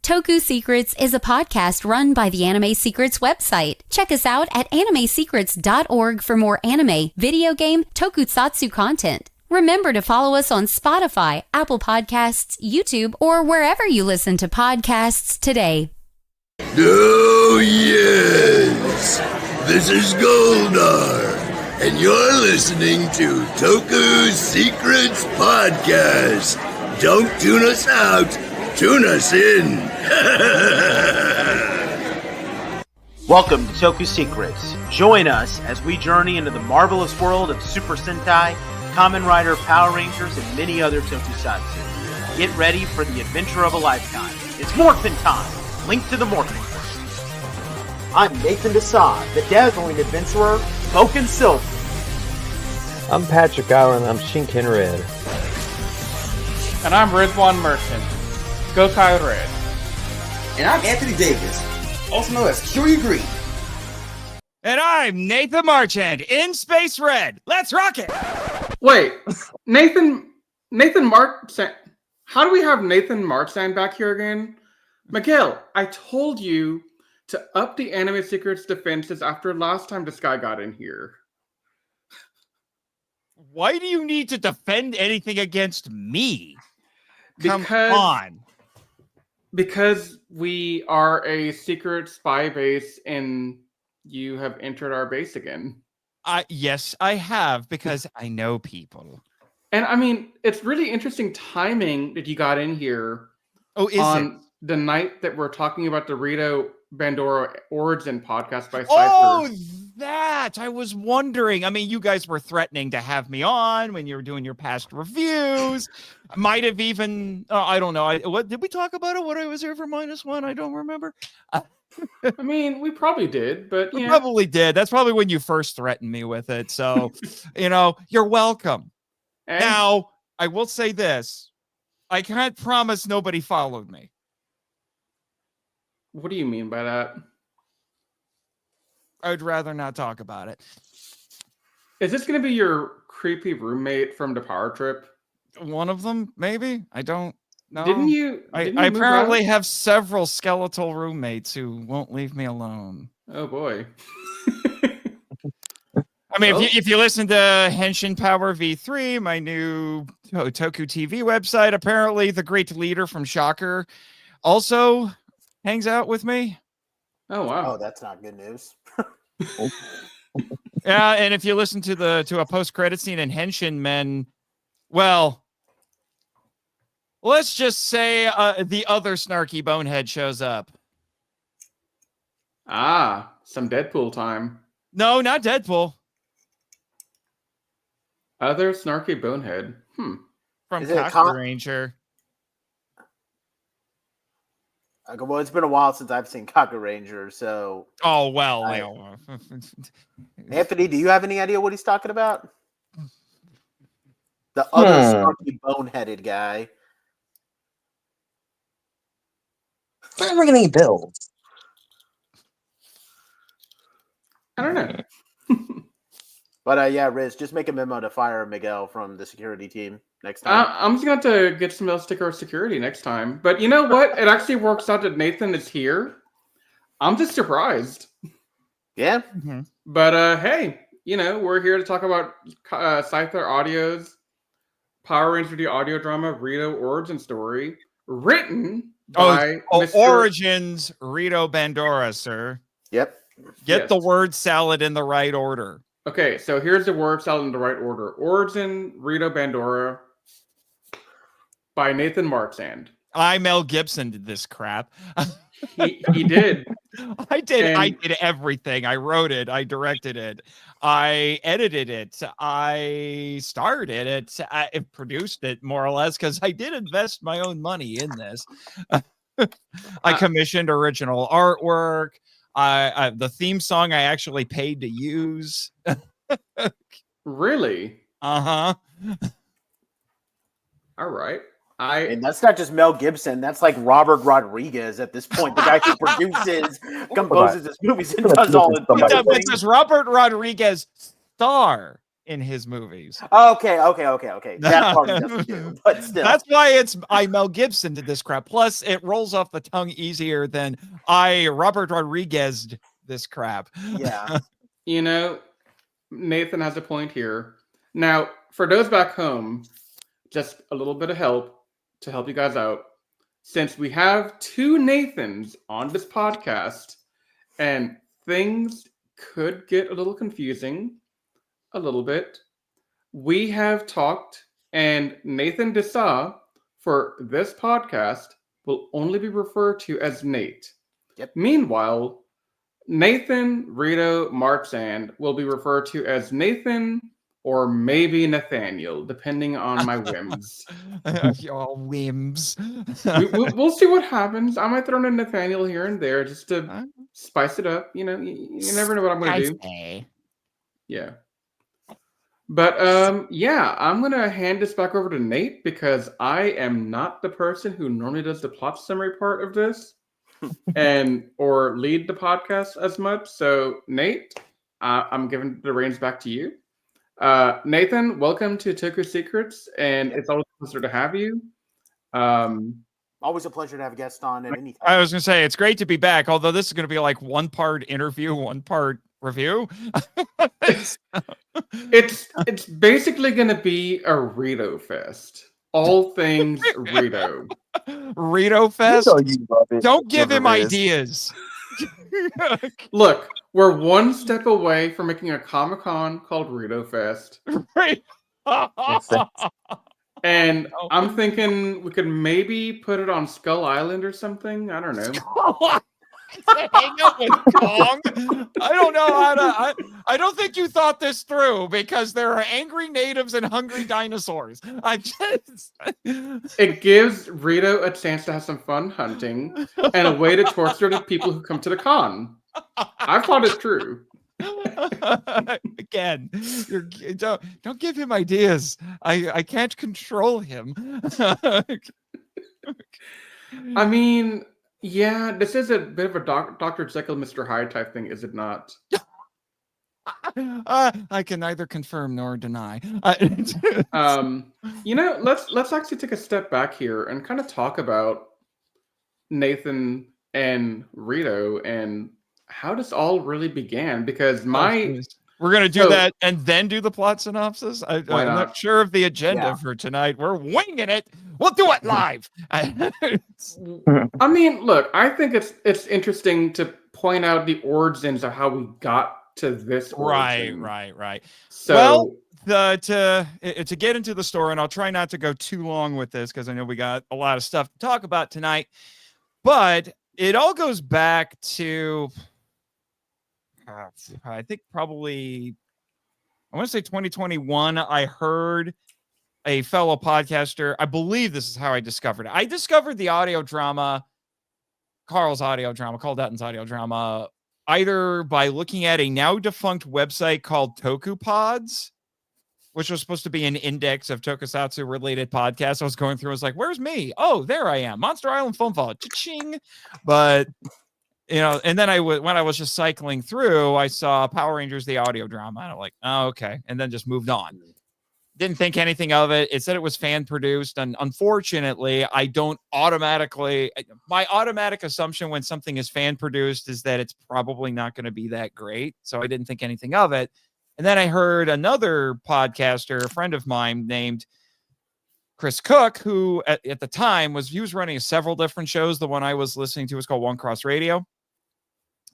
Toku Secrets is a podcast run by the Anime Secrets website. Check us out at animesecrets.org for more anime, video game, tokusatsu content. Remember to follow us on Spotify, Apple Podcasts, YouTube, or wherever you listen to podcasts today. Oh, yes! This is Goldar, and you're listening to Toku Secrets Podcast. Don't tune us out, tune us in. Welcome to Toku Secrets. Join us as we journey into the marvelous world of Super Sentai, Kamen Rider, Power Rangers, and many other Tokusatsu. Get ready for the adventure of a lifetime. It's Morphin time! Link to the Morphin. I'm Nathan Marchand, the dazzling adventurer, Smokin' Silver. I'm Patrick Gower, and I'm Shinken Red. And I'm Rizwan Merchant, Gokai Red. And I'm Anthony Davis, also known as Kyoryu Green. And I'm Nathan Marchand, in Space Red. Let's rock it! Wait, Nathan Marchand. How do we have Nathan Marchand back here again? Miguel, I told you to up the Anime Secrets defenses after last time this guy got in here. Why do you need to defend anything against me? Come Because- on. Because we are a secret spy base and you have entered our base again. Yes, I have, because I know people. And I mean, it's really interesting timing that you got in here Oh, is on the night that we're talking about the Rito Bandora Origin podcast by Cypher. Oh, that! I was wondering. I mean, you guys were threatening to have me on when you were doing your past reviews. Might have even, I don't know. What did we talk about it? What I was here for -1? I don't remember. I mean, we probably did, but We yeah. probably did. That's probably when you first threatened me with it. So, you're welcome. And Now, I will say this. I can't promise nobody followed me. what do you mean by that? I'd rather not talk about it. Is this going to be your creepy roommate from the power trip? One of them, maybe? I don't know. Didn't you? I move apparently out? have several skeletal roommates who won't leave me alone. Oh boy. I mean, Well- if you listen to Henshin Power V3, my new Toku TV website, apparently the great leader from Shocker also hangs out with me. Oh wow. Oh, that's not good news. Yeah, and if you listen to a post-credit scene in Henshin Men, well, let's just say the other snarky bonehead shows up. Some Deadpool time. No, not Deadpool. Other snarky bonehead. From Is it a Kakuranger. Okay, well, it's been a while since I've seen Kakuranger, so... Oh, well. Anthony, do you have any idea what he's talking about? The other snarky boneheaded guy. Doesn't ring any bells. I don't know. But yeah, Riz, just make a memo to fire Miguel from the security team next time. I'm just going to have to get some else sticker security next time. But you know what? It actually works out that Nathan is here. I'm just surprised. Yeah? But hey, we're here to talk about Cypher Audio's Power Rangers the audio drama Rito Origin Story, written by Mr. Origins Rito Bandora, sir. Yep. Get Yes. the word salad in the right order. Okay, so here's the word salad in the right order. Origin Rito Bandora by Nathan Marchand. I, Mel Gibson, did this crap. He did. I did And- everything. I wrote it. I directed it. I edited it. I starred in it. I produced it, more or less, because I did invest my own money in this. I commissioned original artwork. The theme song I actually paid to use. Really? Uh-huh. All right. And that's not just Mel Gibson. That's like Robert Rodriguez at this point. The guy who produces, composes his movies, and does all of But does Robert Rodriguez star in his movies. Okay. That part he doesn't do, but still. That's why I Mel Gibson did this crap. Plus, it rolls off the tongue easier than I Robert Rodriguez this crap. Yeah. You know, Nathan has a point here. Now, for those back home, just a little bit of help to help you guys out. Since we have two Nathans on this podcast, and things could get a little confusing, a little bit, we have talked, and Nathan Desa for this podcast will only be referred to as Nate. Yep. Meanwhile, Nathan Rito Marchand will be referred to as Nathan or maybe Nathaniel, depending on my whims. Your whims. We'll see what happens. I might throw in a Nathaniel here and there just to spice it up. You know, you never know what I'm going to do. Yeah. But yeah, I'm going to hand this back over to Nate because I am not the person who normally does the plot summary part of this or lead the podcast as much. So Nate, I'm giving the reins back to you. Nathan, welcome to Toku Secrets, and it's always a pleasure to have you. Always a pleasure to have a guest on at any time. I was going to say, it's great to be back, although this is going to be like one part interview, one part review. It's basically going to be a Rito fest. All things Rito. Rito Fest? You love it. Don't give him Whatever it is. ideas. Look, we're one step away from making a Comic-Con called Rito Fest. Right. And I'm thinking we could maybe put it on Skull Island or something. I don't know. Hang out with Kong? I don't know how to. I don't think you thought this through because there are angry natives and hungry dinosaurs. It gives Rito a chance to have some fun hunting and a way to torture the people who come to the con. I thought it's true. Again, don't give him ideas. I can't control him. I mean, yeah, this is a bit of a Dr. Jekyll, Mr. Hyde type thing, is it not? I can neither confirm nor deny. You know, let's actually take a step back here and kind of talk about Nathan and Rito and how this all really began. Because we're gonna do that and then do the plot synopsis. I'm not sure of the agenda for tonight. We're winging it. We'll do it live. I mean, look, I think it's interesting to point out the origins of how we got to this origin. Right. So, well, to get into the story, and I'll try not to go too long with this because I know we got a lot of stuff to talk about tonight, but it all goes back to I think probably I want to say 2021. I heard a fellow podcaster. I believe this is how I discovered it. I discovered the audio drama, Carl Dutton's audio drama, either by looking at a now defunct website called Toku Pods, which was supposed to be an index of Tokusatsu related podcasts. I was going through, I was like, where's me? Oh, there I am. Monster Island Phone Fall. Cha-ching. But, you know, and then when I was just cycling through, I saw Power Rangers, the audio drama. And I'm like, oh, okay. And then just moved on. Didn't think anything of it. It said it was fan produced. And unfortunately, my automatic assumption when something is fan produced is that it's probably not going to be that great. So I didn't think anything of it. And then I heard another podcaster, a friend of mine named Chris Cook, who at the time was running several different shows. The one I was listening to was called One Cross Radio.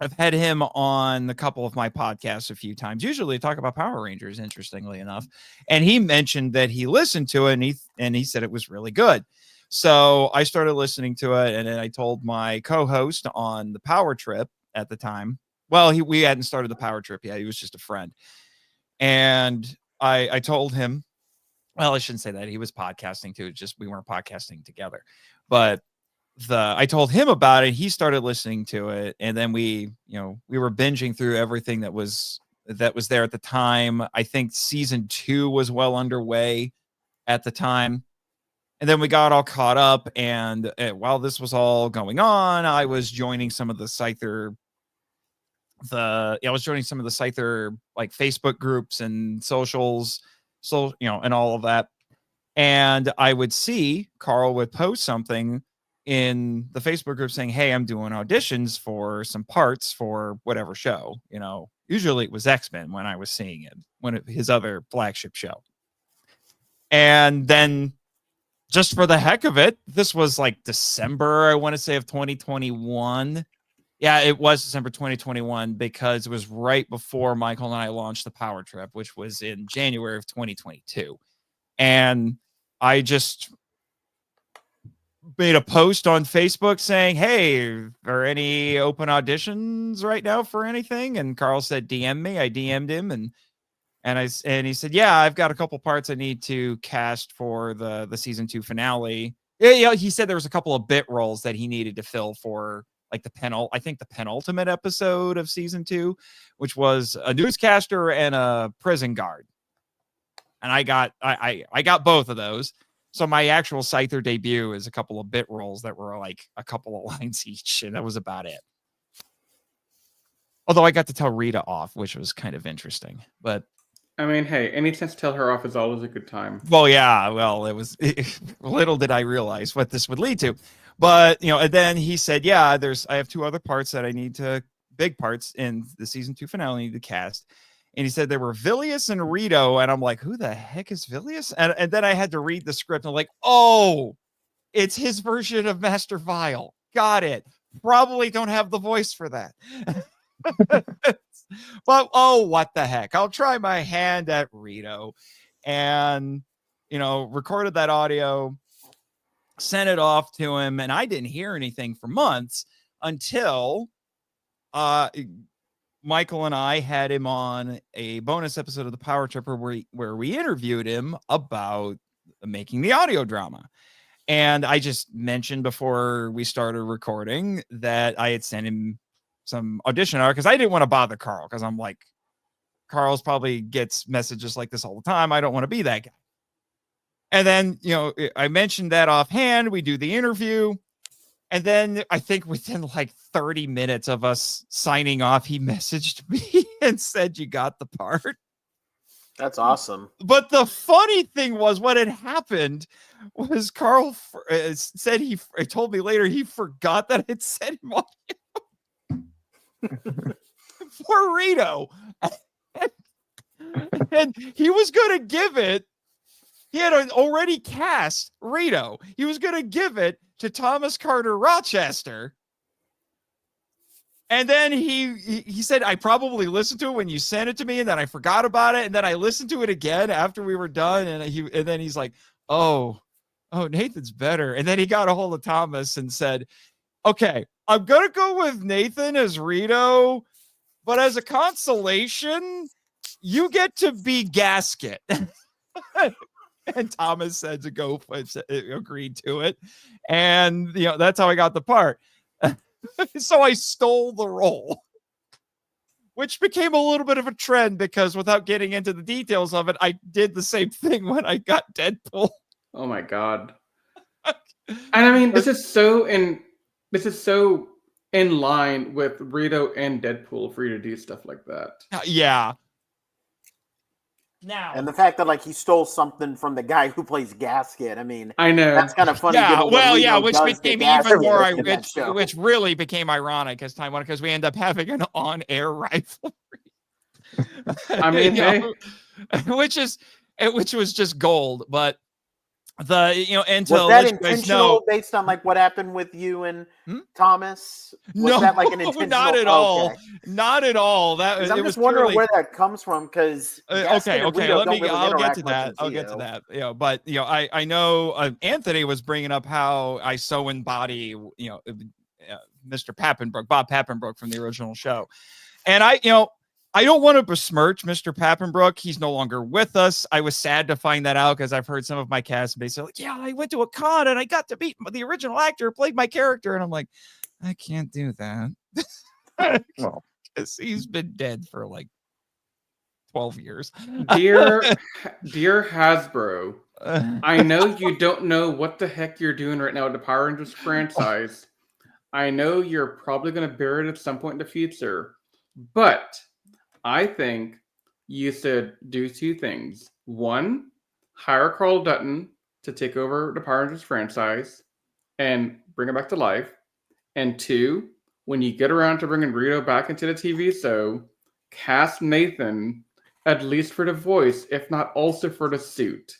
I've had him on a couple of my podcasts a few times. Usually talk about Power Rangers, interestingly enough. And he mentioned that he listened to it and he said it was really good. So I started listening to it, and then I told my co-host on the Power Trip at the time. Well, we hadn't started the Power Trip yet. He was just a friend. And I told him, well, I shouldn't say that. He was podcasting too. Just we weren't podcasting together. But I told him about it. He started listening to it, and then we were binging through everything that was there at the time. I think season 2 was well underway at the time, and then we got all caught up. And while this was all going on, I was joining some of the Scyther I was joining some of the Scyther like Facebook groups and socials, and all of that. And I would see Carl would post something in the Facebook group saying, "Hey, I'm doing auditions for some parts for whatever show." Usually it was X-Men when I was seeing it, his other flagship show. And then just for the heck of it, this was like December, I want to say, of 2021. Yeah, it was December 2021 because it was right before Michael and I launched the Power Trip, which was in January of 2022. And I just made a post on Facebook saying, "Hey, are any open auditions right now for anything?" And Carl said, "DM me." I DM'd him and he said, "Yeah, I've got a couple parts I need to cast for the season 2 finale." Yeah, he said there was a couple of bit roles that he needed to fill for like the penultimate episode of season 2, which was a newscaster and a prison guard. And I got both of those. So my actual Scyther debut is a couple of bit roles that were like a couple of lines each, and that was about it. Although I got to tell Rita off, which was kind of interesting. But I mean, hey, any chance to tell her off is always a good time. Well, yeah. Well, little did I realize what this would lead to. But, and then he said, "Yeah, I have 2 other parts that I need big parts in the season 2 finale I need to cast." And he said there were Vilius and Rito. And I'm like, who the heck is Vilius? And then I had to read the script. And I'm like, oh, it's his version of Master Vile. Got it. Probably don't have the voice for that. But, what the heck? I'll try my hand at Rito. And, recorded that audio, sent it off to him. And I didn't hear anything for months until Michael and I had him on a bonus episode of the Power Tripper where we interviewed him about making the audio drama. And I just mentioned before we started recording that I had sent him some audition art because I didn't want to bother Carl, because I'm like, Carl's probably gets messages like this all the time. I don't want to be that guy. And then, I mentioned that offhand. We do the interview. And then I think within like 30 minutes of us signing off, he messaged me and said, "You got the part." That's awesome. But the funny thing was, what had happened was Carl said he told me later he forgot that I'd sent him on for Rito. And he was going to give it. He had already cast Rito. He was going to give it to Thomas Carter Rochester. And then he said, "I probably listened to it when you sent it to me, and then I forgot about it. And then I listened to it again after we were done." And then he's like, oh, Nathan's better. And then he got a hold of Thomas and said, "Okay, I'm going to go with Nathan as Rito, but as a consolation, you get to be Gasket." And Thomas said to go, agreed to it. And, that's how I got the part. So I stole the role, which became a little bit of a trend because without getting into the details of it, I did the same thing when I got Deadpool. Oh my God. And I mean, this is so in line with Rito and Deadpool for you to do stuff like that. Yeah. Now, and the fact that he stole something from the guy who plays Gasket, I mean, I know that's kind of funny. Yeah, which became even more, which really became ironic because we end up having an on-air rivalry. I mean, which was just gold, but until was that intentional based on what happened with you and Thomas? Was that an intentional? Not at all. Not at all. I'm just wondering where that comes from. Because okay. I'll get to that. But I know Anthony was bringing up how I so embody Mr. Pappenbrook, Bob Pappenbrook from the original show, and I don't want to besmirch Mr. Pappenbrook. He's no longer with us. I was sad to find that out because I've heard some of my castmates say, "Yeah, I went to a con and I got to meet the original actor who played my character." And I'm like, I can't do that. Well, because he's been dead for 12 years. Dear Hasbro, I know you don't know what the heck you're doing right now with the Power Rangers franchise. I know you're probably going to bury it at some point in the future. But I think you should do two things. One, hire Carl Dutton to take over the Power Rangers franchise and bring it back to life. And two, when you get around to bringing Rito back into the TV show, cast Nathan at least for the voice, if not also for the suit.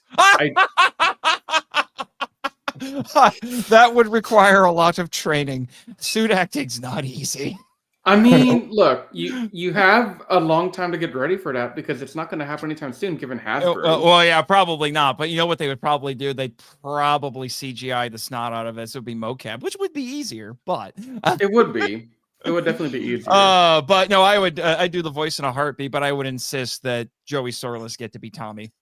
That would require a lot of training. Suit acting's not easy. I mean, look, you have a long time to get ready for that because it's not going to happen anytime soon, given Hasbro. Well, yeah, probably not. But you know what they would probably do? They'd probably CGI the snot out of it. So it'd be mocap, which would be easier. But it would be. It would definitely be easier. But no, I would. I'd do the voice in a heartbeat. But I would insist that Joey Sorless get to be Tommy.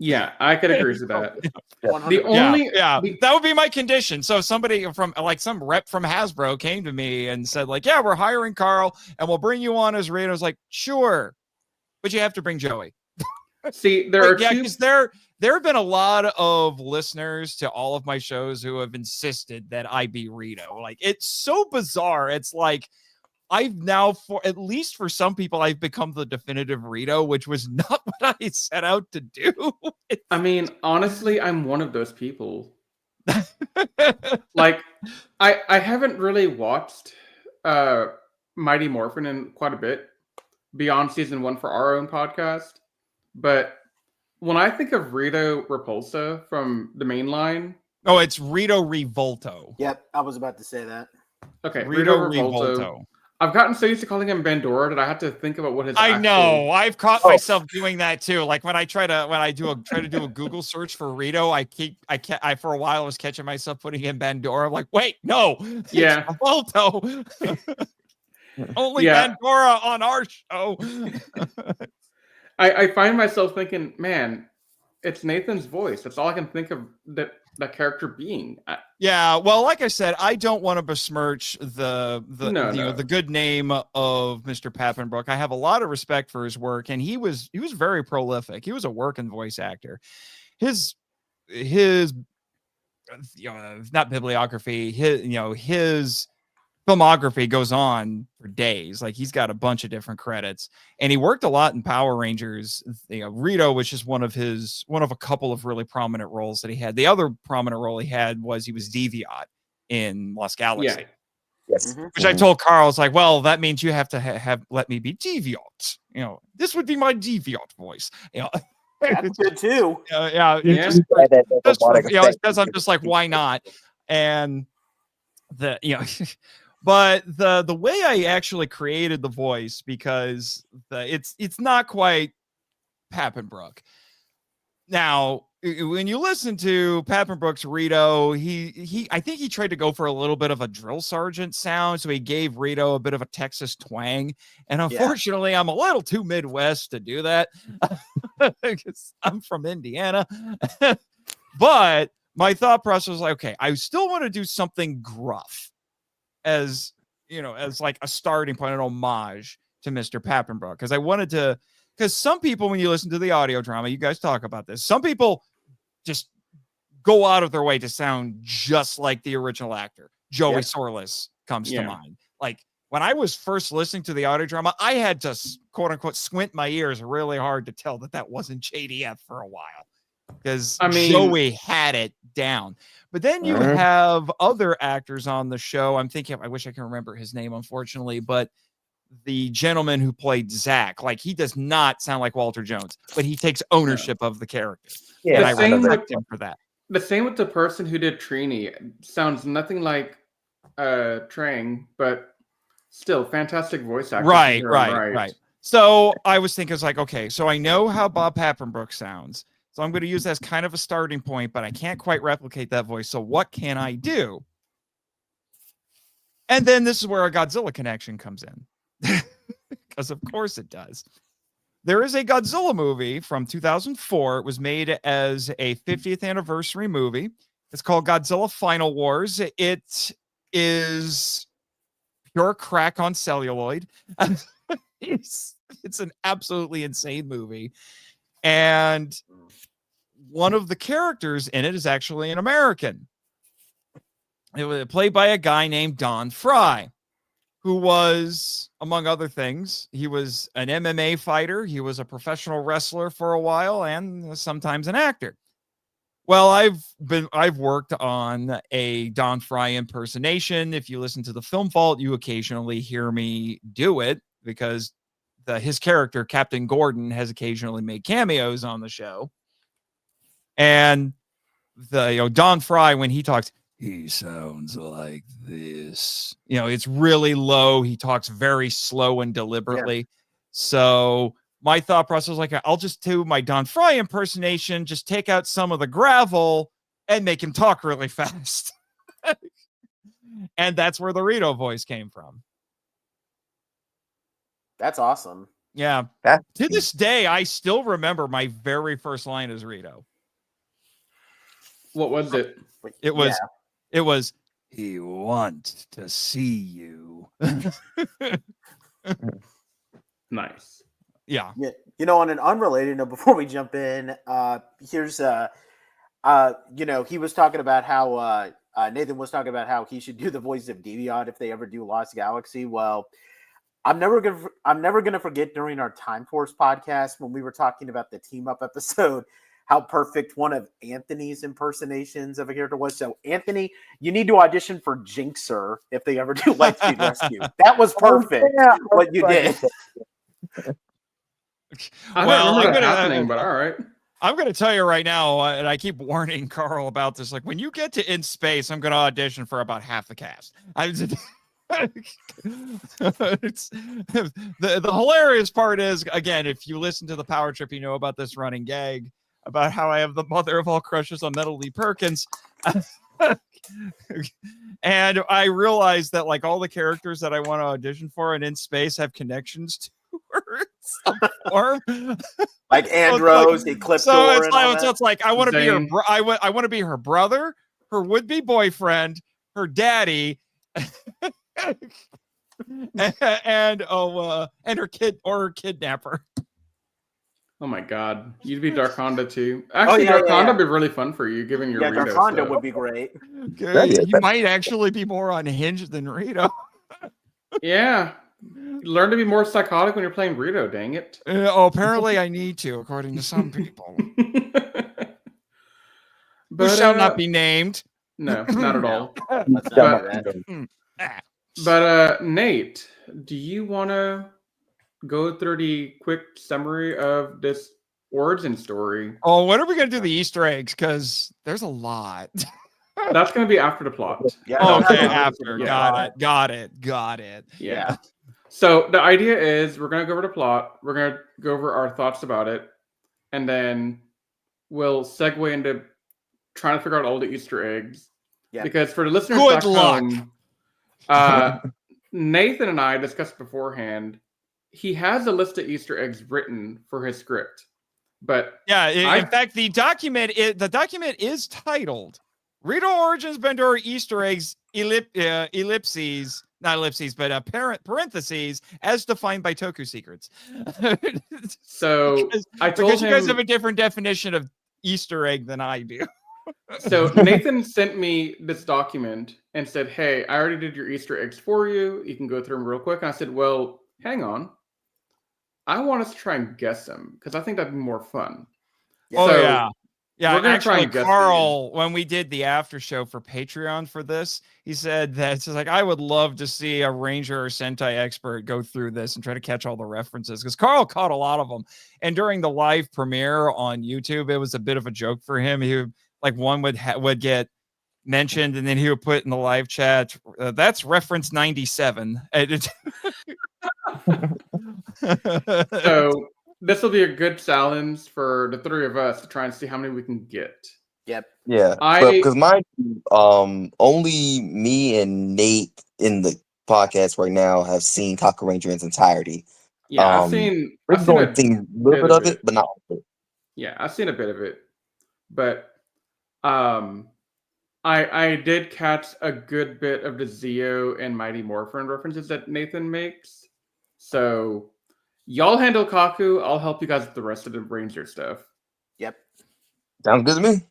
Yeah, I could agree with that. The only that would be my condition. So somebody from like some rep from Hasbro came to me and said like, yeah, we're hiring Carl and we'll bring you on as Rito. I was like, sure, but you have to bring Joey. See, there are because there have been a lot of listeners to all of my shows who have insisted that I be Rito. Like, it's so bizarre. It's like I've now, for at least for some people, I've become the definitive Rito, which was not what I set out to do. I mean, honestly, I'm one of those people. Like, I haven't really watched Mighty Morphin in quite a bit beyond season 1 for our own podcast. But when I think of Rito Repulsa from the main line... Oh, it's Rito Revolto. Yep, I was about to say that. Okay, Rito Revolto. I've gotten so used to calling him Bandora that I have to think about what his. I know. I've caught myself doing that too. Like when I try to do a Google search for Rito, I for a while I was catching myself putting in Bandora. I'm like, wait, no, yeah, Revolto. Only Bandora on our show. I find myself thinking, man, it's Nathan's voice. That's all I can think of that character being. Yeah, well, like I said, I don't want to besmirch the good name of Mr. Pappenbrook. I have a lot of respect for his work, and he was very prolific. He was a working voice actor. His not bibliography, his filmography goes on for days. Like, he's got a bunch of different credits, and he worked a lot in Power Rangers. Rito was just one of a couple of really prominent roles that he had. The other prominent role he had was he was Deviant in Lost Galaxy. Yeah. Yes. Which I told Carl, I was like, well, that means you have to have let me be Deviant. This would be my Deviant voice. That's good too. Because I'm just like, why not? And but the way I actually created the voice, because it's not quite Pappenbrook. Now, when you listen to Pappenbrook's Rito, I think he tried to go for a little bit of a drill sergeant sound, so he gave Rito a bit of a Texas twang. And unfortunately, I'm a little too Midwest to do that because I'm from Indiana. But my thought process was like, okay, I still want to do something gruff as like a starting point, an homage to Mr. Pappenbrook, because I wanted to. Because some people, when you listen to the audio drama, you guys talk about this, some people just go out of their way to sound just like the original actor. Joey Sorless comes to mind. Like, when I was first listening to the audio drama, I had to, quote unquote, squint my ears really hard to tell that wasn't JDF for a while. Because Joey had it down. But then you have other actors on the show. I'm thinking, I wish I can remember his name, unfortunately, but the gentleman who played Zach, like, he does not sound like Walter Jones, but he takes ownership of the character. Yeah, and I respect him for that. The same with the person who did Trini. Sounds nothing like Trang, but still fantastic voice actor. Right. So I was thinking, it's like, okay, so I know how Bob Pappenbrook sounds. So I'm going to use that as kind of a starting point, but I can't quite replicate that voice. So what can I do? And then this is where a Godzilla connection comes in. Because of course it does. There is a Godzilla movie from 2004. It was made as a 50th anniversary movie. It's called Godzilla Final Wars. It is pure crack on celluloid. It's an absolutely insane movie. And one of the characters in it is actually an American. It was played by a guy named Don Fry, who was, among other things, he was an MMA fighter. He was a professional wrestler for a while and sometimes an actor. Well, I've worked on a Don Fry impersonation. If you listen to the Film Vault, you occasionally hear me do it because his character, Captain Gordon, has occasionally made cameos on the show. And Don Fry, when he talks, he sounds like this. It's really low. He talks very slow and deliberately. Yeah. So my thought process was like, I'll just do my Don Fry impersonation, just take out some of the gravel and make him talk really fast. And that's where the Rito voice came from. That's awesome. Yeah. To this day, I still remember my very first line as Rito. What was it? It was, he wants to see you. Nice. Yeah. On an unrelated note, before we jump in, here's he was talking about how Nathan was talking about how he should do the voice of Deviant if they ever do Lost Galaxy. Well, I'm never gonna forget during our Time Force podcast when we were talking about the team up episode how perfect one of Anthony's impersonations of a character was. So Anthony, you need to audition for Jinxer if they ever do Lightspeed Rescue. That was perfect. What you did. I don't remember that happening, but all right. I'm going to tell you right now, and I keep warning Carl about this. Like, when you get to In Space, I'm going to audition for about half the cast. The hilarious part is, again, if you listen to the Power Trip, you know about this running gag about how I have the mother of all crushes on Metal Lee Perkins. And I realized that, like, all the characters that I want to audition for and In Space have connections to her. Form. Like Andros, Eclipse. So it's like I want to be her. I want to be her brother, her would-be boyfriend, her daddy, and her kid or her kidnapper. Oh my God, you'd be Darkonda too. Actually, Darkonda would be really fun for you, given your Rito Darkonda stuff. would be great. You might actually be more unhinged than Rito. Yeah. Learn to be more psychotic when you're playing Rito, dang it. Apparently I need to, according to some people. Who shall not be named. No, not at all. But Nate, do you want to go through the quick summary of this origin story? Oh, when are we going to do the Easter eggs? Because there's a lot. That's going to be after the plot. Yeah. Okay, after. Yeah. Got it. Yeah. So the idea is we're going to go over the plot. We're going to go over our thoughts about it. And then we'll segue into trying to figure out all the Easter eggs. Yeah. Because for the listeners back home, Nathan and I discussed beforehand, he has a list of Easter eggs written for his script. But in fact, the document is titled Rito Origins Bandora Easter Eggs ellipses. Not ellipses, but parentheses as defined by Toku Secrets. So I told him, you guys have a different definition of Easter egg than I do. So Nathan sent me this document and said, "Hey, I already did your Easter eggs for you. You can go through them real quick." And I said, "Well, hang on. I want us to try and guess them because I think that'd be more fun." Yeah, we're gonna actually, try and guess Carl, when we did the after show for Patreon for this, he said that it's like, I would love to see a Ranger or Sentai expert go through this and try to catch all the references, because Carl caught a lot of them. And during the live premiere on YouTube, it was a bit of a joke for him. He would, like, one would get mentioned, and then he would put in the live chat, that's reference 97. So this will be a good challenge for the three of us to try and see how many we can get. Yep. Yeah. Because mine, only me and Nate in the podcast right now have seen Kakuranger in its entirety. Yeah, I've seen a little bit of it, but not all of it. Yeah, I've seen a bit of it. But I did catch a good bit of the Zeo and Mighty Morphin references that Nathan makes. So y'all handle Kaku. I'll help you guys with the rest of the Ranger stuff. Yep. Sounds good to me.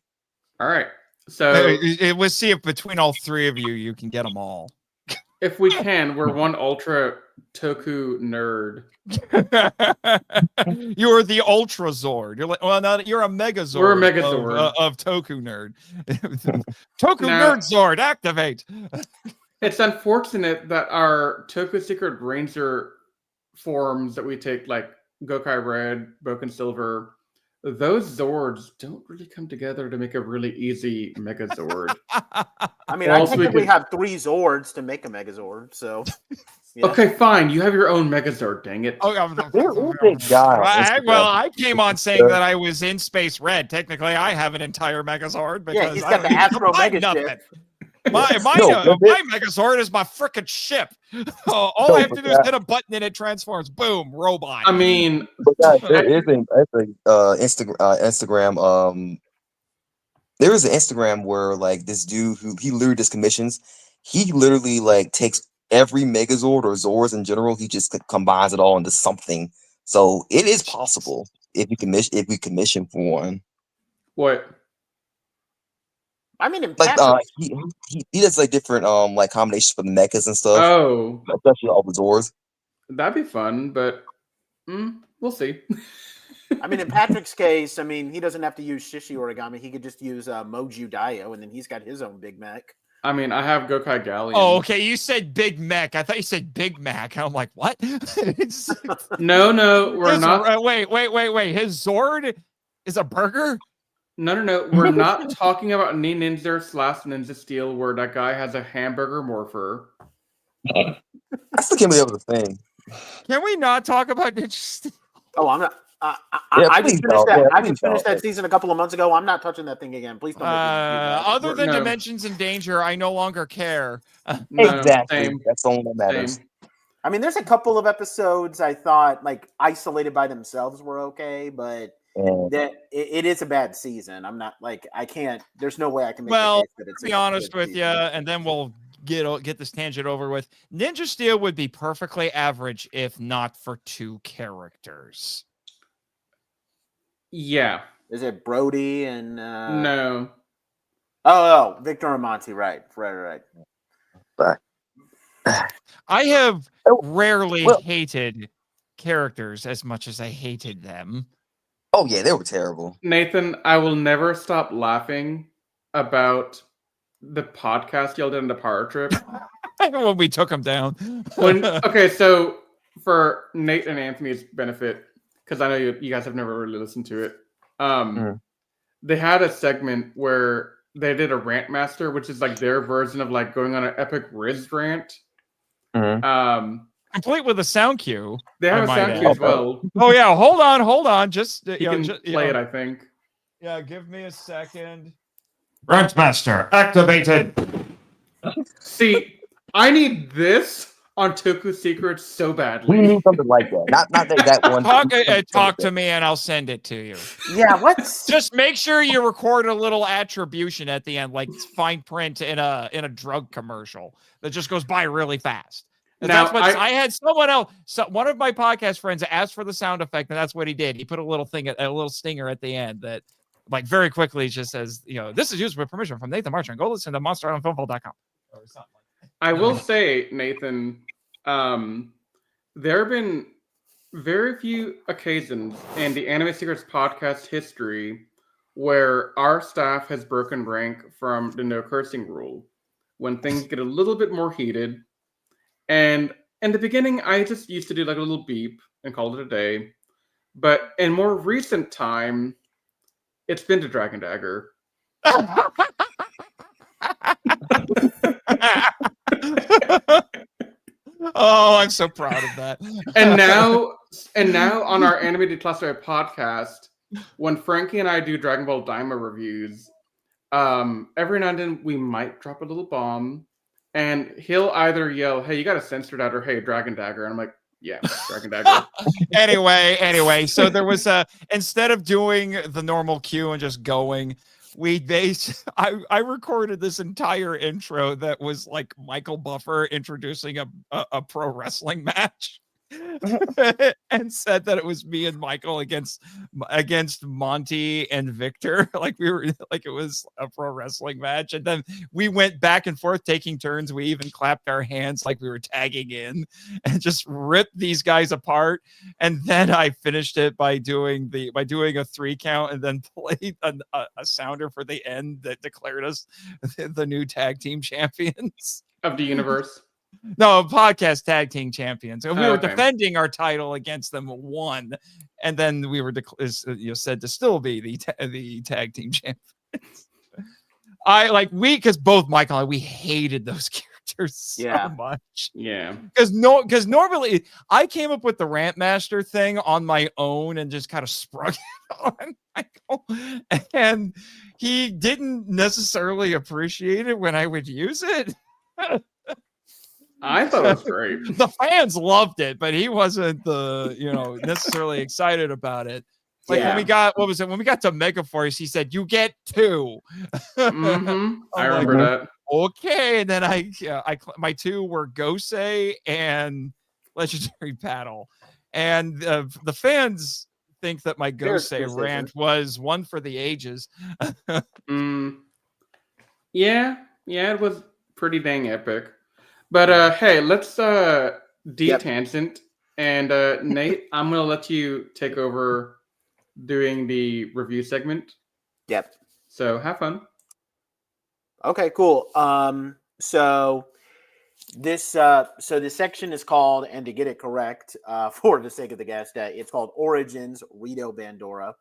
All right. So we'll see if between all three of you, you can get them all. If we can, we're one ultra Toku nerd. You're the Ultra Zord. You're like, well, no, you're a Megazord. We're a Megazord of Toku nerd. Toku Now- nerd Zord, activate. It's unfortunate that our Toku Secret Ranger forms that we take, like Gokai Red, Boken Silver, those Zords don't really come together to make a really easy Megazord. I mean, Or I else we technically could- have 3 Zords to make a Megazord, so. Yeah. Okay, fine. You have your own Megazord, dang it. Oh, There is a guy on Instagram. well, I came on saying that I was in Space Red. Technically, I have an entire Megazord because Yeah, he's got the Astro Mega ship. My No, Megazord is my freaking ship. All I have to do is hit a button and it transforms. Boom, robot. I mean, But guys, there is Instagram. There is an Instagram where like this dude who he literally just commissions. He literally like takes every Megazord or Zords in general. He just combines it all into something. So it is possible if we commission for one. what? I mean, in Like Patrick, he does like different like combinations for the mechas and stuff, Oh, especially all the Zords. that'd be fun, but we'll see. I mean, in Patrick's case, I mean, he doesn't have to use Shishi Origami. He could just use Moju Dio, and then he's got his own Big Mac. I mean, I have Gokai Galleon. Oh, okay. You said Big Mac. I thought you said Big Mac. I'm like, what? It's- No, we're his- not. Wait. His Zord is a burger? No. We're not talking about Ninja / Ninja Steel, where that guy has a hamburger morpher. I still can't believe that was a thing. Can we not talk about Ninja Steel? Oh, I'm not. Yeah, I please just finished don't. that. Yeah, I please just finished don't. that season a couple of months ago. I'm not touching that thing again. Please don't. Make me do that. Other than No. Dimensions in Danger, I no longer care. No, Exactly. same. That's the only one that matters. Same. I mean, there's a couple of episodes I thought like isolated by themselves were okay, but And that it is a bad season. I'm not like I can't. There's no way I can make. Well, the case that it's To be a honest good with you, season. and then we'll get this tangent over with. Ninja Steel would be perfectly average if not for 2 characters. Yeah. Is it Brody and No. Oh, Victor and Monty, right. I have Oh, rarely well- hated characters as much as I hated them. oh yeah, they were terrible. Nathan, I will never stop laughing about the podcast y'all did on the Power Trip. When we took them down. Okay, so for Nate and Anthony's benefit, because I know you guys have never really listened to it, they had a segment where they did a rant master, which is like their version of like going on an epic Riz rant. Complete with a sound cue. They have I a might sound add. cue as well. Oh yeah, hold on. Just You can play it, I think. Yeah, give me a second. Rantmaster activated. See, I need this on Toku Secrets so We badly. need something like that. Not that one. Talk to me and I'll send it to you. Yeah, what's Just make sure you record a little attribution at the end, like fine print in a drug commercial that just goes by really fast. And Now, that's what I had someone else. So one of my podcast friends asked for the sound effect, and that's what he did. He put a little stinger at the end that, like, very quickly just says, this is used with permission from Nathan Marchand. Go listen to monsteronfilmful.com or something like that. I will say, Nathan, there have been very few occasions in the Anime Secrets podcast history where our staff has broken rank from the no cursing rule when things get a little bit more heated. And in the beginning, I just used to do like a little beep and call it a day. But in more recent time, it's been to Dragon Dagger. Oh, I'm so proud of that. And now on our Anime Declassified podcast, when Frankie and I do Dragon Ball Daima reviews, every now and then we might drop a little bomb, and he'll either yell, "Hey, you gotta censor that," or "Hey, Dragon Dagger," and I'm like, "Yeah, Dragon Dagger." Anyway, so there was instead of doing the normal cue and just going, I recorded this entire intro that was like Michael Buffer introducing a pro wrestling match. and said that it was me and Michael against Monty and Victor, like we were like it was a pro wrestling match, and then we went back and forth taking turns. We even clapped our hands like we were tagging in, and just ripped these guys apart. And then I finished it by doing a 3 count, and then played a sounder for the end that declared us the new tag team champions of the universe. No, podcast tag team champions. And we were Okay. defending our title against them, won, and then we were said to still be the tag team champions. Because both Michael and I, we hated those characters so much. Yeah. Because normally I came up with the Rant Master thing on my own and just kind of sprung it on Michael, and he didn't necessarily appreciate it when I would use it. I thought it was great. The fans loved it, but he wasn't necessarily excited about it. Like when we got when we got to Megaforce, he said, "You get 2." Mm-hmm. I remember that. Okay, and then my 2 were Gosei and Legendary Battle, and the fans think that my Gosei rant was one for the ages. Yeah, it was pretty dang epic. But hey, let's detangent. And Nate, I'm gonna let you take over doing the review segment. Yep. So have fun. Okay, cool. So this section is called, and to get it correct, for the sake of the guest, it's called Origins Rito Bandora.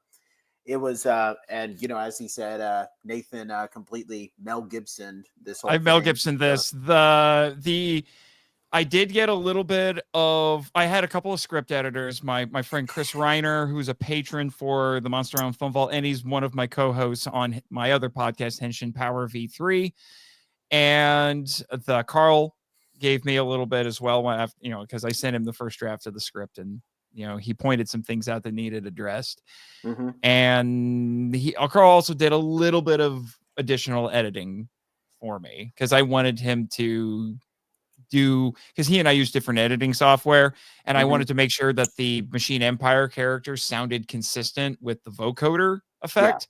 It was, and as he said, Nathan completely Mel Gibsoned this whole I Mel thing. Gibson this. I did get a little bit of. I had a couple of script editors. My friend Chris Reiner, who's a patron for the Monster Island Film Vault, and he's one of my co-hosts on my other podcast, Henshin Power V3. And the Carl gave me a little bit as well, because I sent him the first draft of the script, and he pointed some things out that needed addressed. Mm-hmm. And Carl also did a little bit of additional editing for me because I wanted him to because he and I use different editing software, and I wanted to make sure that the Machine Empire characters sounded consistent with the vocoder effect.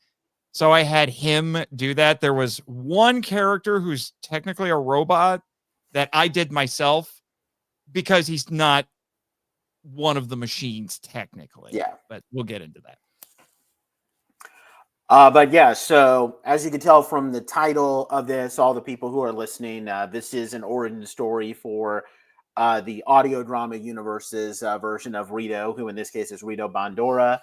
So I had him do that. There was one character who's technically a robot that I did myself because he's not one of the machines technically. Yeah. But we'll get into that. But yeah, so as you can tell from the title of this, all the people who are listening, this is an origin story for the audio drama universe's version of Rito, who in this case is Rito Bandora.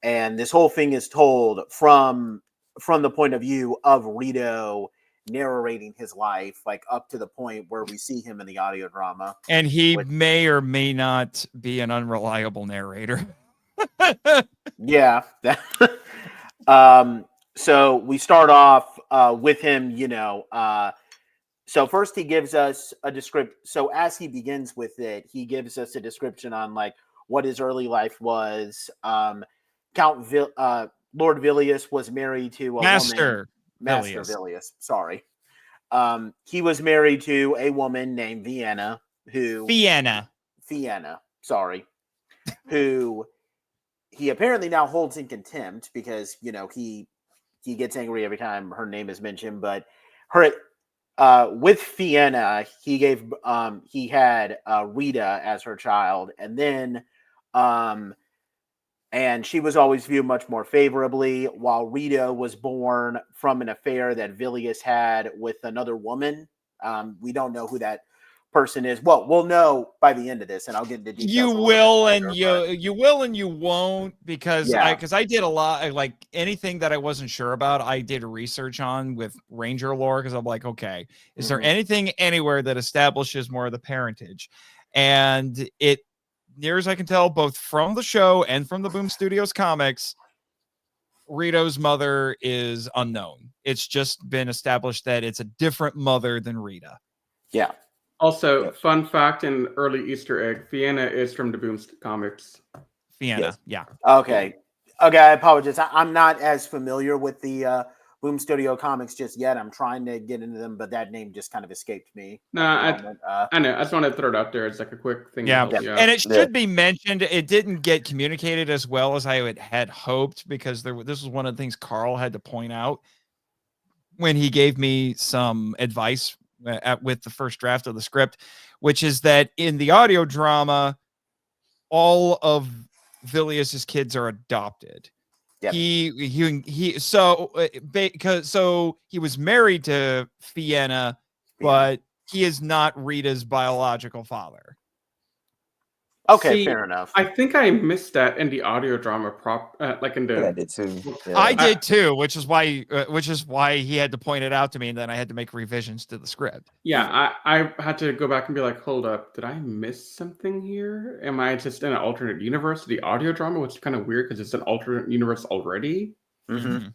And this whole thing is told from the point of view of Rito narrating his life, like up to the point where we see him in the audio drama. And he may or may not be an unreliable narrator. Yeah. So we start off with him, so first he gives us a description. So as he begins with it, he gives us a description on like what his early life was. Lord Vilius was married to a Master Vilius. Sorry. He was married to a woman named Vienna, who who he apparently now holds in contempt because, he gets angry every time her name is mentioned. But her, with Vienna, he had Rita as her child. And then, and she was always viewed much more favorably, while Rita was born from an affair that Vilius had with another woman. We don't know who that person is. Well, we'll know by the end of this, and I'll get into details. You will and you won't, because I did a lot, like anything that I wasn't sure about, I did research on with Ranger lore, because I'm like, okay, is there anything anywhere that establishes more of the parentage? And it, near as I can tell, both from the show and from the Boom Studios comics, Rito's mother is unknown. It's just been established that it's a different mother than Rita. Yeah. Also, fun fact and early Easter egg: Vienna is from the Boom comics. Vienna, yeah. Okay. I apologize. I'm not as familiar with the Boom Studio Comics just yet. I'm trying to get into them, but that name just kind of escaped me. No, I know. I just wanted to throw it out there. It's like a quick thing. Yeah, to help you out. and it should be mentioned. It didn't get communicated as well as I had hoped, because this was one of the things Carl had to point out when he gave me some advice with the first draft of the script, which is that in the audio drama, all of Vilius's kids are adopted. Yep. So he was married to Fienna, but he is not Rita's biological father. Okay, fair enough. I think I missed that in the audio drama like in the. I did too. Yeah. I did too, which is why he had to point it out to me, and then I had to make revisions to the script. Yeah, I had to go back and be like, hold up, did I miss something here? Am I just in an alternate universe? The audio drama, which is kind of weird because it's an alternate universe already. Mm-hmm.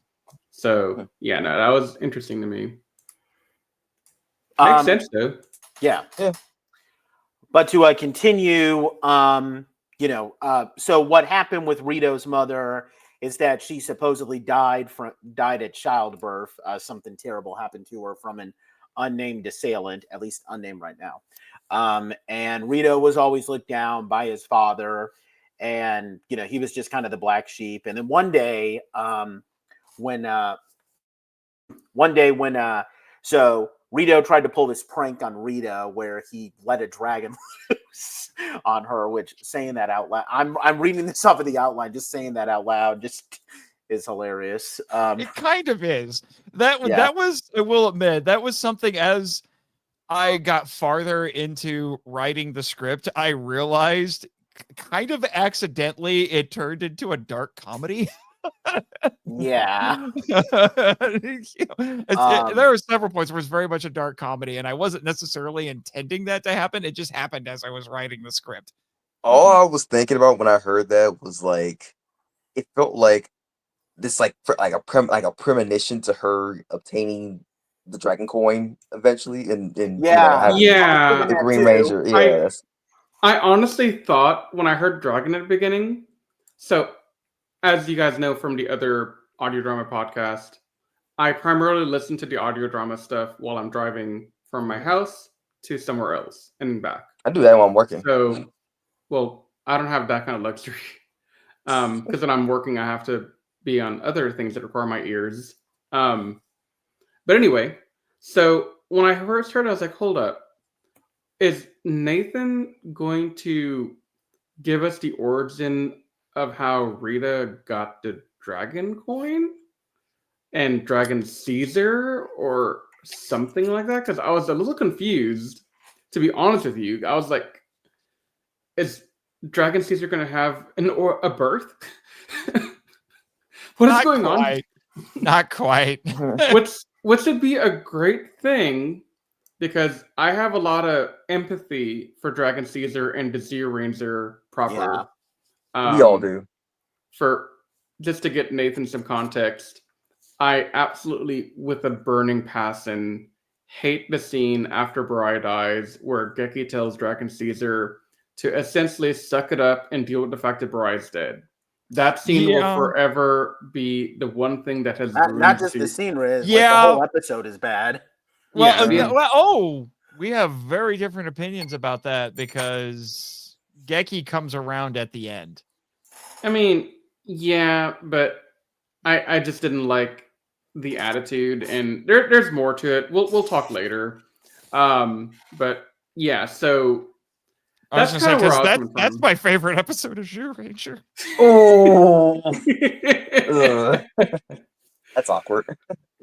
So yeah, no, that was interesting to me. Makes sense though. Yeah. But to continue, so what happened with Rito's mother is that she supposedly died at childbirth. Something terrible happened to her from an unnamed assailant, at least unnamed right now. And Rito was always looked down by his father, and he was just kind of the black sheep. And then one day when Rito tried to pull this prank on Rita where he let a dragon loose on her, which saying that out loud, I'm reading this off of the outline, just saying that out loud just is hilarious. It kind of is. That was, I will admit, that was something as I got farther into writing the script, I realized kind of accidentally it turned into a dark comedy. Yeah. There were several points where it's very much a dark comedy, and I wasn't necessarily intending that to happen. It just happened as I was writing the script. All I was thinking about when I heard that was like, it felt like this, like a premonition to her obtaining the dragon coin eventually, and the Green Ranger. Yes, I honestly thought when I heard dragon at the beginning, so. As you guys know from the other audio drama podcast, I primarily listen to the audio drama stuff while I'm driving from my house to somewhere else and back. I do that while I'm working. So, well, I don't have that kind of luxury. Because when I'm working, I have to be on other things that require my ears. But anyway, so when I first heard it, I was like, hold up. Is Nathan going to give us the origin of how Rita got the dragon coin and Dragon Caesar or something like that? Because I was a little confused, to be honest with you. I was like, is Dragon Caesar going to have a birth? What is going on? Not quite. Which would be a great thing, because I have a lot of empathy for Dragon Caesar and the Zyuranger proper. Yeah. We all do. For just to get Nathan some context, I absolutely, with a burning passion, hate the scene after Bri dies where Geki tells Dragon Caesar to essentially suck it up and deal with the fact that Bri's dead. That scene will forever be the one thing that has not just the scene, Riz. Yeah, like the whole episode is bad. Well, we have very different opinions about that because Geki comes around at the end. I mean, yeah, but I just didn't like the attitude, and there's more to it. We'll talk later. But yeah, so that's kind of where that's my favorite episode of Zyuranger. Oh, that's awkward.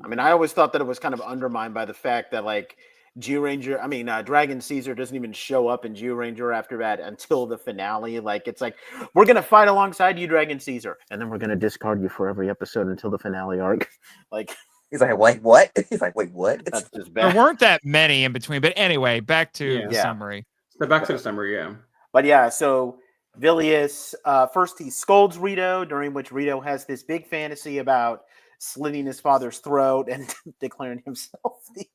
I mean, I always thought that it was kind of undermined by the fact that like Dragon Caesar doesn't even show up in Zyuranger after that until the finale. Like, it's like, we're going to fight alongside you, Dragon Caesar, and then we're going to discard you for every episode until the finale arc. Like, he's like, wait, what? He's like, wait, what? That's just bad. There weren't that many in between, but anyway, back to the summary. So back to the summary, yeah. But yeah, so Vilius, first he scolds Rito, during which Rito has this big fantasy about slitting his father's throat and declaring himself the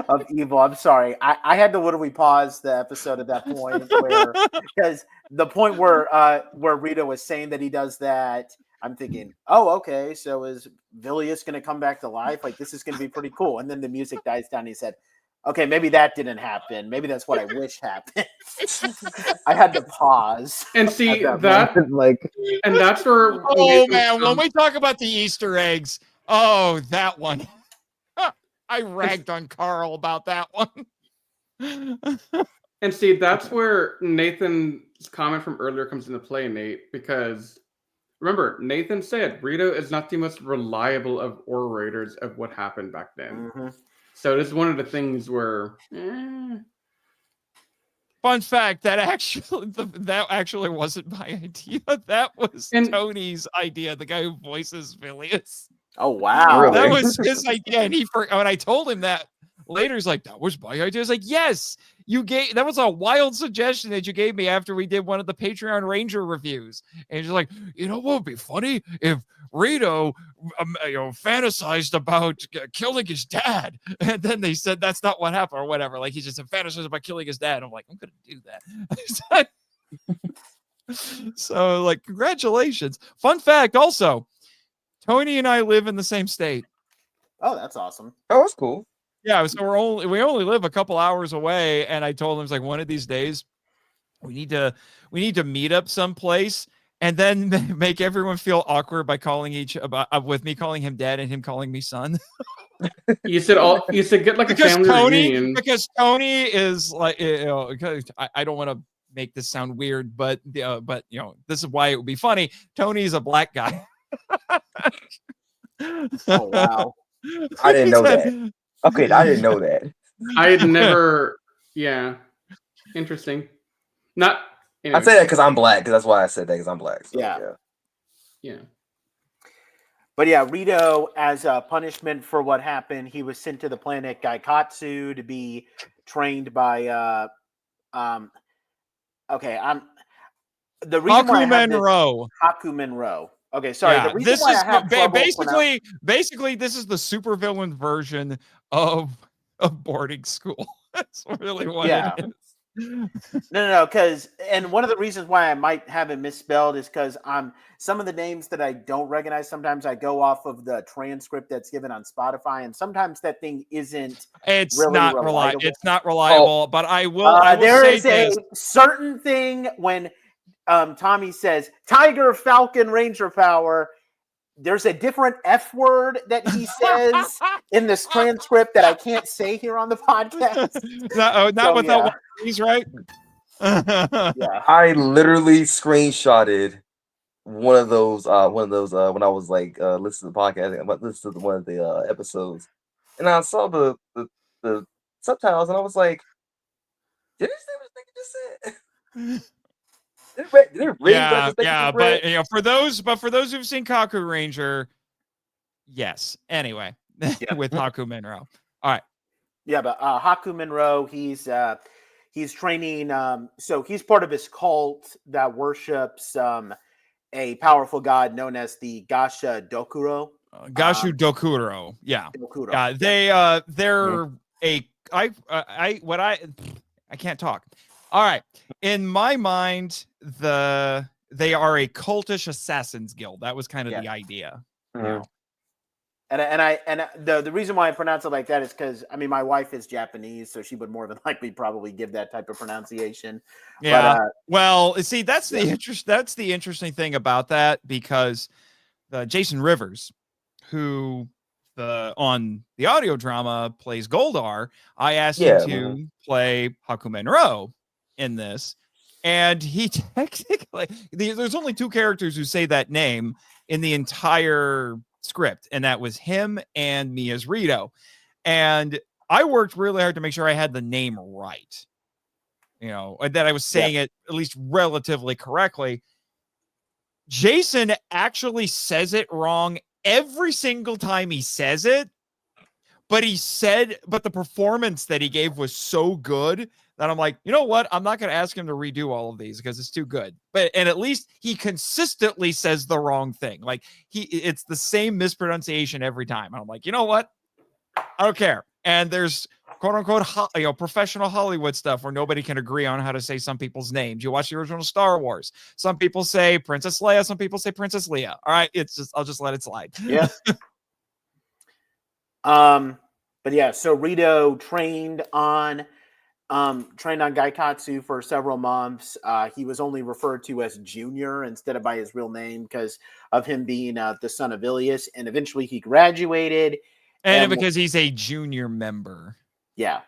of evil. I'm sorry. I had to literally pause the episode at that point because the point where Rito was saying that he does that, I'm thinking, oh, okay, so is Vilius going to come back to life? Like, this is going to be pretty cool. And then the music dies down. And he said, okay, maybe that didn't happen. Maybe that's what I wish happened. I had to pause. And see at that, like, and that's where. Oh man, when we talk about the Easter eggs, oh that one, I ragged on Carl about that one. And see, that's where Nathan's comment from earlier comes into play, Nate, because remember, Nathan said Rito is not the most reliable of orators of what happened back then. Mm-hmm. So this is one of the things where. Fun fact: that actually wasn't my idea. That was Tony's idea. The guy who voices Vilius. Oh wow, that was his idea. And when I told him that later, he's like, "That was my idea." I was like, "Yes, you gave. That was a wild suggestion that you gave me after we did one of the Patreon Ranger reviews." And he's like, "You know what would be funny if Rito, fantasized about killing his dad." And then they said that's not what happened or whatever. Like he just fantasized about killing his dad. I'm like, I'm gonna do that. So, like, congratulations. Fun fact, also, Tony and I live in the same state. Oh, that's awesome. Oh, that's cool. Yeah, so we only live a couple hours away, and I told him, it's like, one of these days we need to meet up someplace and then make everyone feel awkward by calling with me calling him dad and him calling me son. You said get like because a family reunion. Because Tony is like, I don't want to make this sound weird, but this is why it would be funny. Tony's a black guy. Oh wow. I didn't know that. Okay, I didn't know that. I had never. Yeah, interesting. Not. Anyway. I say that because I'm black. Because that's why I said that, because I'm black. So, yeah. But yeah, Rito, as a punishment for what happened, he was sent to the planet Gaikatsu to be trained by. The reason Haku Menro. Okay, sorry. Yeah, the reason why I have basically this is the supervillain version of boarding school. That's really what it is. No, and one of the reasons why I might have it misspelled is because some of the names that I don't recognize, sometimes I go off of the transcript that's given on Spotify, and sometimes that thing isn't. It's really not reliable. It's not reliable, but I will. There is a certain thing when Tommy says Tiger, Falcon, Ranger Power. There's a different F word that he says in this transcript that I can't say here on the podcast. Not without he's right. I literally screenshotted one of those when I was like listening to the podcast, listening to one of the episodes, and I saw the subtitles, and I was like, "Did you say what this nigga just said?" But for those who've seen Kakuranger, yes. Anyway, with Haku Menro. All right. Yeah, but Haku Menro, he's training. So he's part of his cult that worships a powerful god known as the Gasha Dokuro. Gashu Dokuro. Yeah. Dokuro. I can't talk. All right. In my mind, they are a cultish assassins guild. That was kind of the idea. Mm-hmm. And the reason why I pronounce it like that is because my wife is Japanese, so she would more than likely probably give that type of pronunciation. Yeah. Well, see, that's the interesting thing about that, because Jason Rivers, who on the audio drama plays Goldar, I asked him to play Haku Menro in this, and he technically there's only two characters who say that name in the entire script, and that was him and me as Rito, and I worked really hard to make sure I had the name right, and that I was saying it at least relatively correctly. Jason actually says it wrong every single time he says it, but the performance that he gave was so good that I'm like, you know what? I'm not going to ask him to redo all of these because it's too good. And at least he consistently says the wrong thing. Like it's the same mispronunciation every time. And I'm like, you know what? I don't care. And there's quote unquote, professional Hollywood stuff where nobody can agree on how to say some people's names. You watch the original Star Wars. Some people say Princess Leia. Some people say Princess Leia. All right. I'll just let it slide. Yeah. But yeah, so Rito trained on Gaikatsu for several months. He was only referred to as Junior instead of by his real name because of him being the son of Ilias. And eventually he graduated. And because he's a junior member. Yeah.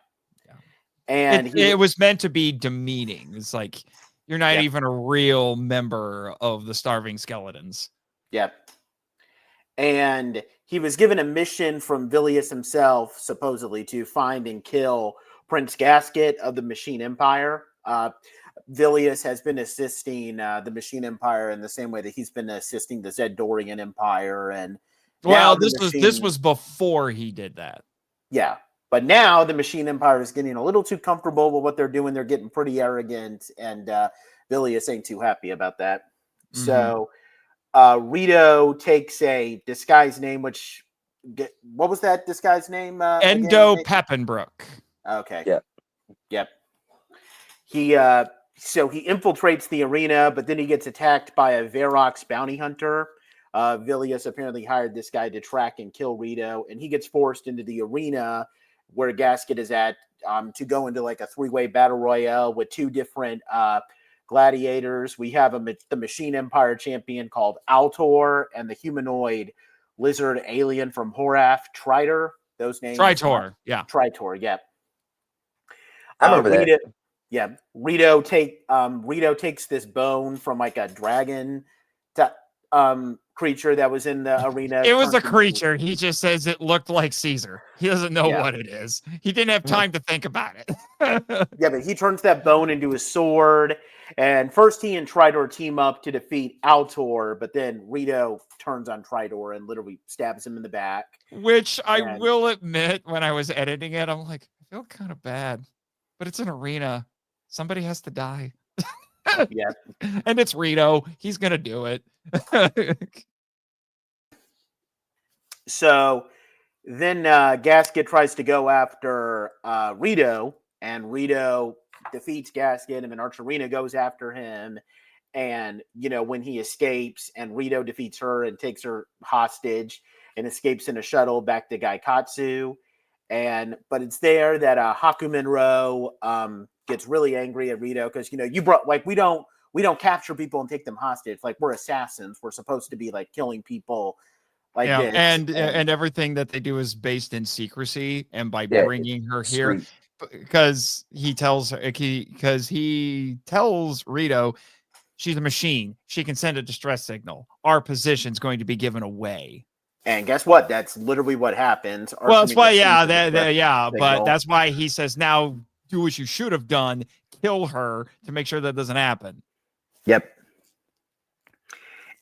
And it was meant to be demeaning. It's like, you're not Yep. even a real member of the Starving Skeletons. Yep. And he was given a mission from Vilius himself, supposedly, to find and kill Prince Gasket of the Machine Empire. Vilius has been assisting the Machine Empire in the same way that he's been assisting the Zed-Dorian Empire. And well, this was before he did that. Yeah. But now the Machine Empire is getting a little too comfortable with what they're doing. They're getting pretty arrogant, and Vilius ain't too happy about that. Mm-hmm. So Rito takes a disguise name, what was that disguise name? Endo Peppenbrook. Okay. Yep. So he infiltrates the arena, but then he gets attacked by a Verox bounty hunter. Vilius apparently hired this guy to track and kill Rito, and he gets forced into the arena where Gasket is at to go into like a 3-way battle royale with 2 different gladiators. We have the Machine Empire champion called Altor and the humanoid lizard alien from Horath, Tritor. Those names. Tritor, yeah. Tritor, yeah. I remember that. Yeah, Rito takes this bone from like a dragon creature that was in the arena. It was a creature. He just says it looked like Caesar. He doesn't know what it is. He didn't have time to think about it. Yeah, but he turns that bone into a sword. And first he and Tritor team up to defeat Altor, but then Rito turns on Tritor and literally stabs him in the back. Which I will admit, when I was editing it, I'm like, I feel kind of bad. But it's an arena. Somebody has to die. Yeah. And it's Rito. He's going to do it. So then Gasket tries to go after Rito, and Rito defeats Gasket, and then Archerina goes after him. And, when he escapes and Rito defeats her and takes her hostage and escapes in a shuttle back to Gaikatsu. But it's there that Hakumenro gets really angry at Rito because, you brought, like, we don't capture people and take them hostage. Like, we're assassins. We're supposed to be like killing people. Like this. And everything that they do is based in secrecy. And by bringing her here, because he tells Rito, she's a machine. She can send a distress signal. Our position's going to be given away. And guess what? That's literally what happens. Well, that's why, but that's why he says, now do what you should have done. Kill her to make sure that doesn't happen. Yep.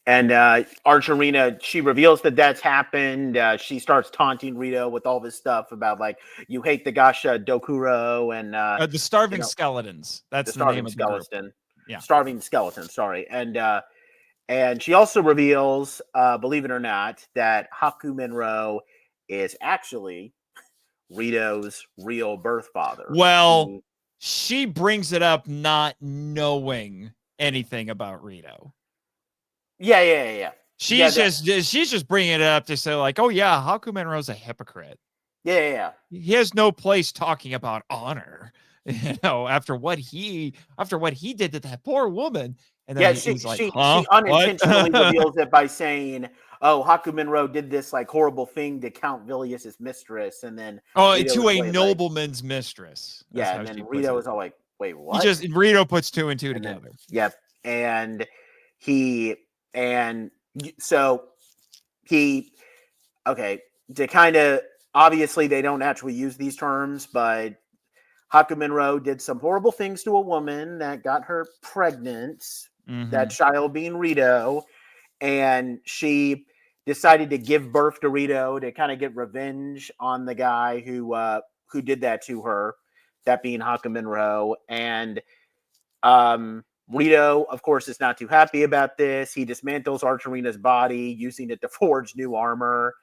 And Archerina, she reveals that that's happened. She starts taunting Rito with all this stuff about, like, you hate the Gasha Dokuro and the Starving Skeletons. That's the name of the group. Yeah. Starving Skeletons, sorry. And she also reveals, believe it or not, that Hakumenro is actually Rito's real birth father. Well, she brings it up not knowing anything about Rito. Yeah. She's just bringing it up to say, like, oh yeah, Hakumenro's a hypocrite. Yeah. He has no place talking about honor, after what he did to that poor woman. And then she huh? unintentionally reveals it by saying, "Oh, Hakumenro did this like horrible thing to Count Vilius's mistress," and then to a nobleman's mistress. That's and then Rito was all like, "Wait, what?" Rito puts 2 and 2 together. Yep, to kind of obviously they don't actually use these terms, but Hakumenro did some horrible things to a woman that got her pregnant. Mm-hmm. That child being Rito, and she decided to give birth to Rito to kind of get revenge on the guy who did that to her, that being Hakumenro. And Rito, of course, is not too happy about this. He dismantles Archerina's body, using it to forge new armor.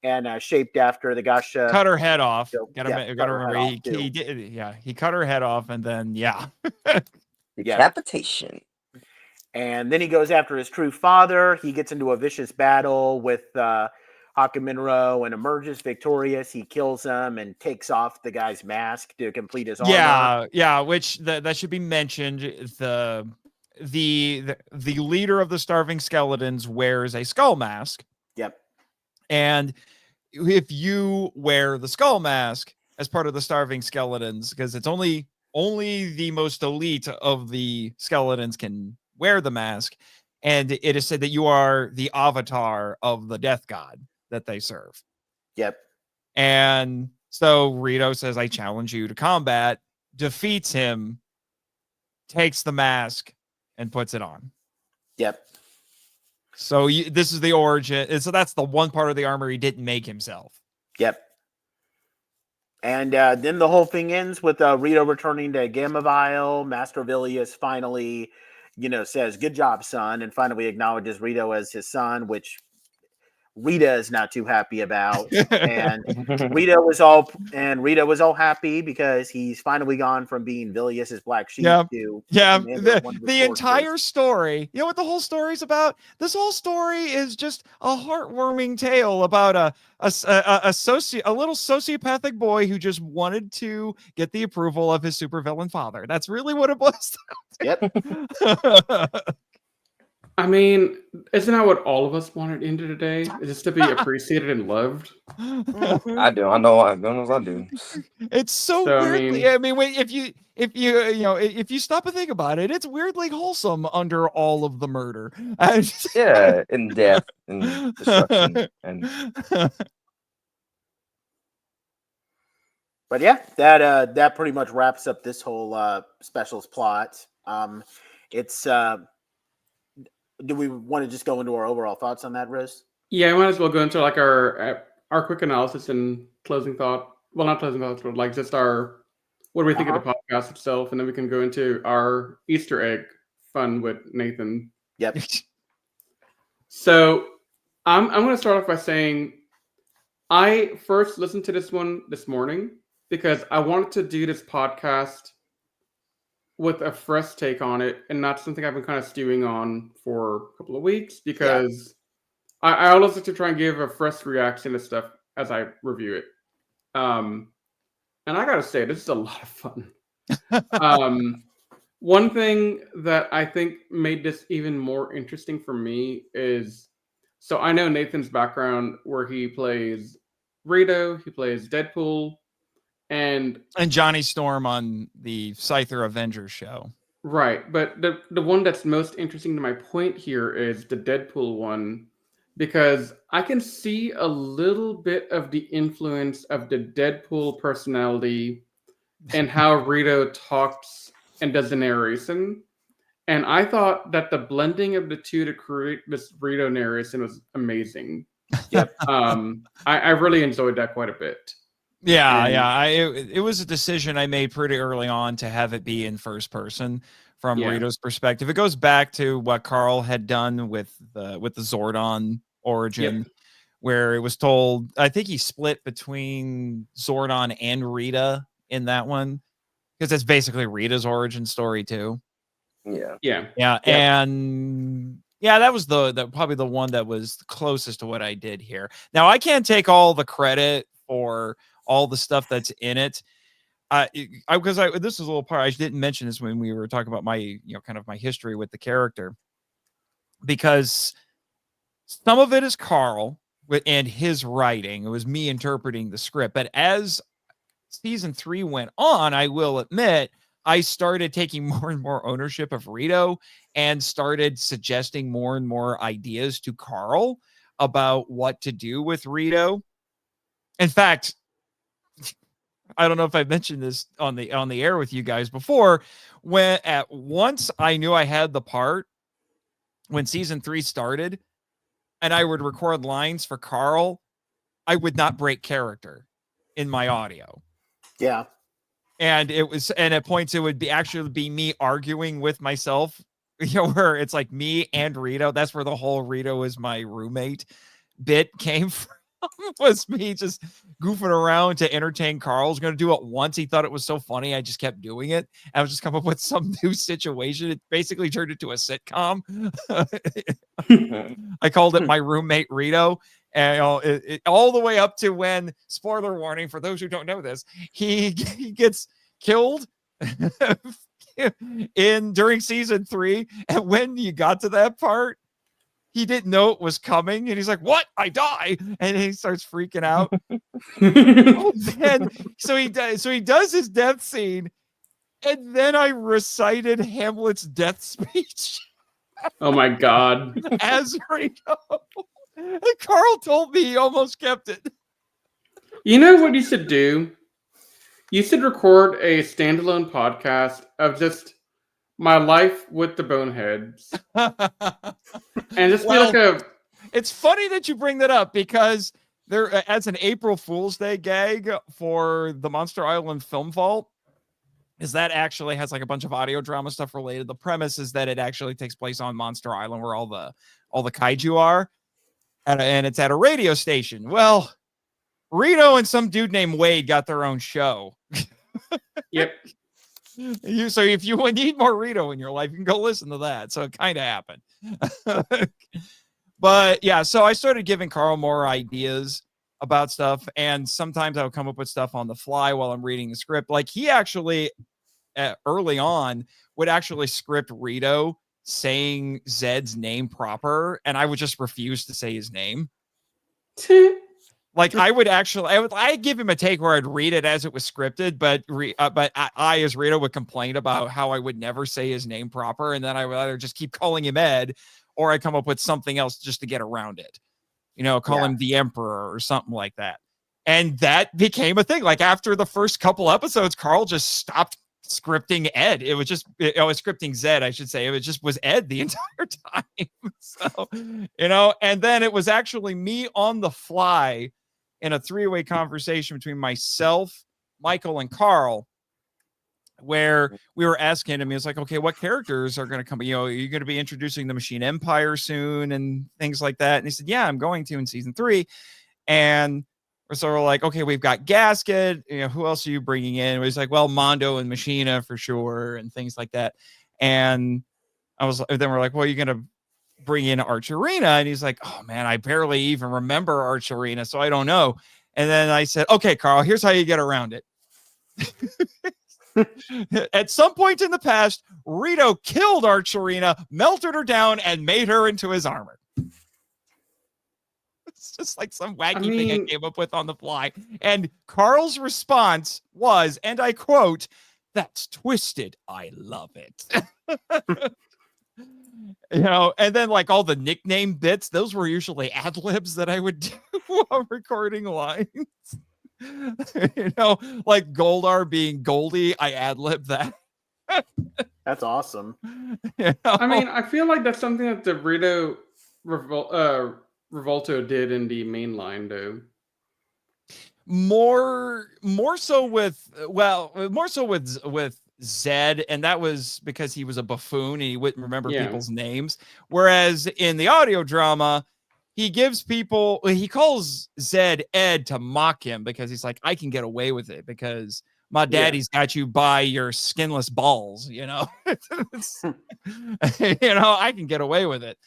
and shaped after the Gasha. Cut her head off. So, Gotta yeah, gotta cut her remember head off, he did. Yeah, he cut her head off, and then Decapitation. And then he goes after his true father. He gets into a vicious battle with Hakaminro and emerges victorious. He kills him and takes off the guy's mask to complete his armor. Yeah. Which that should be mentioned. The leader of the Starving Skeletons wears a skull mask. Yep. And if you wear the skull mask as part of the Starving Skeletons, because it's only the most elite of the skeletons can wear the mask, and it is said that you are the avatar of the death god that they serve. Yep. And so Rito says, I challenge you to combat, defeats him, takes the mask, and puts it on. Yep. So this is the origin. So that's the one part of the armor he didn't make himself. Yep. And then the whole thing ends with Rito returning to Gamavile. Master Vilius finally, says, good job, son. And finally acknowledges Rito as his son, which Rita is not too happy about. And Rito was all happy because he's finally gone from being Vilius's black sheep to the entire story. You know what the whole story's about? This whole story is just a heartwarming tale about a little sociopathic boy who just wanted to get the approval of his supervillain father. That's really what it boils down to. Yep. I mean, isn't that what all of us wanted into today? Is just to be appreciated and loved? I do. I know I do. It's so weirdly. If you stop and think about it, it's weirdly wholesome under all of the murder. Yeah, and death and destruction and. But yeah, that pretty much wraps up this whole specials plot. It's. Do we want to just go into our overall thoughts on that, Riz? Yeah, I might as well go into like our quick analysis and closing thought. Well, not closing thoughts, but like just our what do we think of the podcast itself, and then we can go into our Easter egg fun with Nathan. Yep. So I'm going to start off by saying I first listened to this one this morning because I wanted to do this podcast with a fresh take on it, and not something I've been kind of stewing on for a couple of weeks, because I always like to try and give a fresh reaction to stuff as I review it. And I gotta say, this is a lot of fun. One thing that I think made this even more interesting for me is, so I know Nathan's background where he plays Rito, he plays Deadpool, and Johnny Storm on the Scyther Avengers show. Right, but the one that's most interesting to my point here is the Deadpool one, because I can see a little bit of the influence of the Deadpool personality and how Rito talks and does the narration. And I thought that the blending of the two to create this Rito narration was amazing. Yep. I really enjoyed that quite a bit. It was a decision I made pretty early on to have it be in first person from Rito's perspective. It goes back to what Carl had done with the Zordon origin, where it was told, I think he split between Zordon and Rita in that one, because it's basically Rita's origin story too. And that was the probably the one that was closest to what I did here. Now I can't take all the credit for all the stuff that's in it. This is a little part, I didn't mention this when we were talking about my, kind of my history with the character, because some of it is Carl and his writing. It was me interpreting the script. But as season 3 went on, I will admit, I started taking more and more ownership of Rito and started suggesting more and more ideas to Carl about what to do with Rito. In fact, I don't know if I mentioned this on the air with you guys before, when at once I knew I had the part when season 3 started and I would record lines for Carl, I would not break character in my audio. Yeah. And at points it would be me arguing with myself, where it's like me and Rito. That's where the whole Rito is my roommate bit came from. was me just goofing around to entertain Carl. I was going to do it once. He thought it was so funny. I just kept doing it. I was just come up with some new situation. It basically turned into a sitcom. I called it My Roommate Rito. And all the way up to when, spoiler warning for those who don't know this, he gets killed during season 3. And when you got to that part, he didn't know it was coming, and he's like, "What? I die!" And he starts freaking out. So he does his death scene, and then I recited Hamlet's death speech. Oh my god! As Rito, and Carl told me he almost kept it. You know what you should do? You should record a standalone podcast of just my life with the Boneheads. And just be like a... It's funny that you bring that up, because there, as an April Fool's Day gag for the Monster Island Film Vault, is that actually has like a bunch of audio drama stuff related. The premise is that it actually takes place on Monster Island, where all the kaiju are, and it's at a radio station. Well, Rito and some dude named Wade got their own show. Yep. So if you need more Rito in your life, you can go listen to that. So it kind of happened. But yeah, so I started giving Carl more ideas about stuff, and sometimes I would come up with stuff on the fly while I'm reading the script. Like, he actually early on would actually script Rito saying Zed's name proper, and I would just refuse to say his name. Like, I'd give him a take where I'd read it as it was scripted, but I as Rito would complain about how I would never say his name proper, and then I would either just keep calling him Ed, or I come up with something else just to get around it. Call him the Emperor or something like that. And that became a thing. Like, after the first couple episodes, Carl just stopped scripting Ed. It was just, scripting Zed, I should say. It was Ed the entire time. So, and then it was actually me on the fly in a 3-way conversation between myself, Michael, and Carl, where we were asking him, he was like, okay, what characters are going to come? Are you going to be introducing the Machine Empire soon and things like that? And he said, yeah, I'm going to in season 3. And so we're like, okay, we've got Gasket. Who else are you bringing in? And he's like, well, Mondo and Machina for sure, and things like that. And then we're like, well, you're going to bring in Arch Arena? And he's like, oh man, I barely even remember Arch Arena, so I don't know. And then I said, okay, Carl, here's how you get around it. At some point in the past, Rito killed Arch Arena, melted her down, and made her into his armor. It's just like some wacky thing I came up with on the fly. And Carl's response was, and I quote, "That's twisted. I love it." And then like all the nickname bits, those were usually ad libs that I would do while recording lines. Like Goldar being Goldie, I ad-lib that. That's awesome. I feel like that's something that the Rito Revolto did in the main line, though. More so with Zed, and that was because he was a buffoon and he wouldn't remember people's names. Whereas in the audio drama, he calls Zed Ed to mock him, because he's like, I can get away with it because my daddy's got you by your skinless balls, I can get away with it.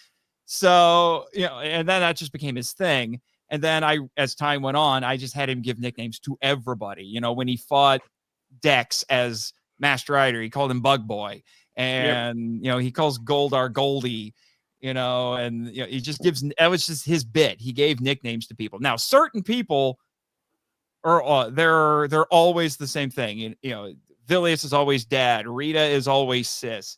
So, and then that just became his thing. And then as time went on, I just had him give nicknames to everybody. When he fought Dex as Master Rider, he called him Bug Boy. And, he calls Goldar Goldie. He just that was just his bit. He gave nicknames to people. Now, certain people they're always the same thing. Vilius is always Dad. Rita is always Sis.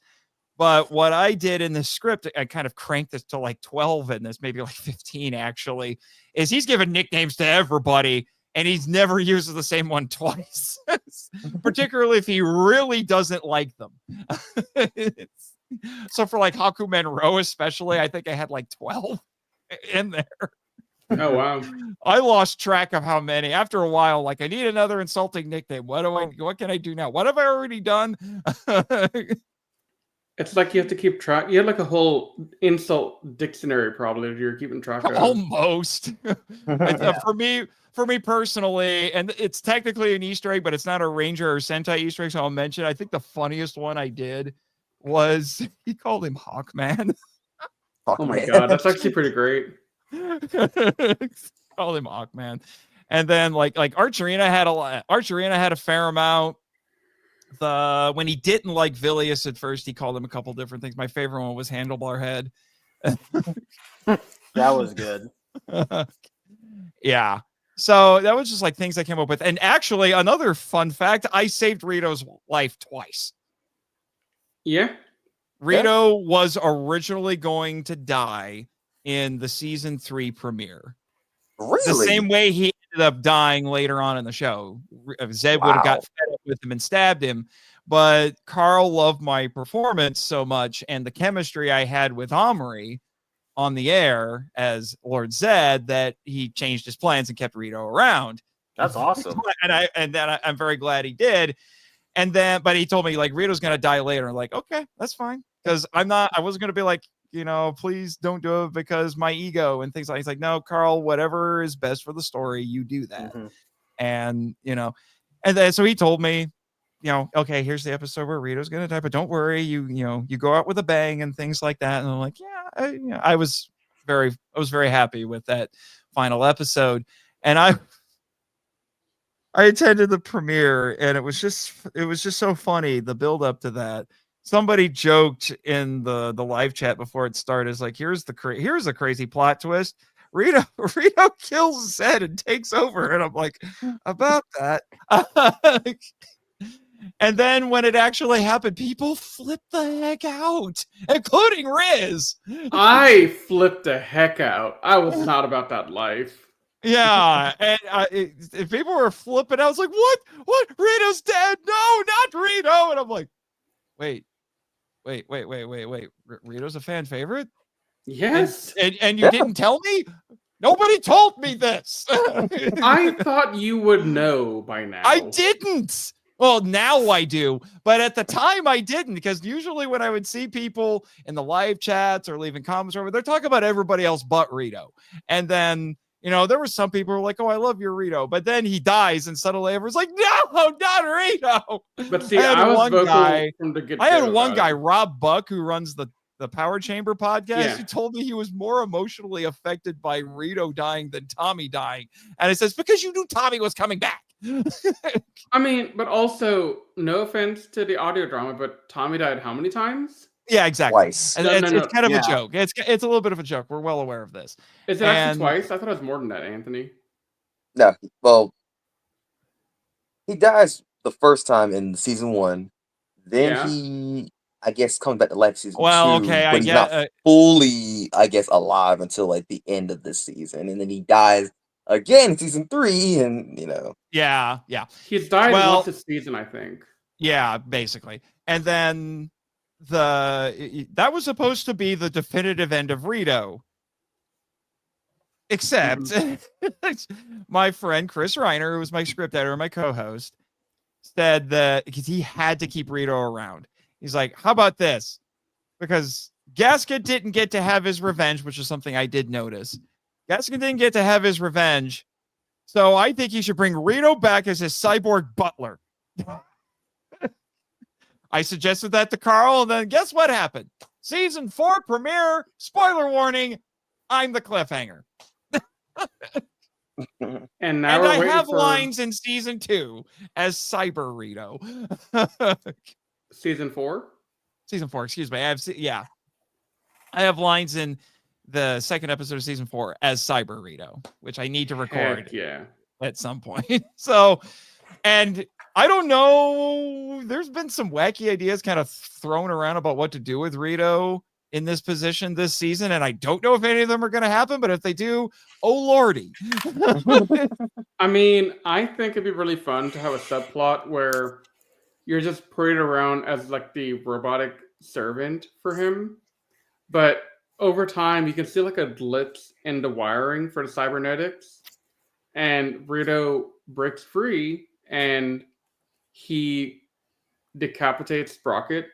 But what I did in the script, I kind of cranked this to like 12 in this, maybe like 15 actually, is he's given nicknames to everybody, and he's never uses the same one twice, particularly if he really doesn't like them. So for like Haku Monroe especially, I think I had like 12 in there. Oh, wow. I lost track of how many. After a while, like, I need another insulting nickname. What can I do now? What have I already done? It's like you have to keep track. You have like a whole insult dictionary probably that you're keeping track of. Almost. For me personally, and it's technically an Easter egg, but it's not a Ranger or Sentai Easter egg, so I'll mention. I think the funniest one I did was he called him Hawkman. Oh my god, that's actually pretty great. Called him Hawkman. And then like Archerina had a fair amount. When he didn't like Vilius at first, he called him a couple different things. My favorite one was Handlebar Head. That was good. Yeah. So that was just like things I came up with. And actually, another fun fact, I saved Rito's life twice. Yeah. Rito was originally going to die in the season 3 premiere. Really? The same way he ended up dying later on in the show. Zed would have got fed up with him and stabbed him. But Carl loved my performance so much and the chemistry I had with Omri on the air as Lord Zed that he changed his plans and kept Rito around. That's awesome. I'm very glad he did. And then, but he told me like Rito's gonna die later. I'm like, okay, that's fine. Because I wasn't gonna be like, please don't do it because my ego and things like. He's like, no, Carl, whatever is best for the story, you do that. Mm-hmm. And and then so he told me, okay, here's the episode where Rito's gonna die, but don't worry, you go out with a bang and things like that. And I'm like, yeah, I was very happy with that final episode, and I attended the premiere, and it was just so funny, the build up to that. Somebody joked in the live chat before it started, is like, here's a crazy plot twist. Rito kills Zed and takes over, and I'm like, about that. And then when it actually happened, people flipped the heck out, including Riz. I flipped the heck out. I was not about that life. Yeah, and people were flipping. I was like, "What? Rito's dead? No, not Rito!" And I'm like, "Wait. Rito's a fan favorite? Yes. And you didn't tell me? Nobody told me this. I thought you would know by now. I didn't. Well, now I do, but at the time I didn't, because usually when I would see people in the live chats or leaving comments or whatever, they're talking about everybody else but Rito, and then. There were some people who were like, "Oh, I love your Rito," but then he dies, and suddenly everyone's like, "No, not Rito." But see, I was vocal from the get-go. I had one guy, Rob Buck, who runs the Power Chamber podcast, who told me he was more emotionally affected by Rito dying than Tommy dying, and it says because you knew Tommy was coming back. I mean, but also, no offense to the audio drama, but Tommy died how many times? Yeah, exactly. Twice. And it's kind of a joke. It's a little bit of a joke. We're well aware of this. Is it actually twice? I thought it was more than that, Anthony. No, well, he dies the first time in season 1. Then he, I guess, comes back to life season 2. Okay, but he's not fully, I guess, alive until like the end of this season, and then he dies again in season 3, and Yeah. He's died once this season, I think. Yeah, basically, and then. That was supposed to be the definitive end of Rito, except my friend Chris Reiner, who was my script editor, my co-host, said that because he had to keep Rito around, he's like, how about this, because Gasket didn't get to have his revenge, which is something I did notice. Gasket didn't get to have his revenge, so I think he should bring Rito back as his cyborg butler. I suggested that to Carl, and then guess what happened? Season 4 premiere, spoiler warning, I'm the cliffhanger. And now I have lines in season 2 as Cyber Rito. Season 4? Season 4, excuse me. I have lines in the second episode of season 4 as Cyber Rito, which I need to record at some point. So, and I don't know. There's been some wacky ideas kind of thrown around about what to do with Rito in this position this season, and I don't know if any of them are going to happen, but if they do, oh lordy. I mean, I think it'd be really fun to have a subplot where you're just paraded around as like the robotic servant for him, but over time you can see like a glitch in the wiring for the cybernetics, and Rito breaks free and he decapitates Sprocket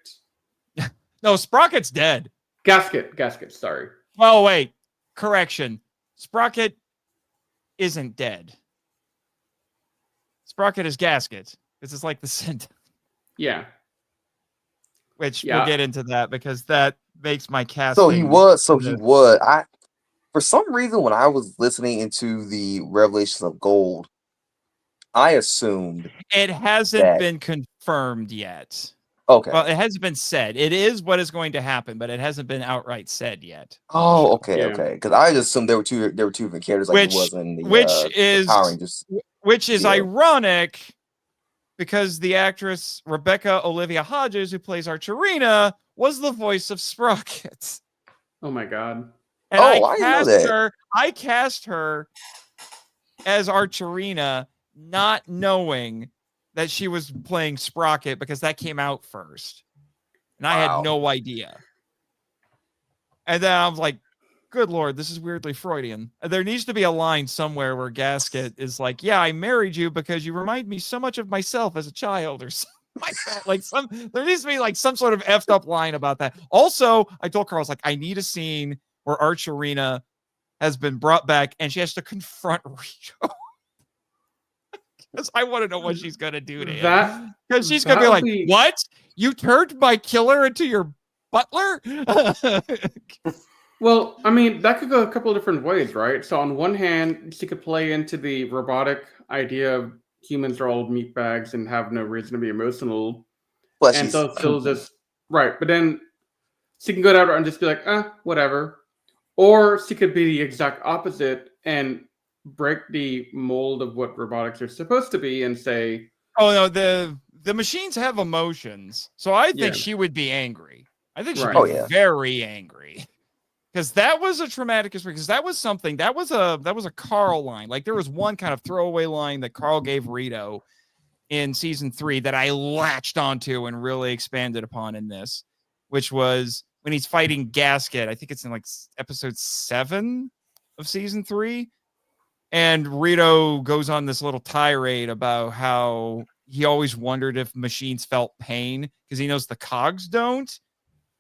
No, Sprocket's dead. Gasket, sorry. Oh, wait. Correction. Sprocket isn't dead. Sprocket is Gasket. This is like the Sentai. Yeah. Which we'll get into that because that makes my casting. So he was. For some reason, when I was listening into the Revelations of Gold, I assumed it hasn't been confirmed yet. Okay. Well, it hasn't been said. It is what is going to happen, but it hasn't been outright said yet. Oh, okay, okay. Because I just assumed there were two different characters, like it was in the the Power Rangers. Which is ironic because the actress Rebecca Olivia Hodges, who plays Archerina, was the voice of Sprocket. Oh my god. And I cast her as Archerina, not knowing that she was playing Sprocket because that came out first. And I had no idea. And then I was like, good Lord, this is weirdly Freudian. There needs to be a line somewhere where Gasket is like, yeah, I married you because you remind me so much of myself as a child or something like that. There needs to be like some sort of effed up line about that. Also, I told Carl, I was like, I need a scene where Archerina has been brought back and she has to confront Rito. Because I want to know what she's going to do to him. Because she's going to be like, what? You turned my killer into your butler? Well, I mean, that could go a couple of different ways, right? So on one hand, she could play into the robotic idea of humans are all meatbags and have no reason to be emotional. And so still just, right. But then she can go down and just be like, whatever. Or she could be the exact opposite and break the mold of what robotics are supposed to be and say, oh no, the machines have emotions, so I think she would be angry. I think she'd be very angry because that was a traumatic experience. Because that was something that was a Carl line. Like there was one kind of throwaway line that Carl gave Rito in season 3 that I latched onto and really expanded upon in this, which was when he's fighting Gasket. I think it's in like episode 7 of season 3. And Rito goes on this little tirade about how he always wondered if machines felt pain because he knows the cogs don't.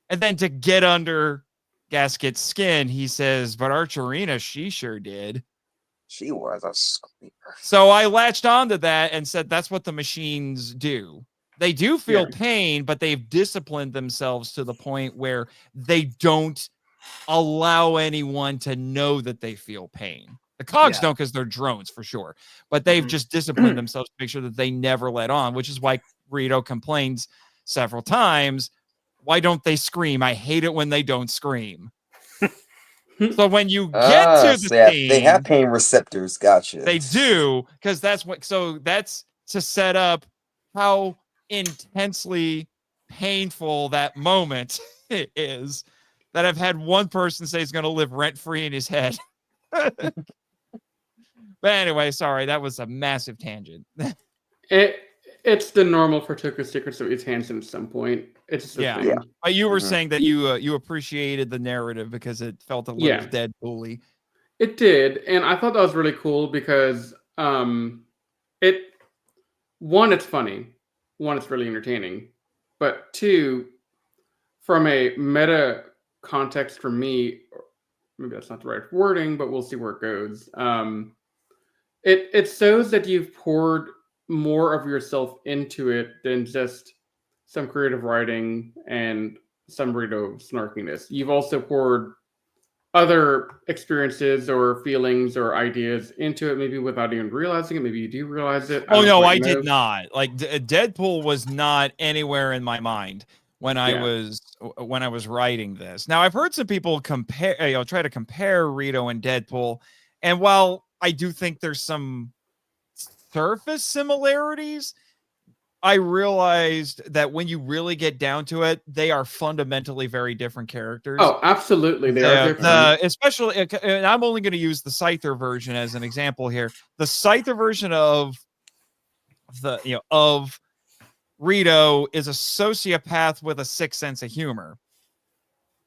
And then to get under Gasket's skin, he says, but Archerina, she sure did. She was a screamer. So I latched onto that and said, that's what the machines do. They do feel pain, but they've disciplined themselves to the point where they don't allow anyone to know that they feel pain. The cogs don't because they're drones for sure, but they've just disciplined themselves to make sure that they never let on, which is why Rito complains several times. Why don't they scream? I hate it when they don't scream. So when you get to the scene, they have pain receptors. Gotcha. They do, because that's what. So that's to set up how intensely painful that moment is. That I've had one person say he's going to live rent free in his head. But anyway, sorry, that was a massive tangent. It's the normal for Toku Secrets to be tangent at some point. It's thing. But you were saying that you appreciated the narrative because it felt a little Deadpool-y. It did, and I thought that was really cool because it's funny, it's really entertaining, but 2, from a meta context for me, maybe that's not the right wording, but we'll see where it goes. It shows that you've poured more of yourself into it than just some creative writing and some Rito snarkiness. You've also poured other experiences or feelings or ideas into it, maybe without even realizing it. Maybe you do realize it. Oh no, I did not. Like Deadpool was not anywhere in my mind when I was writing this. Now I've heard some people try to compare Rito and Deadpool, and while I do think there's some surface similarities, I realized that when you really get down to it, they are fundamentally very different characters. Oh, absolutely. They are different. Especially, and I'm only going to use the Scyther version as an example here. The Scyther version of Rito is a sociopath with a sick sense of humor.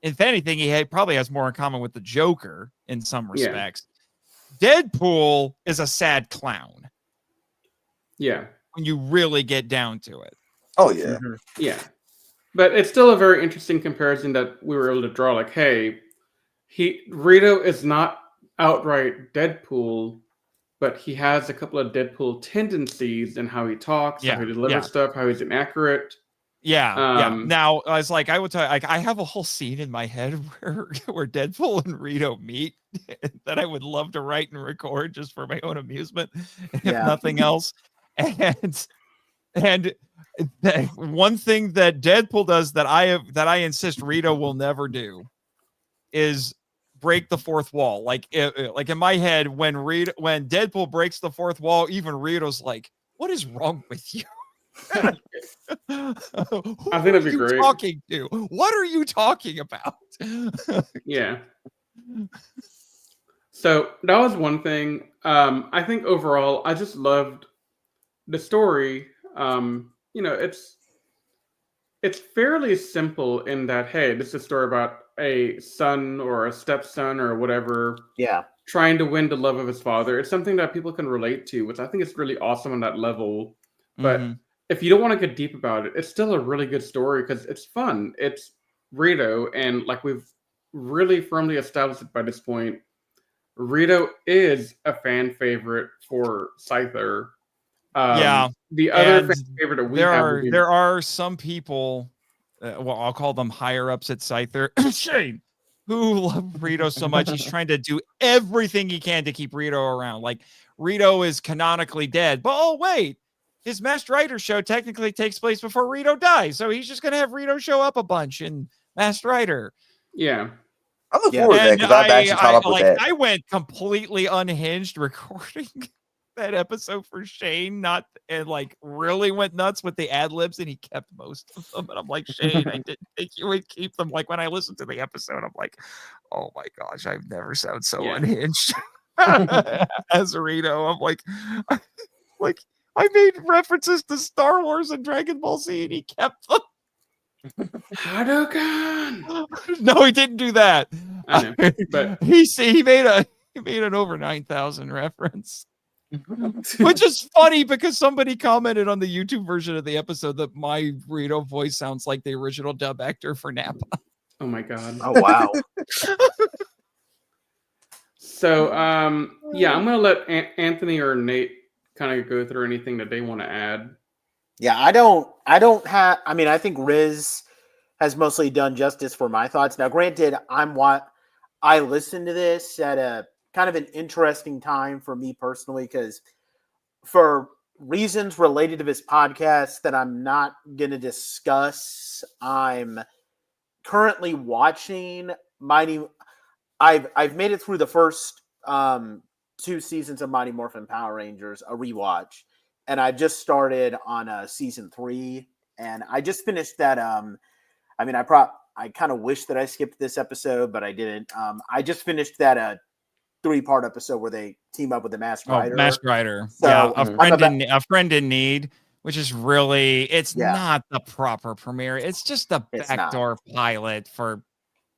If anything, he probably has more in common with the Joker in some respects. Deadpool is a sad clown. Yeah. When you really get down to it. Oh, yeah. Yeah. But it's still a very interesting comparison that we were able to draw. Like, hey, Rito is not outright Deadpool, but he has a couple of Deadpool tendencies in how he talks, how he delivers stuff, how he's inaccurate. Yeah. Now, I was like, I would tell you, like, I have a whole scene in my head where Deadpool and Rito meet that I would love to write and record just for my own amusement, if nothing else. And one thing that Deadpool does that I insist Rito will never do is break the fourth wall. Like in my head, when Deadpool breaks the fourth wall, even Rito's like, "What is wrong with you?" I think that'd be great. Talking to? What are you talking about? Yeah. So that was one thing. I think overall, I just loved the story. It's fairly simple in that, hey, this is a story about a son or a stepson or whatever. Yeah. Trying to win the love of his father. It's something that people can relate to, which I think is really awesome on that level. But if you don't want to get deep about it, it's still a really good story because it's fun. It's Rito, and like we've really firmly established it by this point, Rito is a fan favorite for Scyther. The other fan favorite that we have. There are some people, I'll call them higher ups at Scyther, Shane, who love Rito so much. He's trying to do everything he can to keep Rito around. Like, Rito is canonically dead, but oh wait, his Masked Rider show technically takes place before Rito dies, so he's just gonna have Rito show up a bunch in Masked Rider. Yeah. I look forward to that because I've actually caught up with that. I went completely unhinged recording that episode for Shane, and like really went nuts with the ad libs, and he kept most of them. And I'm like, Shane, I didn't think you would keep them. Like when I listened to the episode, I'm like, oh my gosh, I've never sounded so unhinged as Rito. I'm like I made references to Star Wars and Dragon Ball Z, and he kept them. Hadouken! No, he didn't do that. I know, but he made an over 9,000 reference. Which is funny because somebody commented on the YouTube version of the episode that my Rito voice sounds like the original dub actor for Nappa. Oh my god. Oh wow. So I'm gonna let Anthony or Nate kind of go through anything that they want to add. Yeah, I don't have. I mean, I think Riz has mostly done justice for my thoughts. Now, granted, I listened to this at a kind of an interesting time for me personally, because for reasons related to this podcast that I'm not going to discuss, I'm currently watching Mighty. I've made it through the first 2 seasons of Mighty Morphin Power Rangers, a rewatch, and I just started on season 3, and I just finished that. I kind of wish that I skipped this episode, but I didn't. I just finished that 3-part episode where they team up with the Masked Rider. Masked Rider. So, yeah, a friend in need, which is really not the proper premiere. It's just a backdoor pilot for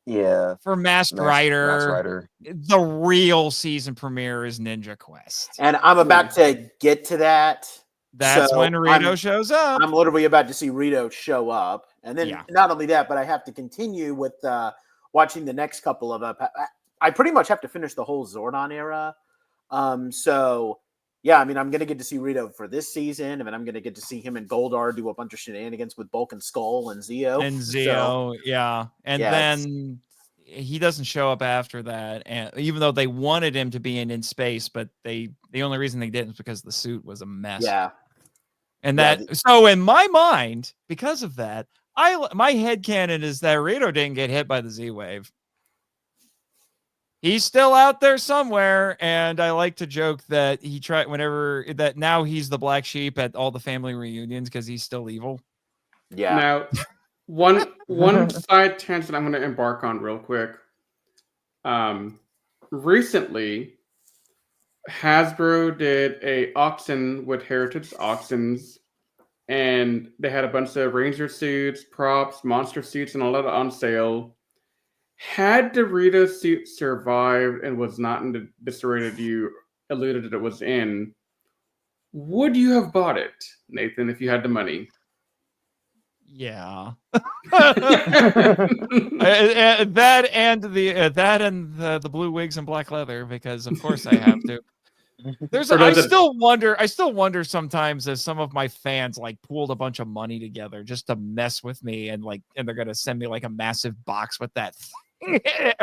Masked Rider. The real season premiere is Ninja Quest, and I'm about to get to that. That's when Rito shows up. I'm literally about to see Rito show up, and then not only that, but I have to continue with watching the next couple of. I pretty much have to finish the whole Zordon era. So yeah, I mean, I'm gonna get to see Rito for this season, and then I'm gonna get to see him and Goldar do a bunch of shenanigans with Bulk and Skull and Zeo. Then he doesn't show up after that, and even though they wanted him to be in space, but the only reason they didn't is because the suit was a mess. Yeah. And so in my mind, because of that, my headcanon is that Rito didn't get hit by the Z-Wave. He's still out there somewhere, and I like to joke that he tried that now he's the black sheep at all the family reunions because he's still evil. Yeah. Now, one side tangent I'm going to embark on real quick. Recently, Hasbro did a auction with Heritage Auctions, and they had a bunch of Ranger suits, props, monster suits, and all that on sale. Had the Rito suit survived and was not in the disarray that you alluded that it was in, would you have bought it, Nathan, if you had the money? Yeah. That and the blue wigs and black leather, because of course I have to. I still wonder sometimes as some of my fans like pooled a bunch of money together just to mess with me, and they're gonna send me like a massive box with that thing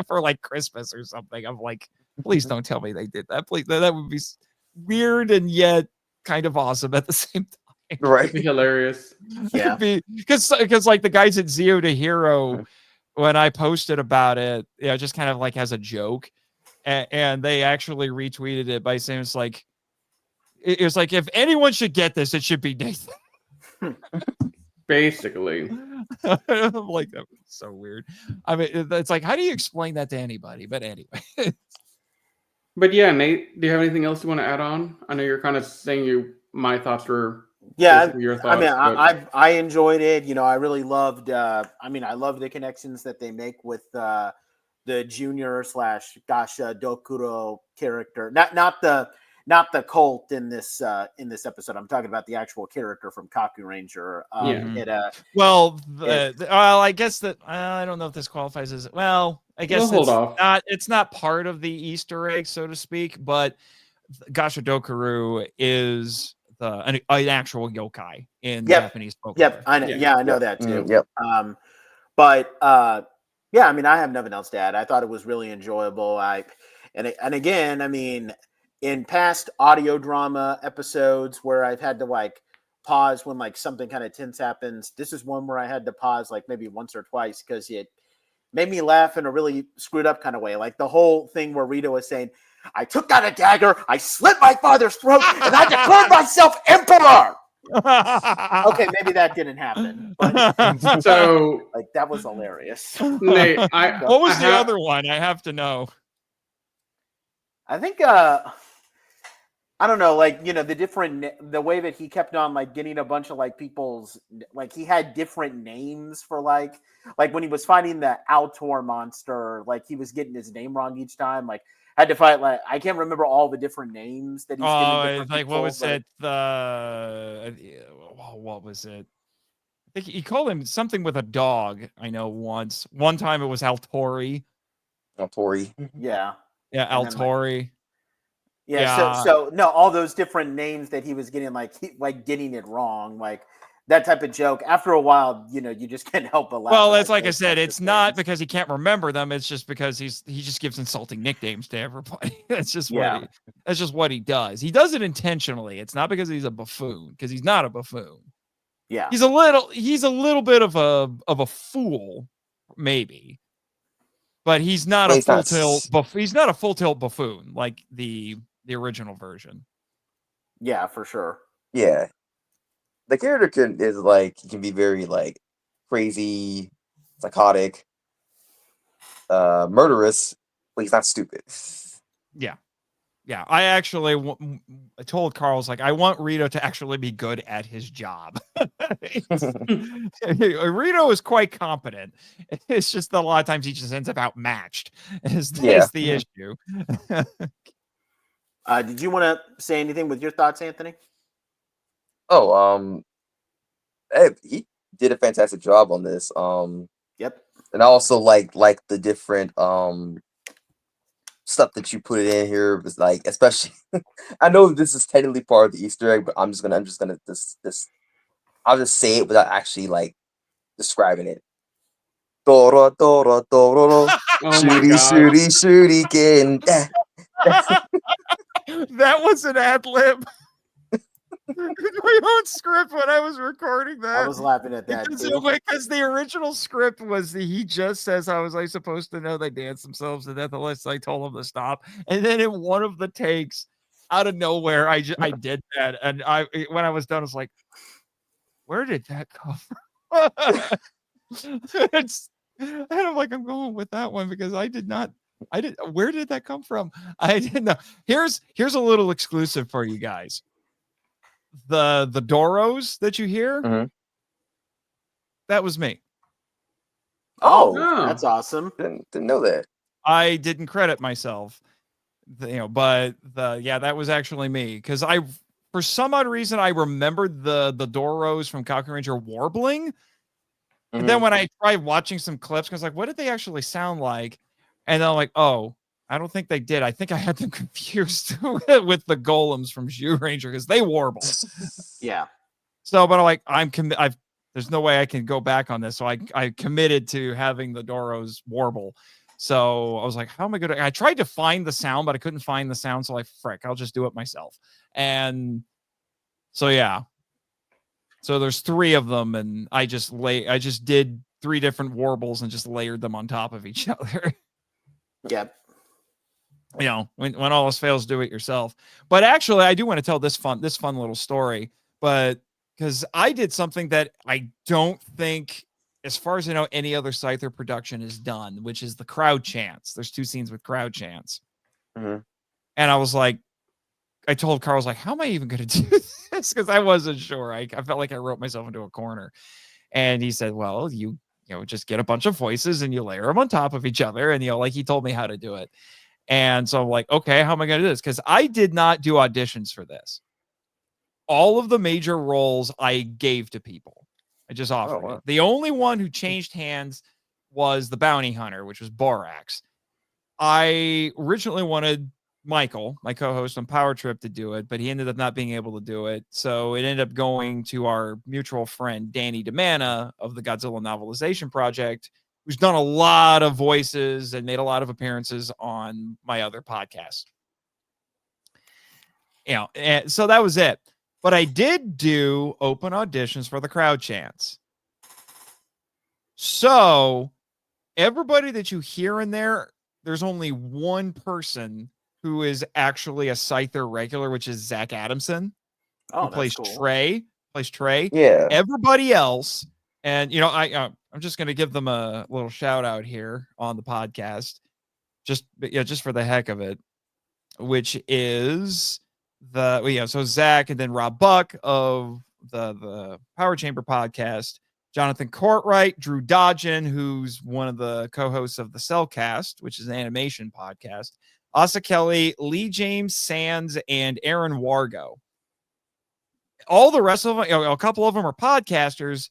for like Christmas or something. I'm like, please don't tell me they did that. Please, that would be weird and yet kind of awesome at the same time. Right. It'd be hilarious. Yeah. Because like the guys at Zeo to Hero, when I posted about it, just kind of like as a joke, and they actually retweeted it by saying it's like if anyone should get this, it should be Nathan. Basically. I'm like, that was so weird. I mean, it's like, how do you explain that to anybody? But anyway. But yeah, Nate, do you have anything else you want to add on? I know you're kind of saying my thoughts were your thoughts. I mean, I enjoyed it. I really loved. I love the connections that they make with the junior / Gasha Dokuro character. Not the cult in this episode. I'm talking about the actual character from Kakuranger. I guess that I don't know if this qualifies as I guess it's not part of the Easter egg, so to speak, but Gasha Dokuro is an actual yokai in Japanese folklore. Yep, I know. Yeah, I know that too. Yep. Yeah, I mean, I have nothing else to add. I thought it was really enjoyable. And again, I mean, in past audio drama episodes where I've had to pause when something kind of tense happens, this is one where I had to pause maybe once or twice because it made me laugh in a really screwed up kind of way. Like the whole thing where Rito was saying, I took out a dagger, I slit my father's throat, and I declared myself emperor. Okay, maybe that didn't happen. But, so that was hilarious. Nate, what was the other one? I have to know. I think I don't know, the way that he kept on getting a bunch of people's he had different names for when he was fighting the Altor monster, he was getting his name wrong each time. Had to fight I can't remember all the different names that he's giving. What was it? What was it? I think he called him something with a dog. I know one time it was Altori. Yeah. Yeah, Altori. Yeah. So no, all those different names that he was getting, getting it wrong, that type of joke. After a while, you just can't help but laugh. Well, it's like I said, it's not because he can't remember them. It's just because he just gives insulting nicknames to everybody. That's just what he does. He does it intentionally. It's not because he's a buffoon, because he's not a buffoon. Yeah, he's a little bit of a fool, maybe, but he's not a full tilt. He's not a full tilt buffoon like the original version. Yeah, for sure. Yeah. The character can be very crazy, psychotic, murderous, but he's not stupid. Yeah. I actually told Carl's I want Rito to actually be good at his job. Rito is quite competent. It's just that a lot of times he just ends up outmatched. Is the issue. Did you want to say anything with your thoughts, Anthony? He did a fantastic job on this. Yep. And I also like the different stuff that you put in here was especially I know this is technically part of the Easter egg, but I'll just say it without actually describing it. Dora Dora Dora shooty shuriken. That was an ad lib. My own script when I was recording that. I was laughing at that because the original script was he just says, "How was I supposed to know they dance themselves to death unless I told them to stop?" And then in one of the takes, out of nowhere, I did that, and when I was done, I was like, "Where did that come from?" And I'm like, I'm going with that one because I did not. Where did that come from? I didn't know. Here's a little exclusive for you guys. The Doros that you hear, that was me. Oh, that's awesome. Didn't know that. I didn't credit myself, but that was actually me because for some odd reason I remembered the Doros from Kakuranger warbling, And then when I tried watching some clips, I was like, what did they actually sound like? And then I'm like, oh, I don't think they did. I think I had them confused with the golems from Zyuranger because they warble. Yeah. So, but I'm like, there's no way I can go back on this. So I committed to having the Doros warble. So I was like, how am I going to? I tried to find the sound, but I couldn't find the sound. So I'll just do it myself. And so, yeah. So there's 3 of them, and I just did 3 different warbles and just layered them on top of each other. Yep. You know, when all else fails, do it yourself. But actually, I do want to tell this fun little story, but because I did something that I don't think, as far as I know, any other Scyther production has done, which is the crowd chants. There's 2 scenes with crowd chants. And I was like, I told Carl, I was like, how am I even going to do this? Because I wasn't sure. I felt like I wrote myself into a corner. And he said, well, you just get a bunch of voices and you layer them on top of each other. And, like he told me how to do it. And so I'm like, okay, how am I going to do this? Because I did not do auditions for this. All of the major roles I gave to people. I just offered it. The only one who changed hands was the bounty hunter, which was Borax. I originally wanted Michael, my co-host on Power Trip, to do it, but he ended up not being able to do it. So it ended up going to our mutual friend, Danny DeManna of the Godzilla Novelization Project, who's done a lot of voices and made a lot of appearances on my other podcast. And so that was it. But I did do open auditions for the crowd chants. So everybody that you hear in there, there's only one person who is actually a Scyther regular, which is Zach Adamson, who plays cool. Trey. Yeah. Everybody else, and I'm just going to give them a little shout out here on the podcast, just for the heck of it, which is so Zach, and then Rob Buck of the Power Chamber podcast, Jonathan Courtwright, Drew Dodgen, who's one of the co-hosts of the Cellcast, which is an animation podcast, Asa Kelly, Lee James Sands, and Aaron Wargo. All the rest of them, a couple of them are podcasters,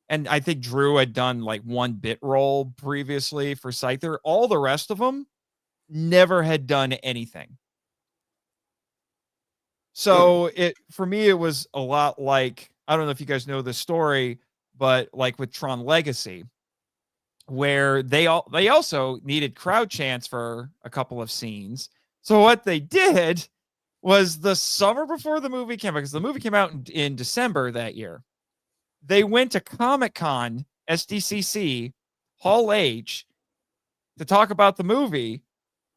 and I think Drew had done like 1 bit role previously for Scyther. All the rest of them never had done anything. So for me, it was a lot like, I don't know if you guys know this story, but like with Tron Legacy, where they also needed crowd chants for a couple of scenes. So what they did was the summer before the movie came out, because the movie came out in December that year, they went to Comic-Con, SDCC, Hall H, to talk about the movie.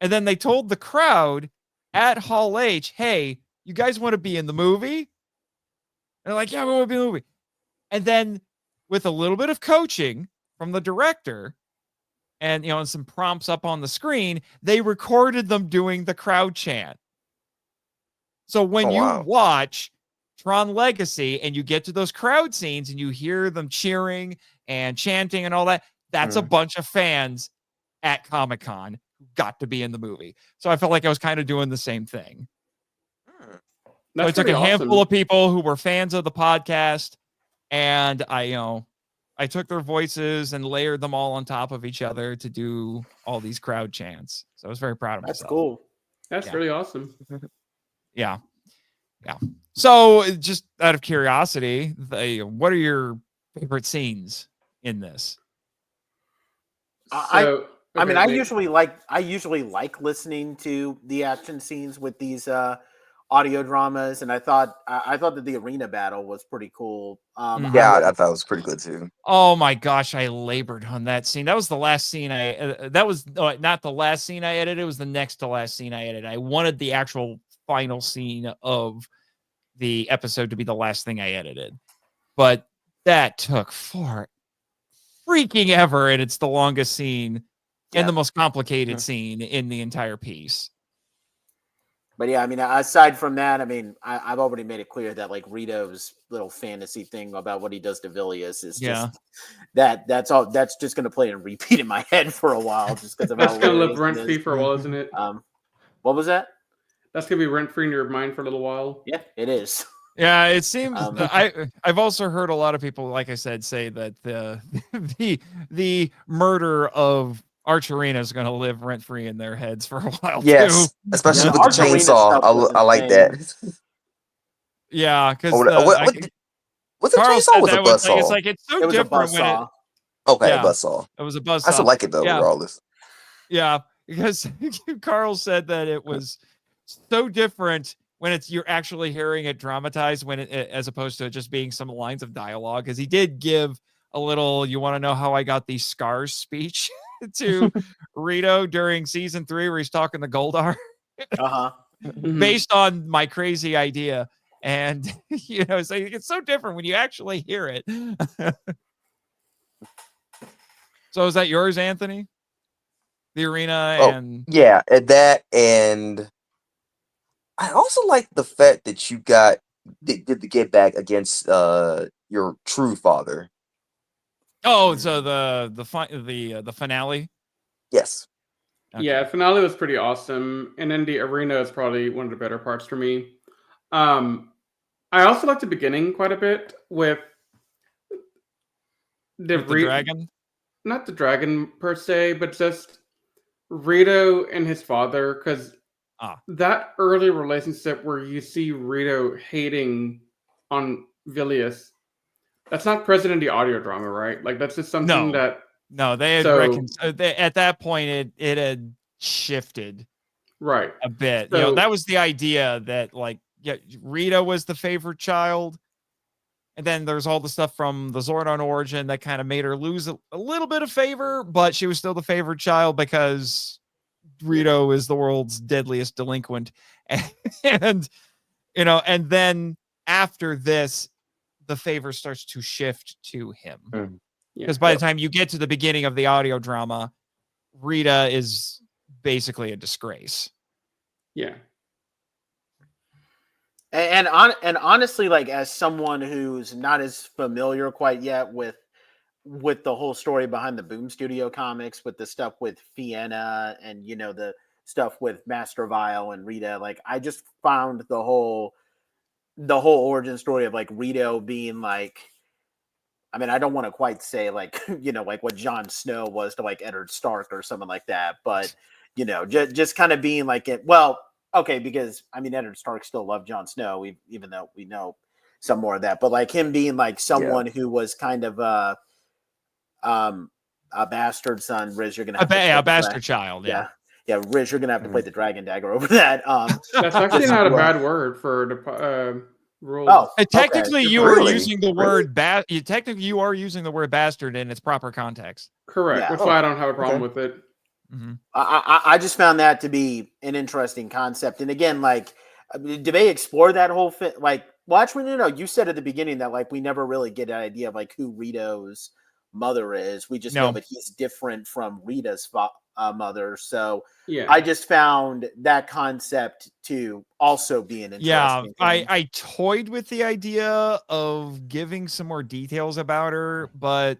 And then they told the crowd at Hall H, hey, you guys want to be in the movie? And they're like, yeah, we want to be in the movie. And then with a little bit of coaching from the director and and some prompts up on the screen, they recorded them doing the crowd chant. So when you watch Tron Legacy and you get to those crowd scenes and you hear them cheering and chanting and all that, that's a bunch of fans at Comic-Con who got to be in the movie. So I felt like I was kind of doing the same thing. So I took a handful of people who were fans of the podcast, and I took their voices and layered them all on top of each other to do all these crowd chants. So I was very proud of myself. That's cool. That's really awesome. Yeah. So just out of curiosity, what are your favorite scenes in this? I usually like listening to the action scenes with these audio dramas, and I thought that the arena battle was pretty cool. I thought it was pretty good too. Oh my gosh, I labored on that scene. That was the last scene that was not the last scene I edited. It was the next to last scene I edited. I wanted the actual final scene of the episode to be the last thing I edited, but that took for freaking ever, and it's the longest scene and the most complicated scene in the entire piece. But yeah, I mean, aside from that, I mean, I've already made it clear that like Rito's little fantasy thing about what he does to Villius is just that's all. That's just going to play and repeat in my head for a while, just because of that's going to live rent free for a while, isn't it? What was that? That's going to be rent free in your mind for a little while. Yeah, it is. Yeah, it seems Um, I've also heard a lot of people, like I said, say that the murder of Archerina is going to live rent free in their heads for a while Yes, too. especially Yeah, with the the Archerina chainsaw. stuff was I like that. insane. Yeah, because Was it a Carl chainsaw? Or said was it a that was buzzsaw? like it's so It was a different when it. buzzsaw. Okay, Yeah, buzzsaw. it was a I still buzzsaw. like it though, Yeah, regardless. yeah, because Carl said that it was so different when you're actually hearing it dramatized as opposed to it just being some lines of dialogue. Because he did give a little "you want to know how I got these scars" speech to Rito during season 3, where he's talking to Goldar, Uh-huh. based on my crazy idea. And so it's so different when you actually hear it. So is that yours, Anthony? The arena and Yeah, and that, and I also like the fact that you did the get back against your true father. so the finale. Yes. Okay. Yeah, finale was pretty awesome, and then the arena is probably one of the better parts for me. I also like the beginning quite a bit with the dragon. Not the dragon per se, but just Rito and his father, because that early relationship where you see Rito hating on Vilius, that's not present in the audio drama, right? Like that's just something No, they had at that point it had shifted right a bit. So, that was the idea that Rita was the favorite child. And then there's all the stuff from the Zordon origin that kind of made her lose a little bit of favor, but she was still the favorite child because Rito is the world's deadliest delinquent. And then after this, the favor starts to shift to him. Because by the time you get to the beginning of the audio drama, Rita is basically a disgrace. Yeah. And honestly, like as someone who's not as familiar quite yet with the whole story behind the Boom Studio comics, with the stuff with Fienna and the stuff with Master Vile and Rita, like I just found the whole origin story of like Rito being like, I mean, I don't want to quite say like like what Jon Snow was to like Eddard Stark or something like that, but just kind of being like it. Well, okay, because I mean, Eddard Stark still loved Jon Snow, even though we know some more of that. But like him being like someone who was kind of a bastard son. Riz, you're gonna have a bastard child. Yeah, Riz, you're gonna have to play the dragon dagger over that. That's actually not a bad word for the rules. Oh, technically, okay. you are using the word technically, you are using the word bastard in its proper context. Correct. Yeah. That's why I don't have a problem with it. Mm-hmm. I just found that to be an interesting concept. And again, like, do they explore that whole thing? Like, well, actually, no. You said at the beginning that like we never really get an idea of like who Rito's mother is. We just know that he's different from Rita's mother. So yeah, I just found that concept to also be an interesting thing. I toyed with the idea of giving some more details about her, but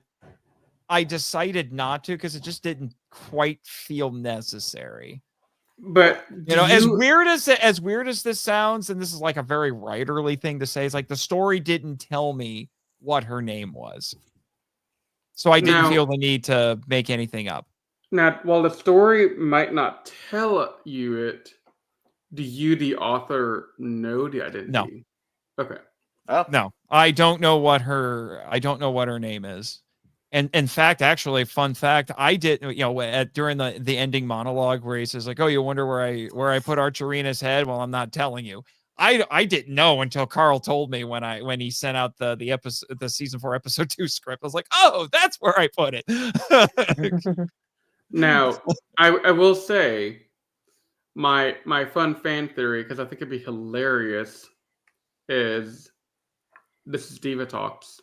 I decided not to because it just didn't quite feel necessary. But as weird as this sounds, and this is like a very writerly thing to say, it's like the story didn't tell me what her name was, so I didn't feel the need to make anything up. Now, while the story might not tell you it, do you, the author, know the identity? No. Okay. Oh. No, I don't know what her name is. And in fact, actually, fun fact, I did, during the ending monologue where he says like, "Oh, you wonder where I put Archerina's head?" Well, I'm not telling you. I didn't know until Carl told me when he sent out the season 4 episode 2 script. I was like, "Oh, that's where I put it." Now, I will say my fun fan theory, because I think it'd be hilarious, is this is Diva Talks.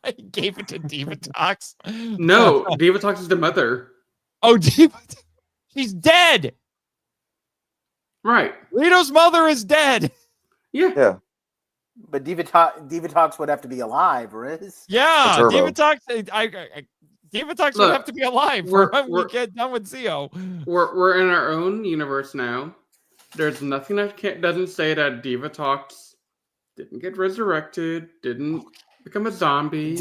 I gave it to Diva Talks. No, Diva Talks is the mother. Oh, she's dead. Right. Rito's mother is dead. Yeah. But Diva Talks would have to be alive, Riz. Yeah, Diva Talks. Diva Talks would have to be alive for when we get done with Zeo. We're in our own universe now. there's nothing that doesn't say that Divatox didn't get resurrected, didn't become a zombie.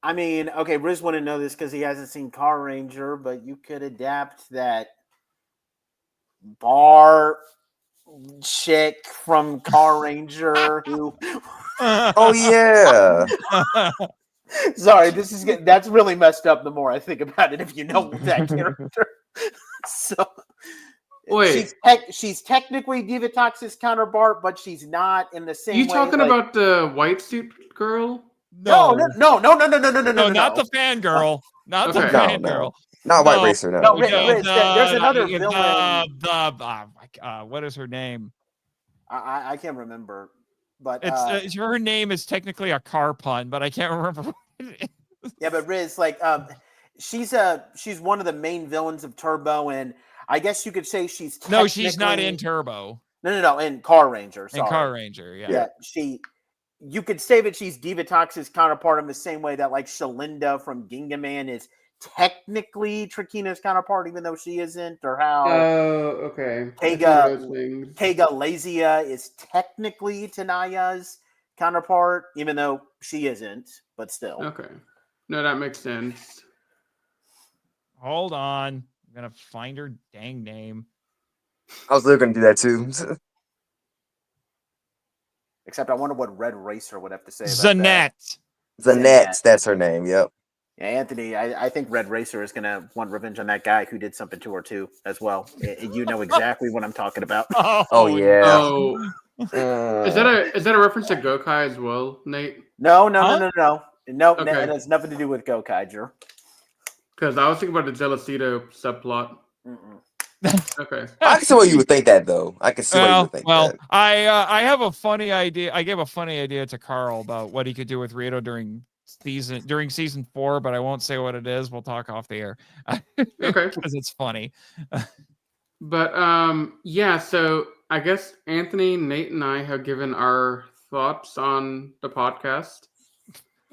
I mean, okay, Riz wouldn't know this because he hasn't seen Kyuranger, but you could adapt that bar chick from Kyuranger who. Oh yeah. Sorry, that's really messed up the more I think about it. If you know that character, so wait, she's technically Divatox's counterpart, but she's not in the same. You way, talking about the white suit girl? No, not the fangirl. Not the fangirl. No. Not White Racer, no. No, there's another villain. What is her name? I can't remember, but her name is technically a car pun, but I can't remember what it is. Yeah, but Riz, she's one of the main villains of Turbo, and I guess you could say she's she's not in Turbo. No, in Kyuranger. Sorry. In Kyuranger, yeah. Yeah, you could say that she's Divatox's counterpart in the same way that Shalinda from Gingaman is technically Trakina's counterpart, even though she isn't, or how okay. Kega Lazia is technically Tanaya's counterpart, even though she isn't, but still. Okay. No, that makes sense. Hold on. I'm gonna find her dang name. I was literally gonna do that too. Except I wonder what Red Racer would have to say about Zanette. Zanette, that's her name, yep. Yeah, Anthony, I think Red Racer is going to want revenge on that guy who did something to her too, as well. You know exactly what I'm talking about. Oh yeah. Oh. Is that a reference to Gokai as well, Nate? No. Okay. It has nothing to do with Gokaiger. Because I was thinking about the Jellicito subplot. Okay. I can see why you would think that, though. I can see why you would think that. I have a funny idea. I gave a funny idea to Carl about what he could do with Rito during season 4, but I won't say what it is. We'll talk off the air. Okay. Because it's funny. But yeah, so I guess Anthony, Nate, and I have given our thoughts on the podcast.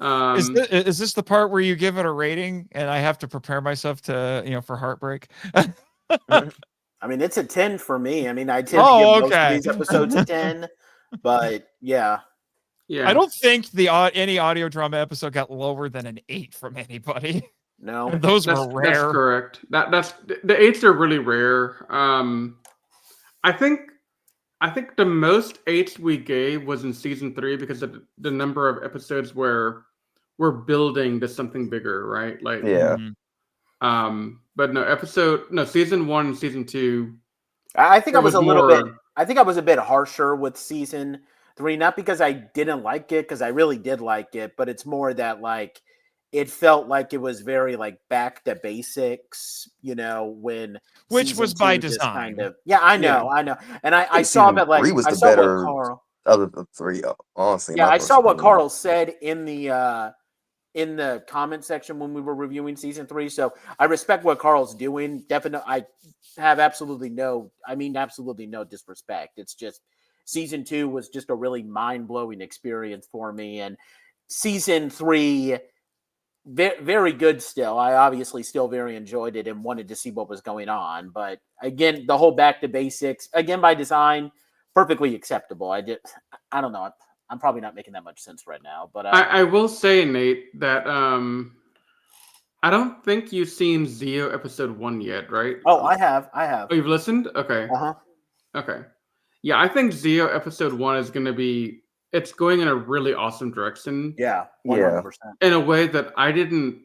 Is this the part where you give it a rating and I have to prepare myself to, for heartbreak? I mean, it's a 10 for me. I mean, I tend to give most of these episodes a 10, but yeah. I don't think any audio drama episode got lower than an 8 from anybody. No, those were rare. That's correct. That's the 8s are really rare. I think the most 8s we gave was in season 3 because of the number of episodes where we're building to something bigger, right? Yeah. But season 1 and season 2. I think I was a bit harsher with season 3, not because I didn't like it, because I really did like it, but it's more that it felt like it was very back to basics, which was by design. I know. And I saw that was the better of the 3, honestly. Yeah, I saw what Carl said in the comment section when we were reviewing season 3. So I respect what Carl's doing. Definitely, I have absolutely no disrespect. It's just season 2 was just a really mind-blowing experience for me. And season 3, very good still. I obviously still very enjoyed it and wanted to see what was going on. But again, the whole back to basics, again, by design, perfectly acceptable. I don't know. I'm probably not making that much sense right now, but I will say, Nate, that I don't think you've seen Zeo episode 1 yet, right? Oh, I have. Oh, you've listened? Okay. Okay. Yeah, I think Zeo episode 1 is going to be. It's going in a really awesome direction. Yeah, 100%. In a way that I didn't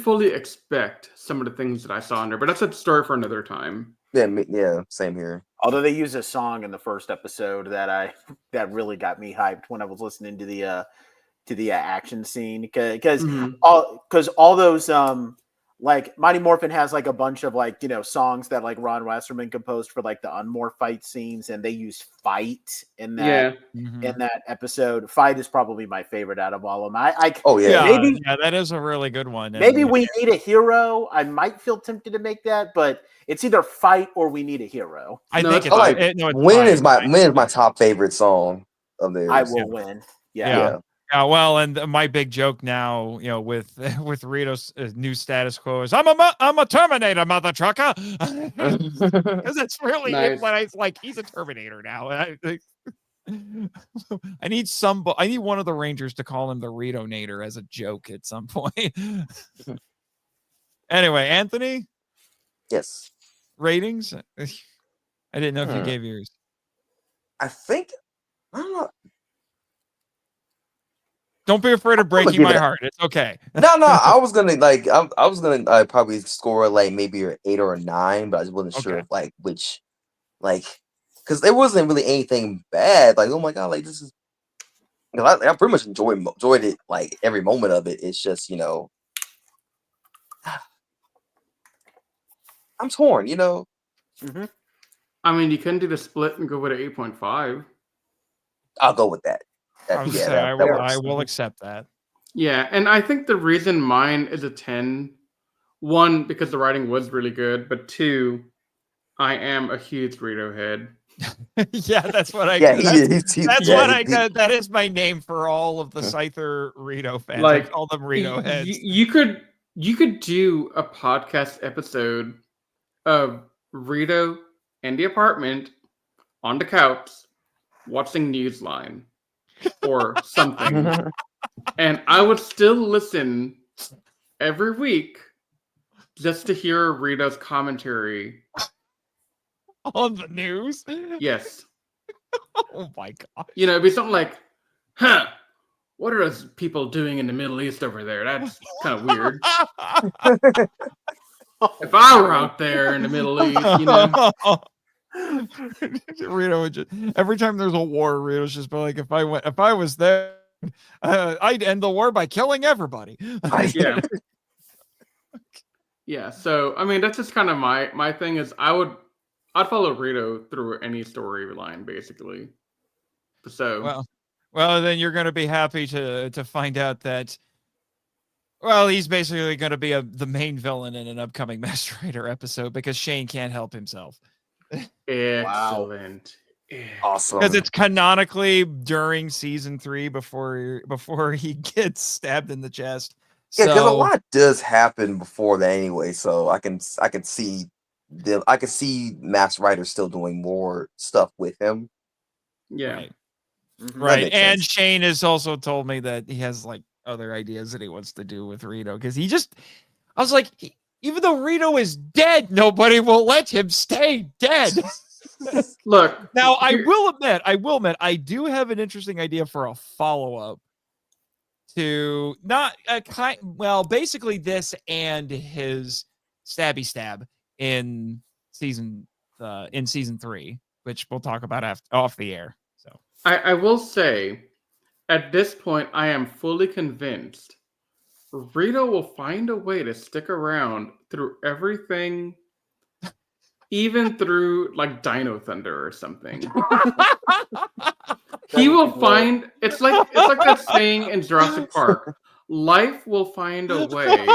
fully expect some of the things that I saw in there, but that's a story for another time. Yeah, same here. Although they use a song in the first episode that really got me hyped when I was listening to the action scene, because all those Mighty Morphin has a bunch of songs that Ron Wasserman composed for the Unmore fight scenes, and they use Fight in that in that episode. Fight is probably my favorite out of all of them. Maybe that is a really good one. Maybe We Need a Hero. I might feel tempted to make that, but it's either Fight or We Need a Hero. Win is my top favorite song of theirs. I will win. Yeah. Yeah, well, and my big joke now, with Rito's new status quo is I'm a Terminator, mother trucker, because it's really Nice. when I like he's a Terminator now. I need one of the Rangers to call him the Rito-nator as a joke at some point. Anyway, Anthony, Yes. ratings. I didn't know if you gave yours. I think I don't know. Don't be afraid of breaking my heart. It's okay. No, I was gonna I was gonna probably score like maybe an 8 or a 9, but I just wasn't sure of like which, like, because there wasn't really anything bad. Like, oh my god, like this is. I pretty much enjoyed it, like every moment of it. It's just I'm torn. Mm-hmm. I mean, you can do the split and go with an 8.5. I'll go with that. I will accept that. Yeah, and I think the reason mine is a 10, one, because the writing was really good, but two, I am a huge Rito head. Yeah, that's what I. Yeah, that is my name for all of the Scyther Rito fans. Like, I call them Rito heads. You could do a podcast episode of Rito in the apartment on the couch watching Newsline or something, and I would still listen every week just to hear Rito's commentary on the news. Yes. Oh my god. It'd be something like, what are those people doing in the Middle East over there? That's kind of weird. If I were out there in the Middle East, Rito would just, every time there's a war, Rito's just be like, if I was there, I'd end the war by killing everybody. Yeah. Yeah. So I mean, that's just kind of my thing is I'd follow Rito through any storyline basically. So well, then you're going to be happy to find out that. Well, he's basically going to be the main villain in an upcoming Master Rider episode because Shane can't help himself. Excellent. Awesome. Because it's canonically during season 3 before he gets stabbed in the chest. Yeah, because a lot does happen before that anyway. So I can see Master Rider still doing more stuff with him. Yeah. Right. Right. And Shane has also told me that he has like other ideas that he wants to do with Rito because I was like, even though Rito is dead, nobody will let him stay dead. Look, now I will admit, I do have an interesting idea for a follow-up to basically this and his stabby stab in season 3, which we'll talk about off the air. So I will say, at this point, I am fully convinced Rito will find a way to stick around through everything, even through like Dino Thunder or something. He will find it's like that saying in Jurassic Park. Life will find a way.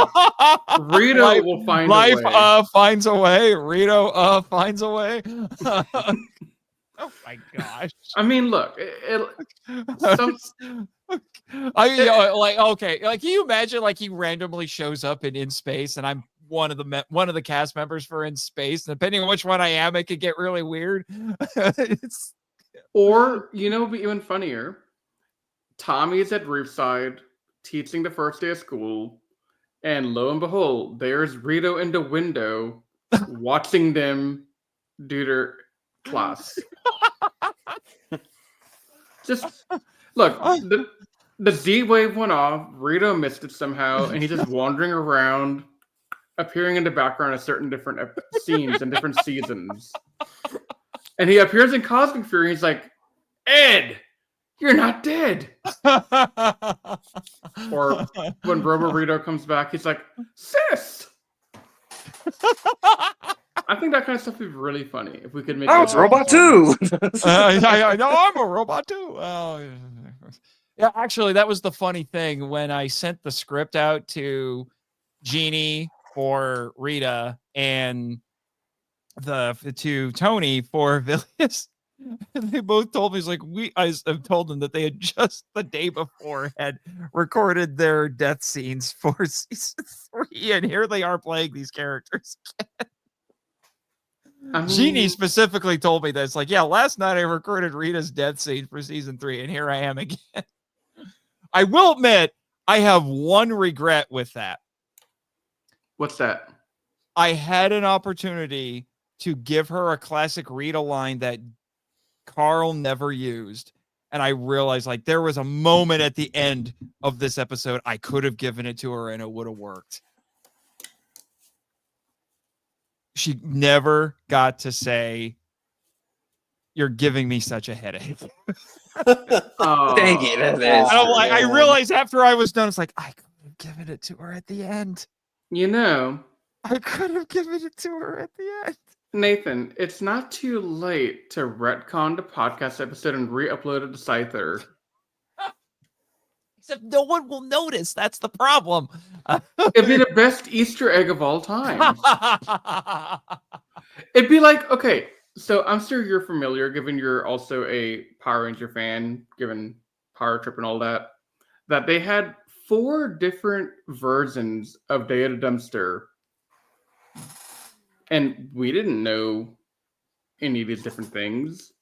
Rito will find a way. Life finds a way. Rito finds a way. Oh my gosh! I mean, look, can you imagine like he randomly shows up in space, and I'm one of the cast members for In Space, and depending on which one I am, it could get really weird. Or it'd be even funnier. Tommy's at Roofside teaching the first day of school, and lo and behold, there's Rito in the window watching them do their class. Just look, the Z wave went off. Rito missed it somehow, and he's just wandering around, appearing in the background of certain different scenes and different seasons. And he appears in Cosmic Fury. He's like, Ed, you're not dead. Or when Robo Rito comes back, he's like, Sis. I think that kind of stuff would be really funny if we could make. I was a robot too. I know I'm a robot too. Yeah, actually, that was the funny thing when I sent the script out to Jeannie for Rita and to Tony for Villius. And they both told me, it's like, I have told them that they had just the day before had recorded their death scenes for season 3, and here they are playing these characters. Jeannie specifically told me that. It's like, yeah, last night I recorded Rita's death scene for season 3, and here I am again. I will admit, I have one regret with that. What's that? I had an opportunity to give her a classic Rita line that Carl never used. And I realized, like, there was a moment at the end of this episode I could have given it to her and it would have worked. She never got to say, "You're giving me such a headache." Oh, Dang it. And I'm like, I realized after I was done, it's like, I could have given it to her at the end. you know, I could have given it to her at the end. Nathan, it's not too late to retcon the podcast episode and re-upload it to Scyther. Except no one will notice. That's the problem. It'd be the best Easter egg of all time. It'd be like, okay, so I'm sure you're familiar, given you're also a Power Ranger fan, given Power Trip and all that, that they had 4 different versions of Day of the Dumpster. And we didn't know any of these different things.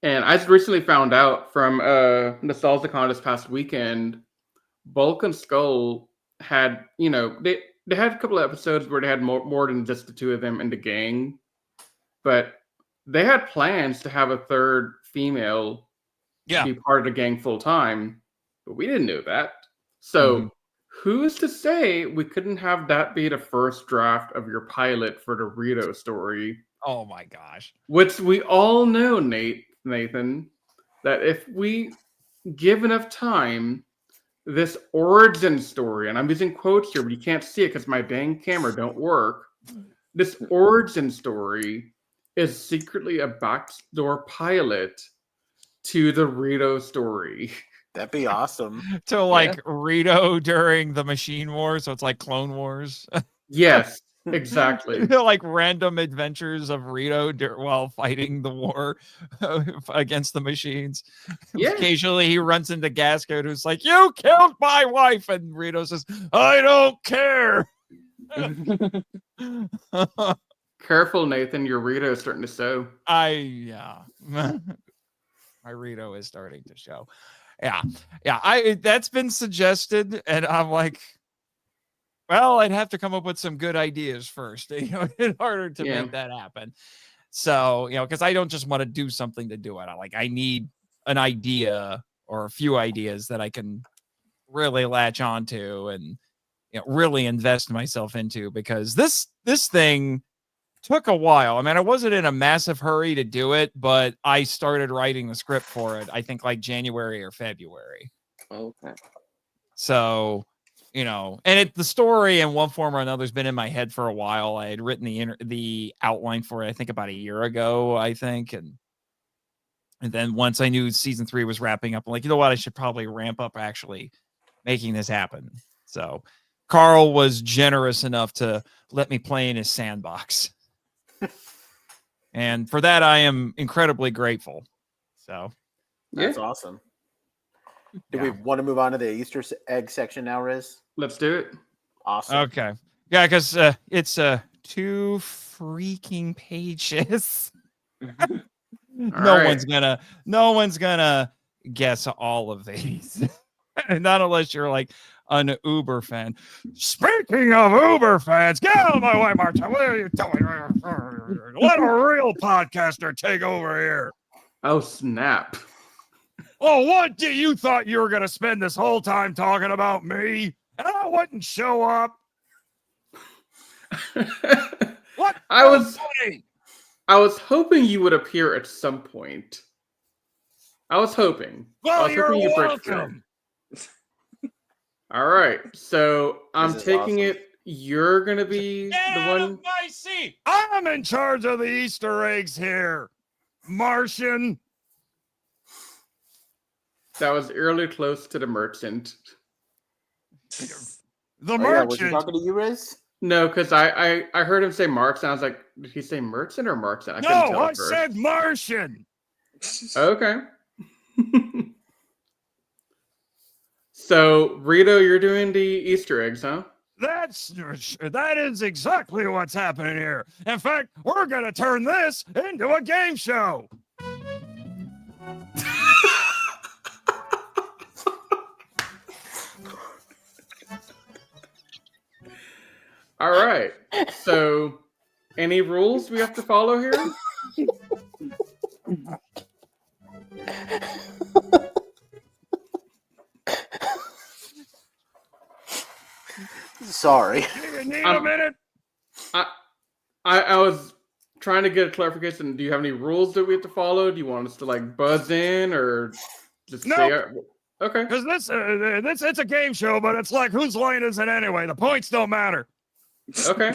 And I just recently found out from NostalgiaCon this past weekend, Bulk and Skull had, they had a couple of episodes where they had more than just the 2 of them in the gang. But they had plans to have a 3rd female be part of the gang full time. But we didn't know that. So who's to say we couldn't have that be the first draft of your pilot for the Rito story? Oh my gosh. Which we all know, Nathan, that if we give enough time, this origin story, and I'm using quotes here, but you can't see it because my dang camera don't work. This origin story is secretly a backdoor pilot to the Rito story. That'd be awesome. To like Rito during the Machine War, so it's like Clone Wars. Yes, exactly. Like random adventures of Rito while fighting the war against the machines. Yeah. Occasionally he runs into Gascoigne, who's like, "You killed my wife," and Rito says, "I don't care." Careful, Nathan. Your Rito is starting to show. My Rito is starting to show. Yeah. That's been suggested, and I'm like, well, I'd have to come up with some good ideas first, in order to make that happen. So, because I don't just want to do something to do it. I need an idea or a few ideas that I can really latch onto and really invest myself into, because this thing took a while. I mean, I wasn't in a massive hurry to do it, but I started writing the script for it, I think like January or February. Okay. So, and the story in one form or another has been in my head for a while. I had written the outline for it, I think about a year ago, and then once I knew season 3 was wrapping up, I'm like, you know what? I should probably ramp up actually making this happen. So Carl was generous enough to let me play in his sandbox. And for that, I am incredibly grateful. So that's awesome. Do we want to move on to the Easter egg section now, Riz? Let's do it. Awesome. Okay. Yeah, because it's 2 freaking pages. No one's gonna guess all of these. Not unless you're like an Uber fan. Speaking of Uber fans, get out of my way, Marta. What are you doing? Let a real podcaster take over here. Oh, snap. Oh, what? You thought you were going to spend this whole time talking about me? And I wouldn't show up? What? I was hoping you would appear at some point. I was hoping. Well, you're welcome. All right, so I'm taking awesome. it. You're gonna be the one. My seat. I'm in charge of the Easter eggs here, Martian. That was eerily close to the merchant. The merchant. Was he merchant. talking to you, Riz? No, because I heard him say Marks, and I was like, did he say merchant or Marks? No, I said Martian. Okay. So, Rito, you're doing the Easter eggs, huh? That is exactly what's happening here. In fact, we're gonna turn this into a game show. All right. So, any rules we have to follow here? Sorry. You need a minute? I was trying to get a clarification. Do you have any rules that we have to follow? Do you want us to like buzz in or just No. say okay? Because this it's a game show, but it's like whose line is it anyway? The points don't matter. Okay.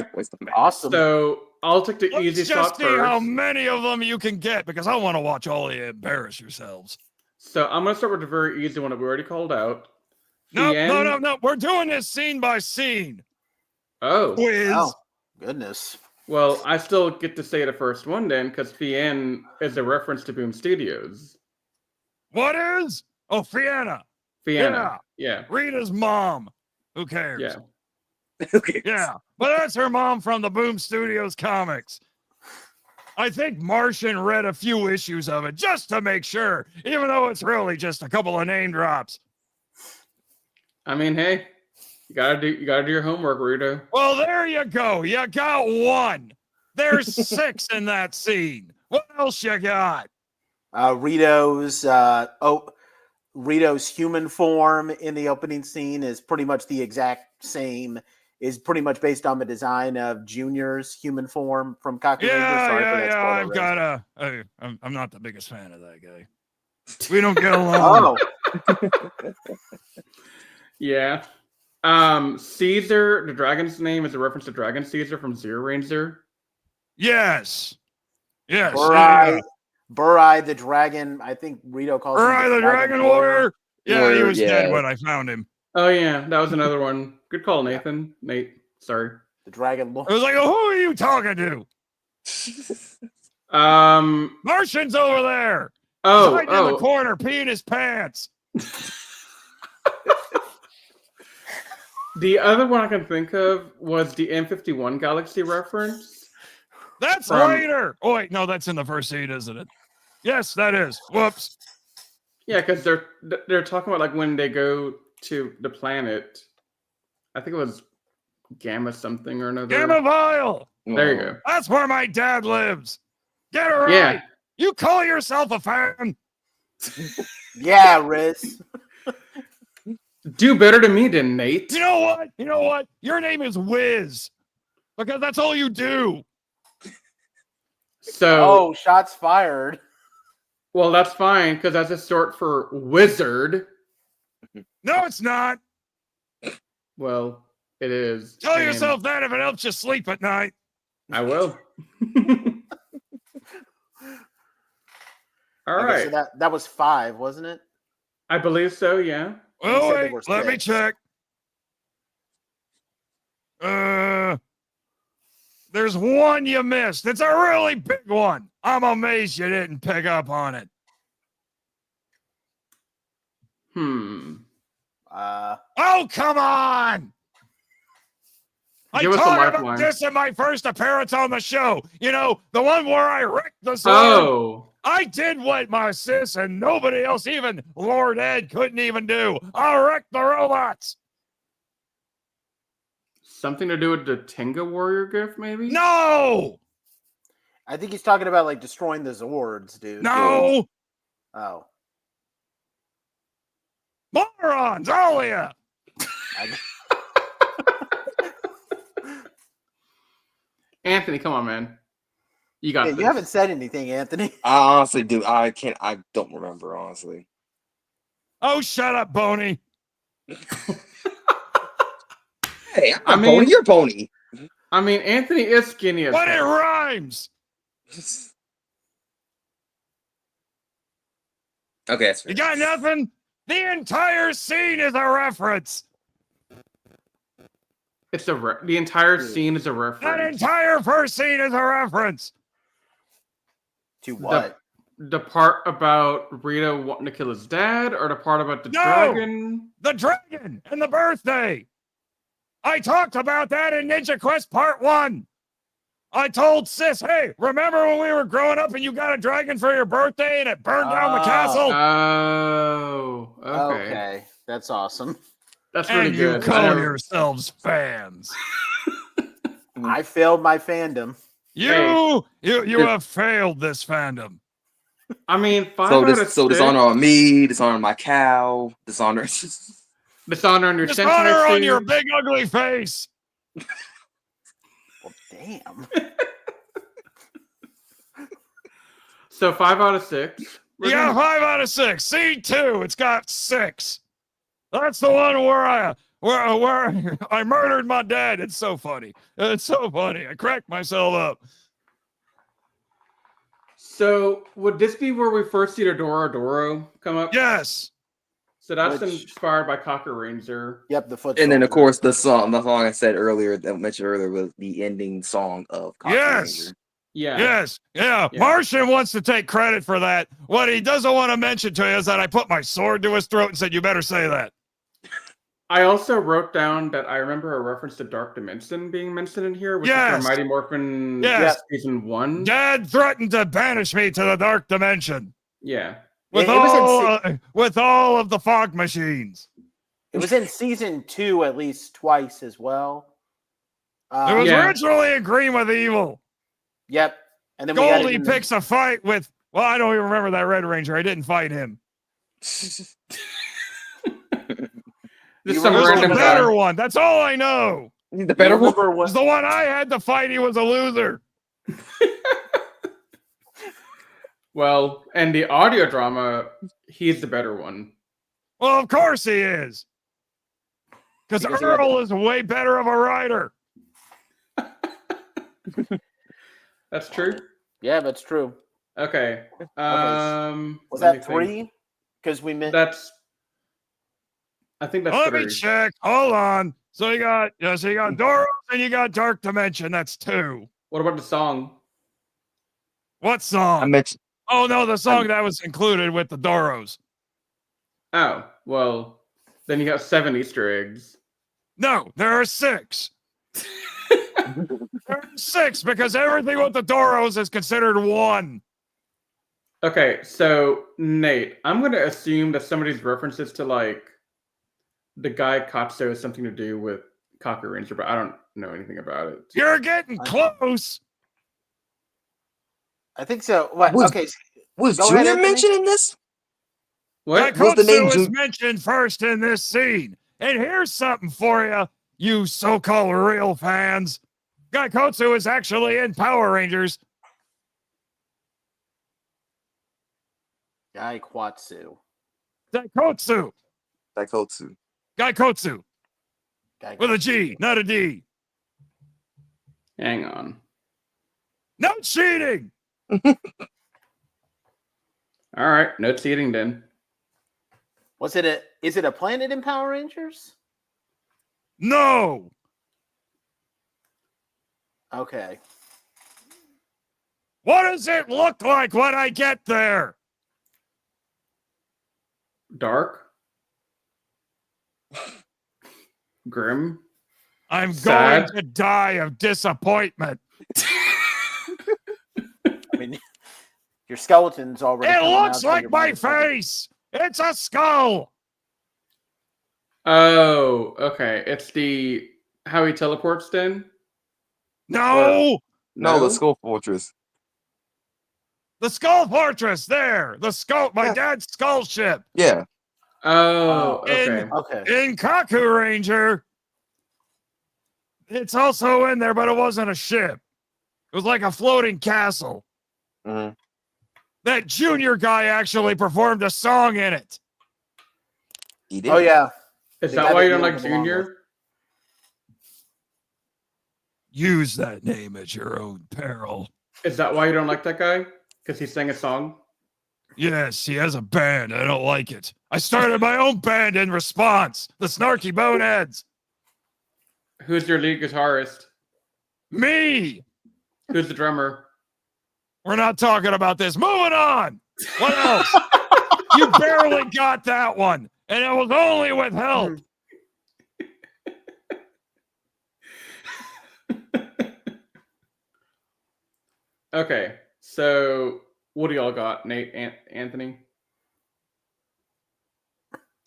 Awesome. So I'll take the Let's easy just shot see first. how many of them you can get because I want to watch all of you embarrass yourselves. So I'm gonna start with the very easy one that we already called out. No. Fien- We're doing this scene by scene. Oh, Quiz. Oh, goodness. well, I still get to say the first one then, because Fien is a reference to Boom Studios. What is? Oh, Fiona. Fiona. Yeah. Rita's mom. Who cares? Yeah. Okay. Yeah. But that's her mom from the Boom Studios comics. I think Martian read a few issues of it just to make sure, even though it's really just a couple of name drops. I mean, hey, you gotta do your homework, Rito. Well, there you go. You got one. There's 6 in that scene. What else you got? Rito's human form in the opening scene is pretty much the exact same. Is pretty much based on the design of Junior's human form from Kakuranger. Yeah. I'm not the biggest fan of that guy. We don't get along. Yeah. Caesar, the dragon's name is a reference to Dragon Caesar from Zyuranger. Yes. Burai the dragon. I think Rito calls him Burai the Dragon Warrior. Yeah, he was dead when I found him. Oh yeah, that was another one. Good call, Nathan. Nate, sorry. The Dragon Lord. I was like, oh, who are you talking to? Martian's over there. Oh, He's hiding in the corner, peeing his pants. The other one I can think of was the M51 Galaxy reference. That's later. Oh wait, no, that's in the first scene, isn't it? Yes, that is. Whoops. Yeah, because they're talking about like when they go to the planet. I think it was Gamma something or another. Gamma Vile. There you go. That's where my dad lives. Get it right. Yeah. You call yourself a fan? Yeah, Riz. Do better to me than Nate. You know what? Your name is Wiz. Because that's all you do. So shots fired. Well, that's fine, because that's a short for wizard. No, it's not. Well, it is. Tell yourself that if it helps you sleep at night. I will. All right. So that was 5, wasn't it? I believe so, yeah. Oh, wait, let me check. There's one you missed. It's a really big one. I'm amazed you didn't pick up on it. Oh, come on! I talked about this in my first appearance on the show. You know, the one where I wrecked the sword. Oh. I did what my sis and nobody else, even Lord Ed, couldn't even do. I wrecked the robots. Something to do with the Tenga Warrior gift, maybe? No! I think he's talking about like destroying the Zords, dude. No! Oh. Morons, all of you! Anthony, come on, man. You got this. You haven't said anything, Anthony. I honestly do. I don't remember, honestly. Oh, shut up, Boney. Hey, I'm Boney. You're Boney. I mean, Anthony is skinny as But it rhymes. Okay, that's fair. You got nothing? The entire scene is a reference. It's the entire scene is a reference. That entire first scene is a reference. To what? the part about Rito wanting to kill his dad, or the part about the No! dragon? The dragon and the birthday. I talked about that in Ninja Quest Part 1. I told Sis, hey, remember when we were growing up and you got a dragon for your birthday and it burned down the castle? Oh, okay. Okay, that's awesome. That's really And good. you call yourselves fans. I failed my fandom. You have failed this fandom. I mean, 5 So out of this 6. dishonor on me, dishonor on my cow, dishonor. Dishonor on your Dishonor Sentai on your suit. big ugly face. Well, damn. So 5 out of 6. Yeah, 5 out of 6. C2, it's got 6. That's the one where I murdered my dad. It's so funny. It's so funny. I cracked myself up. So would this be where we first see the Doro come up? Yes. So that's Which- inspired by Kakuranger. Yep, the foot. And then of soldier. course the song I said earlier, that I mentioned earlier, was the ending song of Yes. Kakuranger. Yeah. Yes. Yeah. Yeah. Martian wants to take credit for that. What he doesn't want to mention to you is that I put my sword to his throat and said, you better say that. I also wrote down that I remember a reference to Dark Dimension being mentioned in here, which is Yes. from Mighty Morphin Yes. season 1. Dad threatened to banish me to the dark dimension Yeah. with It was with all of the fog machines. It was in season 2 at least twice as well. It was Yeah. originally in Green with Evil. Yep. And then we had it Goldie in the- picks a fight with, well, I don't even remember that Red Ranger. I didn't fight him. Just You some It was remember the random when- better guy. one. That's all I know. The You better one. remember It was what? the one I had to fight. He was a loser. Well, and the audio drama, he's the better one. Well, of course he is. Because Because he had Earl is way better of a writer. That's true. Yeah, that's true. Okay. Was let me that think. 3? Because we missed. I think that's Let 3. me check. Hold on. So you got Doros and you got Dark Dimension. That's 2. What about the song? What I song? mentioned Oh no, the song that was included with the Doros. Oh, well, then you got 7 Easter eggs. No, there are 6. There are 6 because everything with the Doros is considered 1. Okay, so Nate, I'm going to assume that some of these references to like the guy Katsu has something to do with Kakuranger, but I don't know anything about it. You're getting close. I think so. What? Was- Okay. was Go ahead, Junior Anthony. mentioned in this? What? What's the name, Gaikotsu is Ju- mentioned first in this scene. And here's something for you, you so-called real fans. Gaikotsu is actually in Power Rangers. Gaikotsu. Gaikotsu. Daikotsu. Gaikotsu. With a G, not a D. Hang on. No cheating. All right, no cheating then. Was it a? Is it a planet in Power Rangers? No. Okay. What does it look like when I get there? Dark. Grim. I'm Sad. going to die of disappointment. I mean, your skeleton's already. It coming out, looks so like your my mind's already- face. It's a skull. Oh, okay. It's the how he teleports then? No. No, the Skull Fortress. The Skull Fortress, there. The skull, my Yeah. dad's skull ship. Yeah. Oh, In- okay. Okay. In Kakuranger, it's also in there, but it wasn't a ship. It was like a floating castle. Mhm. That junior guy actually performed a song in it. He did. Oh yeah. Is The that guy why that you don't you like don't belong Junior? Use that name at your own peril. Is that why you don't like that guy? Because he sang a song? Yes, he has a band. I don't like it. I started my own band in response. The Snarky Boneheads. Who's your lead guitarist? Me. Who's the drummer? We're not talking about this. Moving on. What else? You barely got that one, and it was only with help. Okay, so what do y'all got, Nate, Anthony?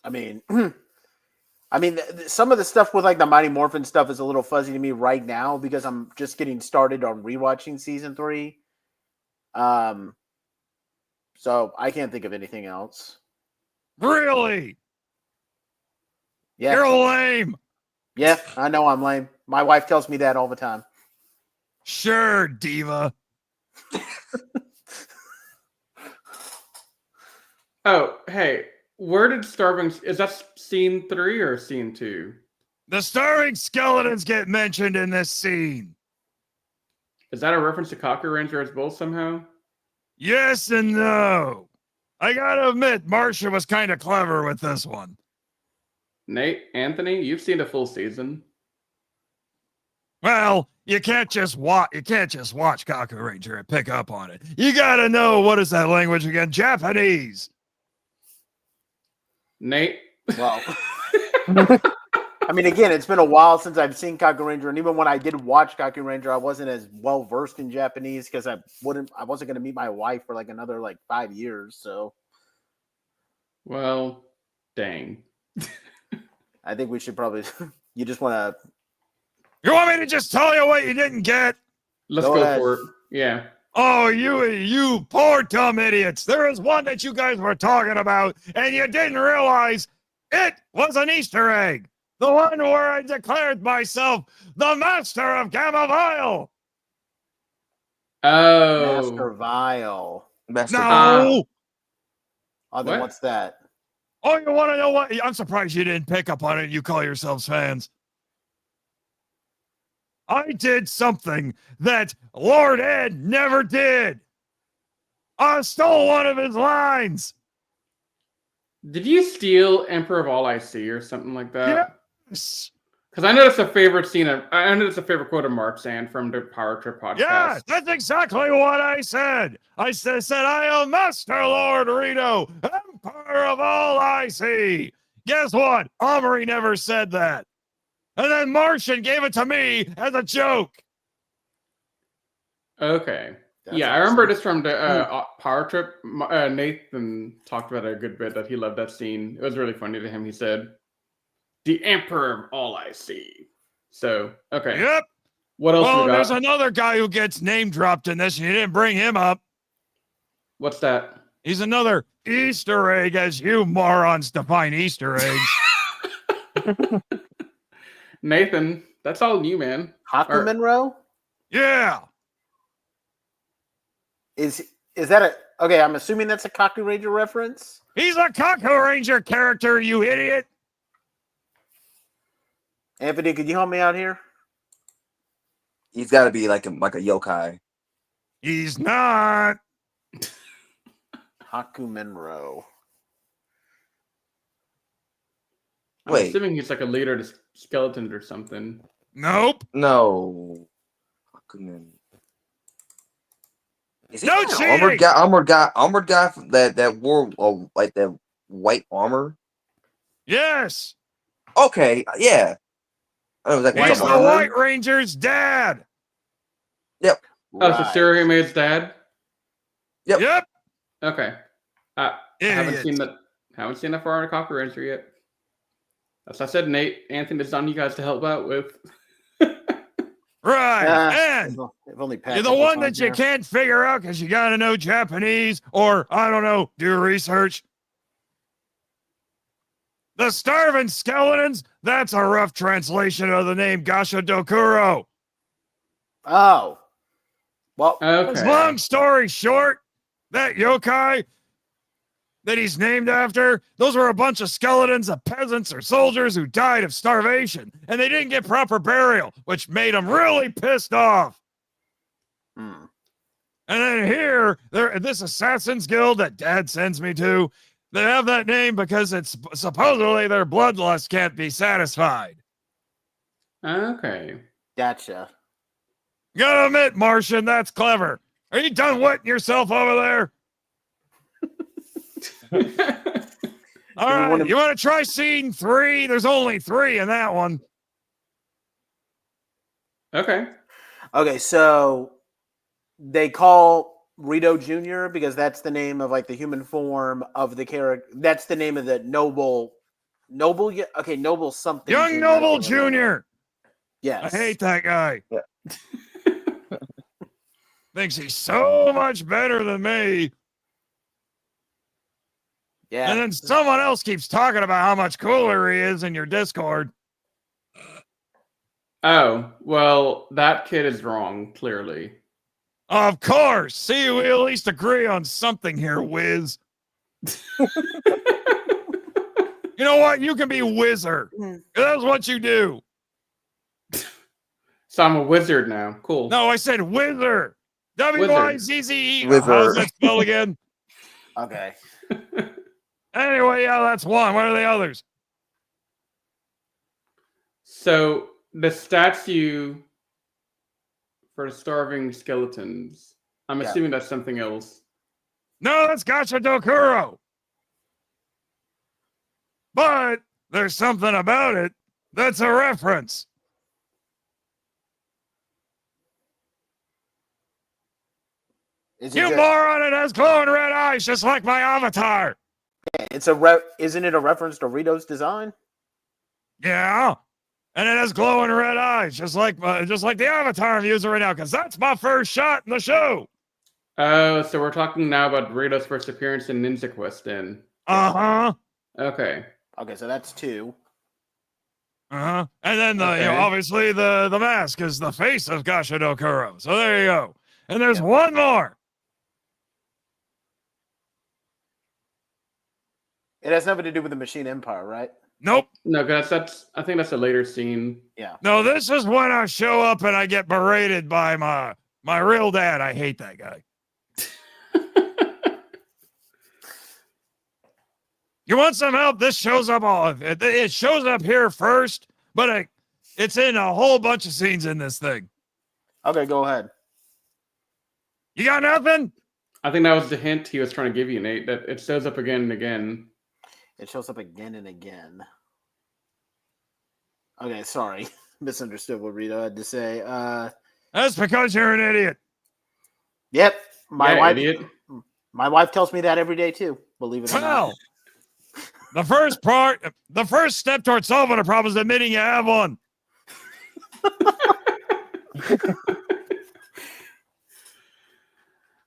I mean, some of the stuff with like the Mighty Morphin stuff is a little fuzzy to me right now because I'm just getting started on rewatching season 3. So I can't think of anything else. Really? Yeah, You're lame. yeah, I know I'm lame. My wife tells me that all the time. Sure, diva. Oh, hey, where did starving? Is that scene 3 or scene 2? The starving skeletons get mentioned in this scene. Is that a reference to Kakuranger as well somehow? Yes and no. I gotta admit, Marcia was kind of clever with this one. Nate, Anthony, you've seen a full season. Well, you can't just watch Kakuranger and pick up on it. You gotta know, what is that language again? Japanese. Nate? Well, I mean, again, it's been a while since I've seen Kakuranger, and even when I did watch Kakuranger, I wasn't as well versed in Japanese because I wasn't going to meet my wife for like another 5 years. So, Well, dang. I think we should probably. You just want to. You want me to just tell you what you didn't get? Let's Go go ahead. for it. Yeah. Oh, you poor dumb idiots. There is one that you guys were talking about, and you didn't realize it was an Easter egg. The one where I declared myself the master of Gamavile. Oh. Master Vile. Master No. Oh, then What? what's that? Oh, you want to know what? I'm surprised you didn't pick up on it. You call yourselves fans. I did something that Lord Ed never did. I stole one of his lines. Did you steal Emperor of All I See or something like that? Yes. Because I know it's a favorite quote of Marchand from the Power Trip podcast. Yeah, that's exactly what I said. I said, I am Master Lord Rito, Emperor of all I see. Guess what? Omri never said that. And then Martian gave it to me as a joke. Okay. That's I awesome. remember this from the Power Trip. Nathan talked about it a good bit, that he loved that scene. It was really funny to him. He said, "The Emperor of all I see." So, okay. Yep. What else Well, we got? there's another guy who gets name dropped in this, and you didn't bring him up. What's that? He's another Easter egg, as you morons define Easter eggs. Nathan, that's all you, man. Hakumenro? Yeah. Is that a okay? I'm assuming that's a Kakuranger reference. He's a Kakuranger character, you idiot. Anthony, could you help me out here? He's got to be like a yokai. He's not. Hakumenro. I'm Wait. assuming he's like a leader to skeletons or something. Nope. No. Hakumen. Is he No an cheating! armored guy that wore like that white armor? Yes. Okay, yeah. I know exactly what He's you're the talking about. White Ranger's dad. Oh, so Right. Sarah Mae's dad? Yep. Yep. Okay. I haven't Idiot. seen that. Haven't seen that far in a Kakuranger yet. As I said, Nate, Anthony, it's on you guys to help out with. Right. And If only Pat you're the was one on that you here. can't figure out because you got to know Japanese or, I don't know, do research. The starving skeletons, that's a rough translation of the name Gasha Dokuro. Oh. Well, Okay. Long story short, that yokai that he's named after, those were a bunch of skeletons of peasants or soldiers who died of starvation, and they didn't get proper burial, which made them really pissed off. hmm. And then here, this Assassin's Guild that Dad sends me to, they have that name because it's supposedly their bloodlust can't be satisfied. Okay. Gotcha. Gotta admit, Martian, that's clever. Are you done wetting yourself over there? All right, you want to try scene 3? There's only 3 in that one. Okay. Okay, so they call Rito Jr. because that's the name of like the human form of the character. That's the name of the noble something. Young Noble Jr. Yes. I hate that guy. Yeah. Thinks he's so much better than me. Yeah. And then someone else keeps talking about how much cooler he is in your Discord. Oh, well, that kid is wrong, clearly. Of course. See, we at least agree on something here, Wiz. You know what? You can be Whizzer. That's what you do. So I'm a wizard now. Cool. No, I said Whizzer. W-I-Z-Z-E. Wizard. How's that spell again? Okay. Anyway, yeah, that's one. What are the others? So the statue for starving skeletons. I'm assuming that's something else. No, that's Gacha Dokuro. But there's something about it that's a reference. You moron, it has glowing red eyes just like my avatar. It's isn't it a reference to Rito's design? Yeah. And it has glowing red eyes, just like the avatar I'm using right now, because that's my first shot in the show. Oh, so we're talking now about Rito's first appearance in Ninja Quest then. Uh-huh. Okay. Okay, so that's 2. Uh-huh. And then obviously the mask is the face of Gacha Dokuro. So there you go. And there's one more. It has nothing to do with the Machine Empire, right? Nope. No, because I think that's a later scene. Yeah. No, this is when I show up and I get berated by my real dad. I hate that guy. You want some help? This shows up it shows up here first, but it's in a whole bunch of scenes in this thing. Okay, go ahead. You got nothing? I think that was the hint he was trying to give you, Nate, that it shows up again and again. It shows up again and again. Okay, sorry. Misunderstood what Rito had to say. That's because you're an idiot. Yep. Idiot. My wife tells me that every day too, believe it or not. The first step towards solving a problem is admitting you have one.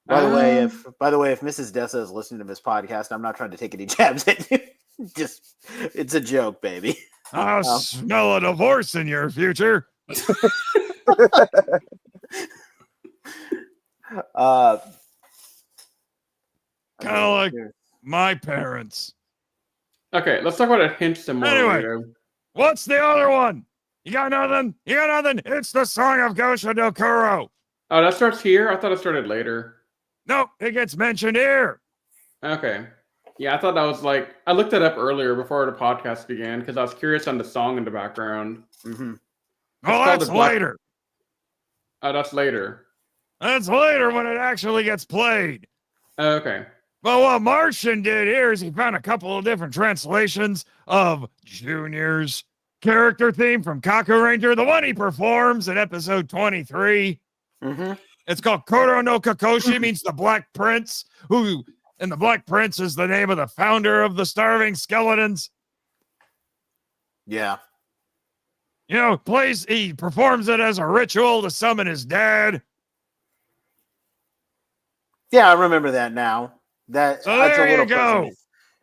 By the way, if Mrs. Dessa is listening to this podcast, I'm not trying to take any jabs at you. Just, it's a joke, baby. I smell a divorce in your future. Kind of like my parents. Okay, let's talk about a hint some more. Anyway, Rito. what's the other one? You got nothing? You got nothing? It's the song of Gacha Dokuro. Oh, that starts here? I thought it started later. Nope, it gets mentioned here. Okay. Yeah, I thought that was like... I looked it up earlier before the podcast began because I was curious on the song in the background. Mm-hmm. Oh, that's later. Oh, that's later. That's later when it actually gets played. Okay. But what Martian did here is he found a couple of different translations of Junior's character theme from Kakuranger, the one he performs in episode 23. Mm-hmm. It's called Koro no Kakoshi, means the Black Prince, and the Black Prince is the name of the founder of the Starving Skeletons. Yeah. You know, he performs it as a ritual to summon his dad. Yeah, I remember that now. So there you go.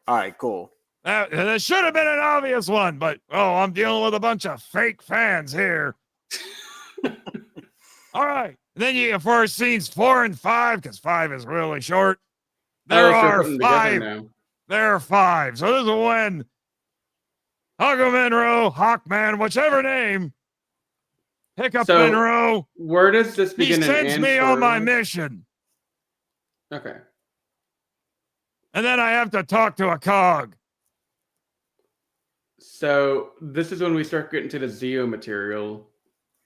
All right, cool. That should have been an obvious one, but I'm dealing with a bunch of fake fans here. All right. Then for scenes 4 and 5, because 5 is really short, there are 5. There are 5. So this is when Hakumenro, Hawkman, whichever name, Hiccup Menro, where does this begin he sends me on my mission. Okay. And then I have to talk to a cog. So this is when we start getting to the Zeo material,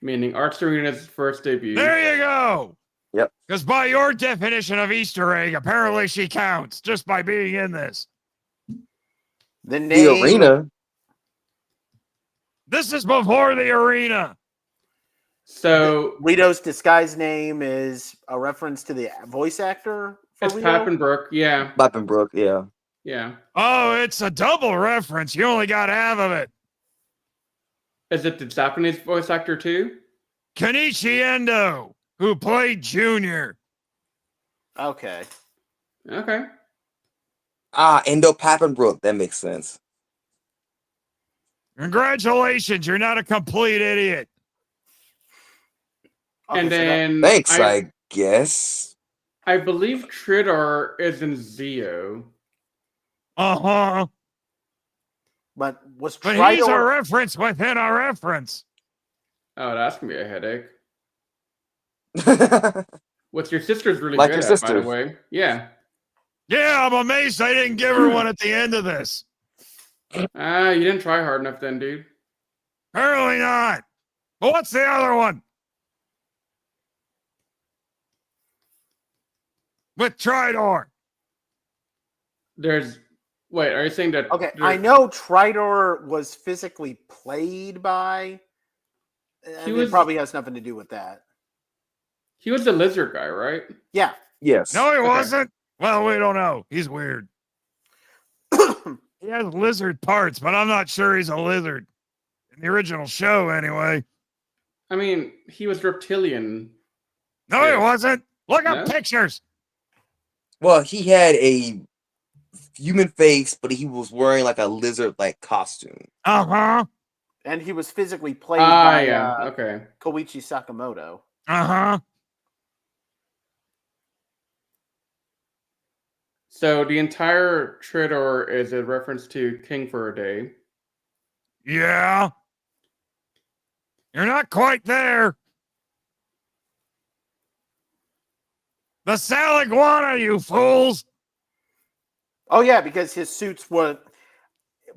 meaning Artserena's first debut. There you go. Yep. Because by your definition of Easter egg, apparently she counts just by being in this. The name. The arena. This is before the arena. So Rito's disguise name is a reference to the voice actor. For it's Rito? Pappenbrook. Yeah. Pappenbrook, yeah. Yeah. Oh, it's a double reference. You only got half of it. Is it the Japanese voice actor too? Kenichi Endo, who played Junior. Okay. Okay. Endo Pappenbrook. That makes sense. Congratulations, you're not a complete idiot. And then Thanks, I guess. I believe Tridor is in Zeo. Uh-huh. But he's a reference within a reference. Oh, that's gonna be a headache. What's your sister's really Like good your at, by the sisters. way. Yeah. Yeah, I'm amazed I didn't give her one at the end of this. You didn't try hard enough then, dude. Apparently not. But what's the other one? With Tridor. Wait, are you saying that? Okay, I know Tridor was physically played by. It probably has nothing to do with that. He was the lizard guy, right? Yeah. Yes. No, he wasn't. Well, we don't know. He's weird. He has lizard parts, but I'm not sure he's a lizard. In the original show, anyway. I mean, he was reptilian. No, he wasn't. Look up pictures. Well, he had a human face, but he was wearing like a lizard-like costume. Uh-huh. And he was physically played by okay. Koichi Sakamoto. Uh-huh. So the entire Tridor is a reference to King for a Day. Yeah. You're not quite there. The Saliguana, you fools. Oh, yeah, because his suits were...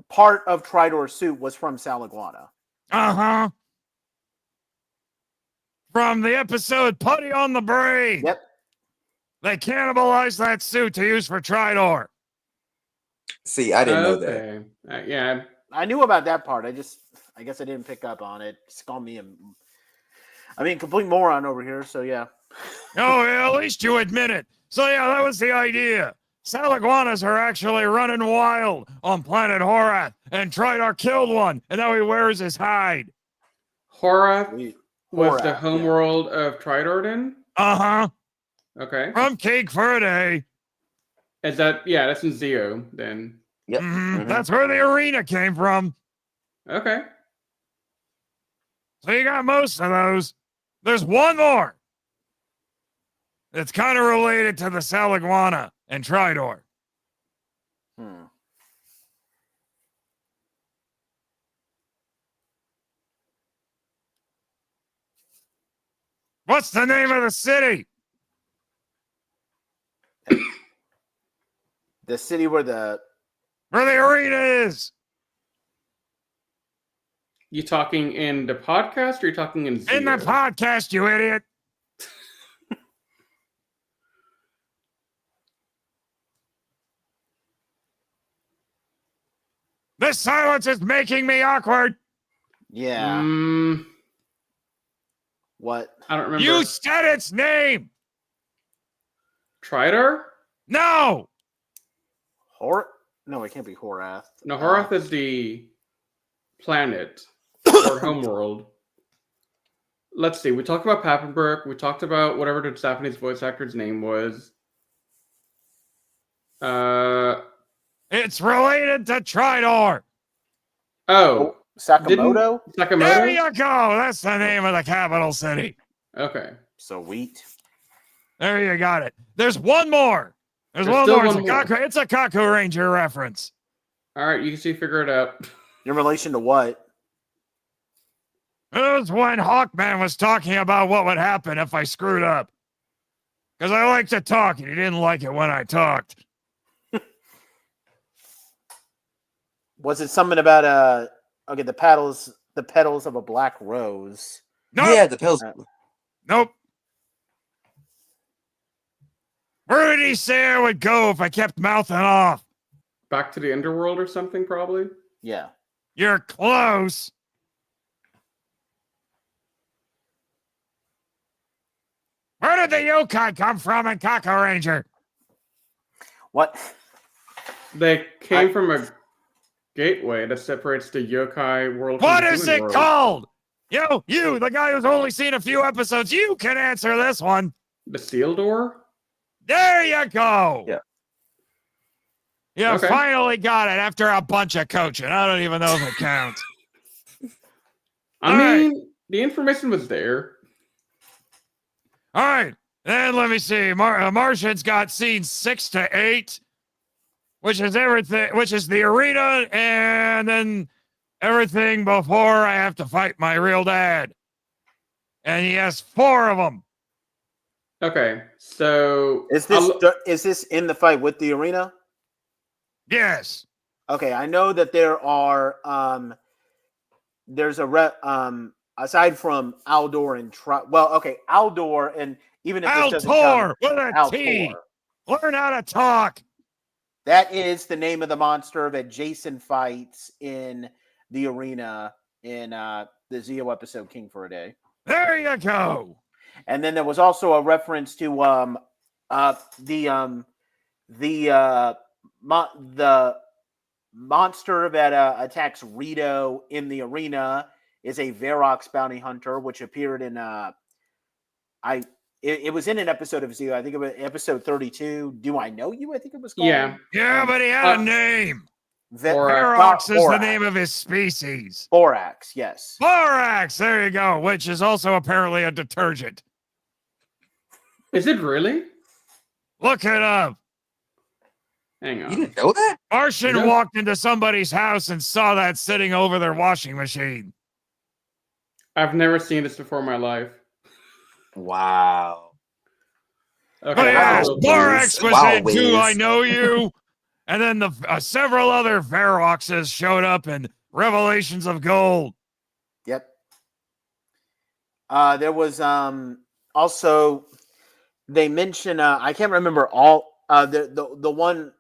Part of Tridor's suit was from Saliguana. Uh-huh. From the episode Putty on the Brain. Yep. They cannibalized that suit to use for Tridor. See, I didn't know that. Yeah. I knew about that part. I guess I didn't pick up on it. Just call me complete moron over here, so yeah. Oh, yeah, at least you admit it. So yeah, that was the idea. Saliguanas are actually running wild on planet Horath, and Tridor killed one, and now he wears his hide. Horath was the homeworld of Tridor then? Uh-huh. Okay. From Cake for a Day. Is that, that's in Zeo then. Yep. That's where the arena came from. Okay. So you got most of those. There's one more. It's kind of related to the Saliguana and Tridor. What's the name of the city? The city where the arena is. You talking in the podcast or you talking in Zeo? In the podcast, you idiot. This silence is making me awkward. Yeah. What? I don't remember. You said its name. Tridor? No. No, it can't be Horath. No, Horath is the planet or homeworld. Let's see. We talked about Pappenbrook. We talked about whatever the Japanese voice actor's name was. It's related to Tridor. Oh. Sakamoto? Sakamoto? There you go. That's the name of the capital city. Okay. Sweet. There you got it. There's one more. There's one still more. one more. It's a Kakuranger reference. All right. You can see, figure it out. In relation to what? It was when Hawkman was talking about what would happen if I screwed up. Because I like to talk, and he didn't like it when I talked. Was it something about the petals of a black rose? Nope. Yeah, the petals. Nope. Where did he say I would go if I kept mouthing off? back to the underworld or something, probably. Yeah. You're close. Where did the yokai come from in Kakuranger? What? They came from a gateway that separates the yokai world. What from the is human it world. called? You, the guy who's only seen a few episodes, you can answer this one. The seal door. There you go. Yeah. You Okay. finally got it after a bunch of coaching. I don't even know if it counts. I All mean, the information was there. All right. Then let me see. Martian's got scenes 6 to 8, which is everything, which is the arena, and then everything before I have to fight my real dad. And he has 4 of them. Okay, so Is this in the fight with the arena? Yes. Okay, I know that there are there's a aside from Aldor and Aldor, and even if this doesn't Altor count, with a T. Learn how to talk. That is the name of the monster that Jason fights in the arena in the Zeo episode King for a Day. There you go. And then there was also a reference to the monster that attacks Rito in the arena is a Verox bounty hunter, which appeared in it was in an episode of Zeo. I think it was episode 32. Do I Know You? I think it was called. Yeah, but he had a name. Verox is the name of his species. Borax, yes. Borax, there you go, which is also apparently a detergent. Is it really? Look it up. Hang on. You didn't know that? Martian walked into somebody's house and saw that sitting over their washing machine. I've never seen this before in my life. Wow. Okay, Oh, yes, wow. Borax was Wow, in Do I Wiz. Know You? And then the several other Veroxes showed up in Revelations of Gold. Yep. There was also they mention I can't remember all the one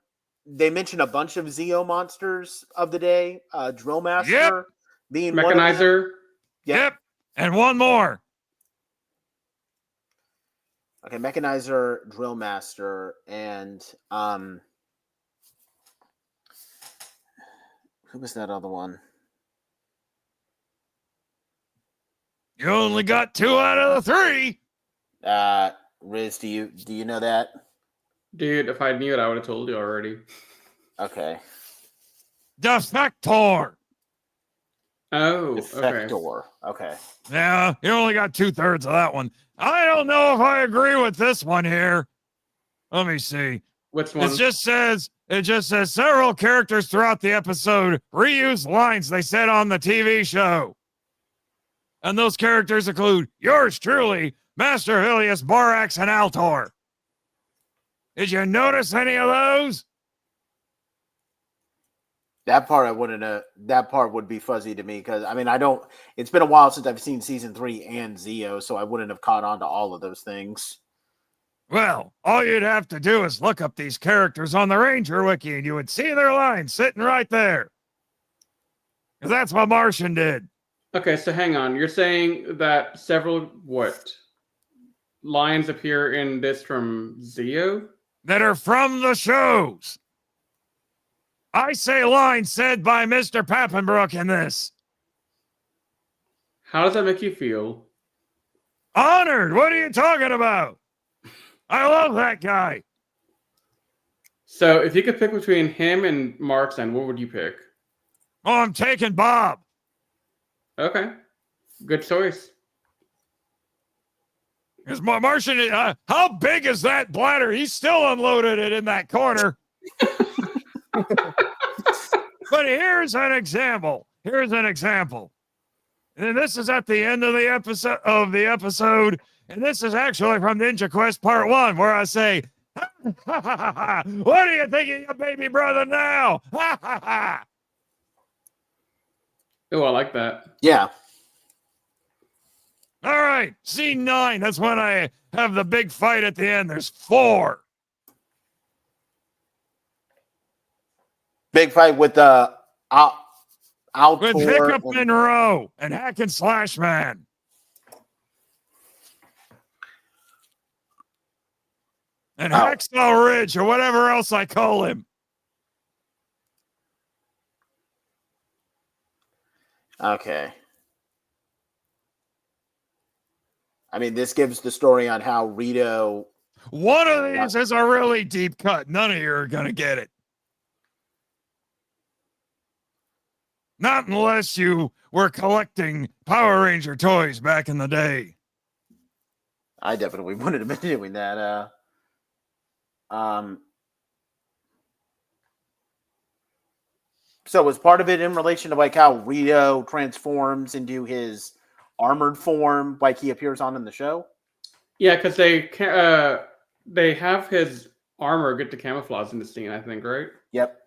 they mentioned a bunch of Zeo monsters of the day. Drill Master being Mechanizer. one of them. Yep. And one more. Okay, Mechanizer, Drill Master, and who was that other one? You only got 2 out of the 3. Riz, do you know that? Dude, if I knew it, I would have told you already. Okay. Defector. Oh, okay. Defector. Okay. Yeah, you only got 2/3 of that one. I don't know if I agree with this one here. Let me see. Which one? It just says several characters throughout the episode reuse lines they said on the TV show. And those characters include yours truly, Master Hilius, Borax, and Altor. Did you notice any of those? That part I wouldn't. That part would be fuzzy to me because I mean I don't. It's been a while since I've seen season 3 and Zeo, so I wouldn't have caught on to all of those things. Well, all you'd have to do is look up these characters on the Ranger Wiki and you would see their lines sitting right there. Because that's what Martian did. Okay, so hang on. You're saying that several lines appear in this from Zeo? That are from the shows. I say lines said by Mr. Pappenbrook in this. How does that make you feel? Honored. What are you talking about? I love that guy. So if you could pick between him and Marchand, what would you pick? Oh, I'm taking Bob. Okay. Good choice. Because Martian, how big is that bladder? He still unloaded it in that corner. But here's an example. And this is at the end of the episode. And this is actually from Ninja Quest Part 1, where I say, what do you think of your baby brother now? Oh, I like that. Yeah. All right, scene 9. That's when I have the big fight at the end. There's 4. Big fight with With Hiccup Monroe and Hack and Slash Man. And Hacksaw Ridge, or whatever else I call him. Okay. I mean, this gives the story on how Rito... One of these is a really deep cut. None of you are going to get it. Not unless you were collecting Power Ranger toys back in the day. I definitely wouldn't have been doing that. So was part of it in relation to like how Rito transforms into his armored form, like he appears on in the show? Yeah, because they have his armor get to camouflage in the scene, I think, right? Yep.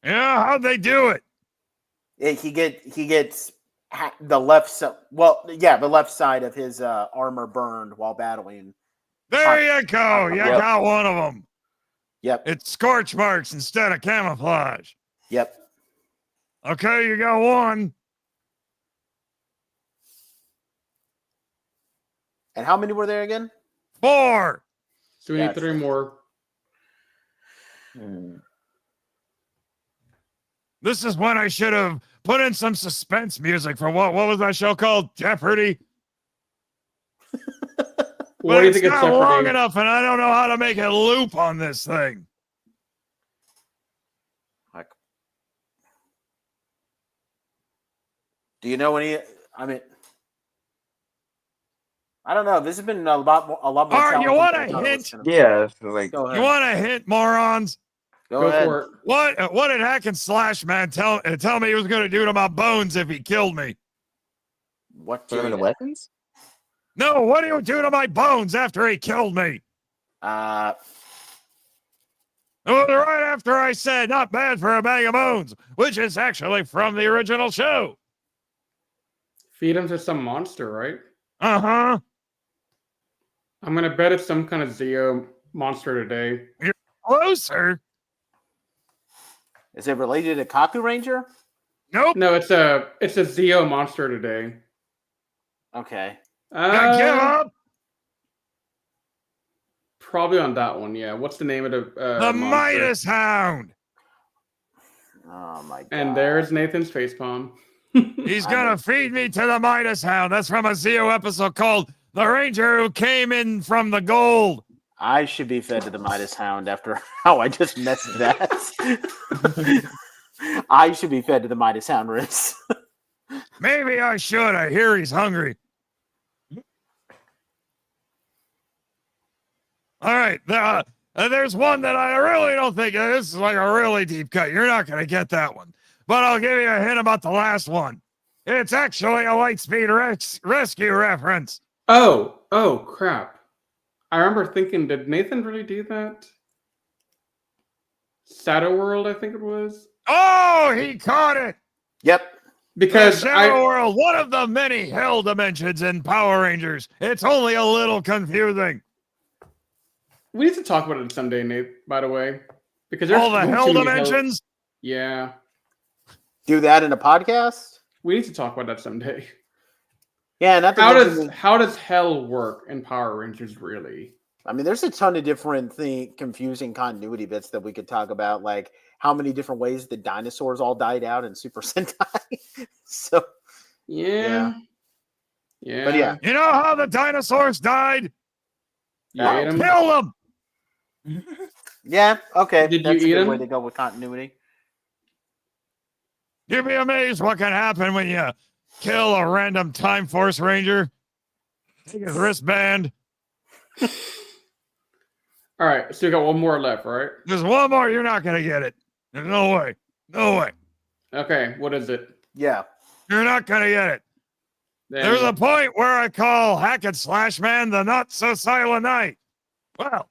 Yeah, how'd they do it? He gets the left side. Well, yeah, the left side of his armor burned while battling. There you go. You got one of them. Yep. It's scorch marks instead of camouflage. Yep. Okay, you got one. And how many were there again? 4. So we need 3 more. This is when I should have put in some suspense music for what was that show called? Jeopardy? What do you think it's it's not long Jeopardy? enough, and I don't know how to make it loop on this thing. Do you know any? I mean, I don't know. This has been a lot more. All right, you want a hint? Yeah, like Go You ahead. want a hint, morons? Go ahead. for it. What did Hack and Slash Man tell me he was going to do to my bones if he killed me? What? put them in the weapons? No, what do you do to my bones after he killed me? It was right after I said not bad for a bag of bones, which is actually from the original show. Feed him to some monster, right? Uh-huh. I'm gonna bet it's some kind of Zeo monster today. Closer. Is it related to Kakuranger? Nope. No, it's a Zeo monster today. Okay. Gotta give up. Probably on that one, yeah. What's the name of the The monster? Midas Hound. Oh my god. And there's Nathan's facepalm. He's gonna feed me to the Midas Hound. That's from a Zeo episode called The Ranger Who Came In From the Gold. I should be fed to the Midas Hound after how I just messed that. I should be fed to the Midas Hound, Riz. Maybe I should. I hear he's hungry. All right. There's one that I really don't think. This is like a really deep cut. You're not going to get that one. But I'll give you a hint about the last one. It's actually a Lightspeed Rescue reference. Oh, crap. I remember thinking, did Nathan really do that? Shadow World, I think it was. Oh, he caught it. Yep. Because Shadow World, one of the many hell dimensions in Power Rangers. It's only a little confusing. we need to talk about it someday, Nate, by the way. Because there's All the way hell too many dimensions? Yeah. Do that in a podcast? We need to talk about that someday. Yeah, not to mention- How does hell work in Power Rangers, really? I mean, there's a ton of different confusing continuity bits that we could talk about, like how many different ways the dinosaurs all died out in Super Sentai. So, Yeah. But yeah. You know how the dinosaurs died? You ate 'em? Kill them. Yeah, okay. Did That's you eat a good way them? to go with continuity. You'd be amazed what can happen when you kill a random Time Force Ranger. Take his wristband. All right, so you got one more left, right? There's one more. You're not going to get it. There's no way. No way. Okay, what is it? Yeah. You're not going to get it. Then- There's a point where I call Hack and Slash Man the Not So Silent Night. Well,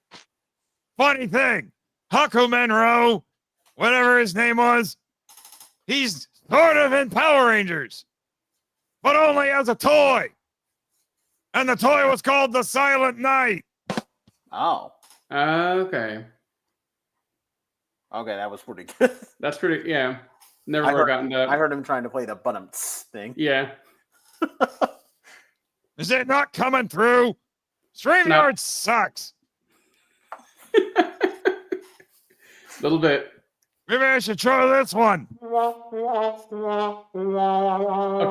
funny thing, Haku Monroe, whatever his name was, he's sort of in Power Rangers, but only as a toy. And the toy was called the Silent Night. Oh. Okay. Okay, that was pretty good. That's pretty. Yeah, never would have gotten that. I heard him trying to play the buttumts thing. Yeah. Is it not coming through? StreamYard sucks. Little bit. Maybe I should try this one. Okay,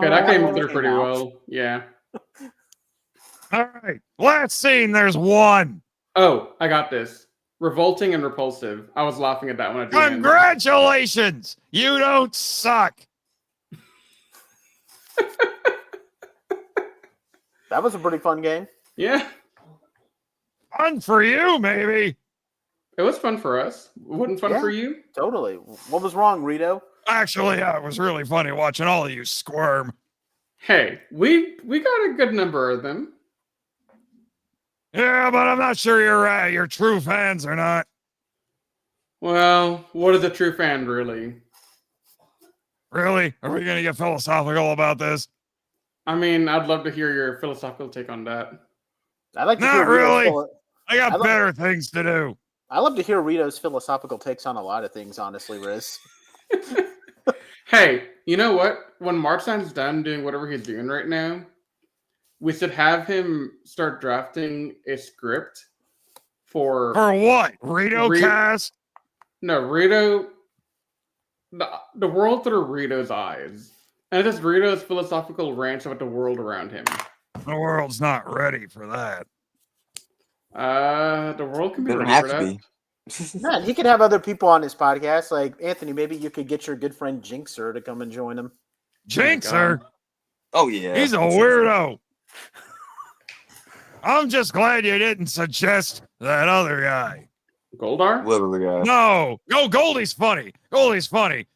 that came through pretty well. Yeah. All right. Last scene, there's one. Oh, I got this. Revolting and repulsive. I was laughing at that one. Congratulations! You don't suck. That was a pretty fun game. Yeah. Fun for you, maybe. It was fun for us. Wasn't fun for you? Totally. What was wrong, Rito? Actually, yeah, it was really funny watching all of you squirm. Hey, we got a good number of them. Yeah, but I'm not sure you're true fans or not. Well, what is a true fan, really? Really? Are we going to get philosophical about this? I mean, I'd love to hear your philosophical take on that. I like to Not hear really. I got better things to do. I love to hear Rito's philosophical takes on a lot of things, honestly, Riz. Hey, you know what? When Marchand's done doing whatever he's doing right now, we should have him start drafting a script for what? Rito cast? No, Rito. The world through Rito's eyes. And it's just Rito's philosophical rant about the world around him. The world's not ready for that. The world can be Doesn't ready have for to that. be. Man, he could have other people on his podcast. Like, Anthony, maybe you could get your good friend Jinxer to come and join him. Jinxer? Oh, yeah. He's a weirdo. I'm just glad you didn't suggest that other guy. Goldar? What other guy? No, Goldie's funny. Goldie's funny.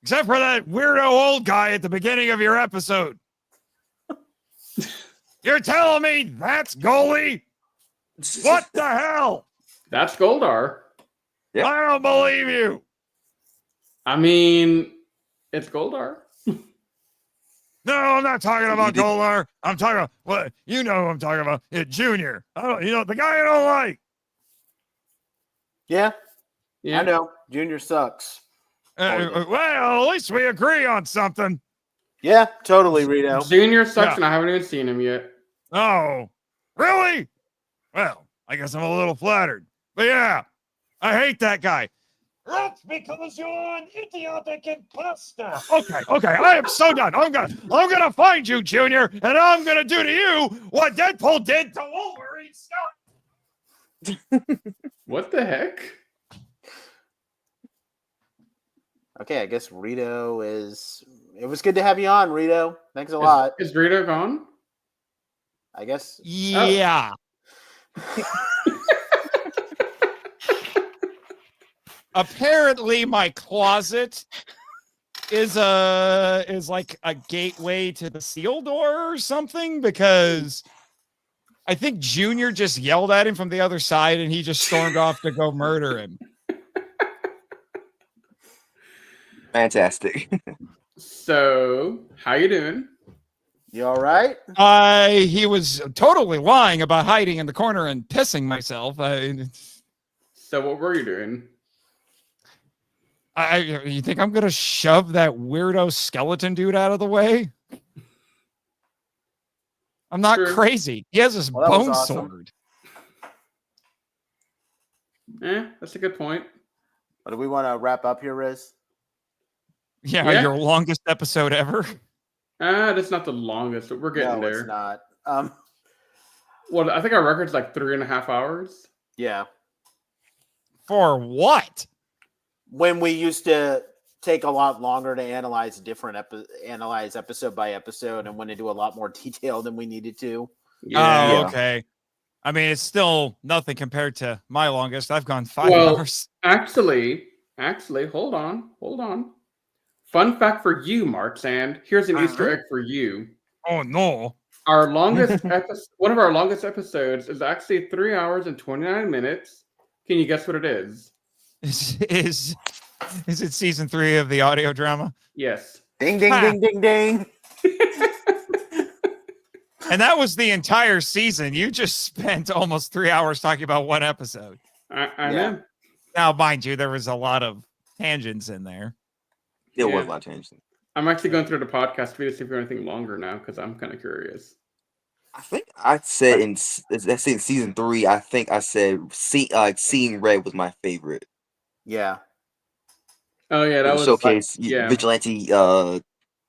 Except for that weirdo old guy at the beginning of your episode. You're telling me that's Goldie? What the hell? That's Goldar. Yep. I don't believe you. I mean, it's Goldar. No, I'm not talking about Goldar. I'm talking about what you know who I'm talking about. Junior. The guy I don't like. Yeah, Yeah. I know. Junior sucks. Well, at least we agree on something. Yeah, totally, Rito. Junior sucks, and I haven't even seen him yet. Oh, really? Well, I guess I'm a little flattered. But yeah, I hate that guy. That's because you're an idiotic imposter. Okay, I am so done. I'm gonna find you, Junior, and I'm gonna do to you what Deadpool did to Wolverine. What the heck? Okay, I guess Rito is... It was good to have you on, Rito. Thanks a lot. Is Rito gone? I guess... Yeah. Apparently, my closet is like a gateway to the seal door or something, because I think Junior just yelled at him from the other side and he just stormed off to go murder him. Fantastic. So, how you doing? You all right? He was totally lying about hiding in the corner and pissing myself. So, what were you doing? You think I'm gonna shove that weirdo skeleton dude out of the way? I'm not crazy. He has his bone sword. That's a good point. But do we want to wrap up here, Riz? Yeah, your longest episode ever. That's not the longest, but we're getting there. It's not. Well, I think our record's like 3.5 hours. Yeah. For what? When we used to take a lot longer to analyze analyze episode by episode, and when to do a lot more detail than we needed to. Yeah. Oh, okay. I mean, it's still nothing compared to my longest. I've gone 5 hours. Actually, hold on. Fun fact for you, Marchand. Here's an Easter egg for you. Oh no! Our longest one of our longest episodes is actually 3 hours and 29 minutes. Can you guess what it is? Is it season 3 of the audio drama? Yes. Ding, ding, ding, ding, ding. And that was the entire season. You just spent almost 3 hours talking about one episode. I know. Now, mind you, there was a lot of tangents in there. There was Yeah. a lot of changes. I'm actually going through the podcast to see if there's anything longer now because I'm kind of curious. I think I said in season 3. I think I said Seeing Red was my favorite. Yeah. Oh yeah, It that was was showcase yeah. Vigilante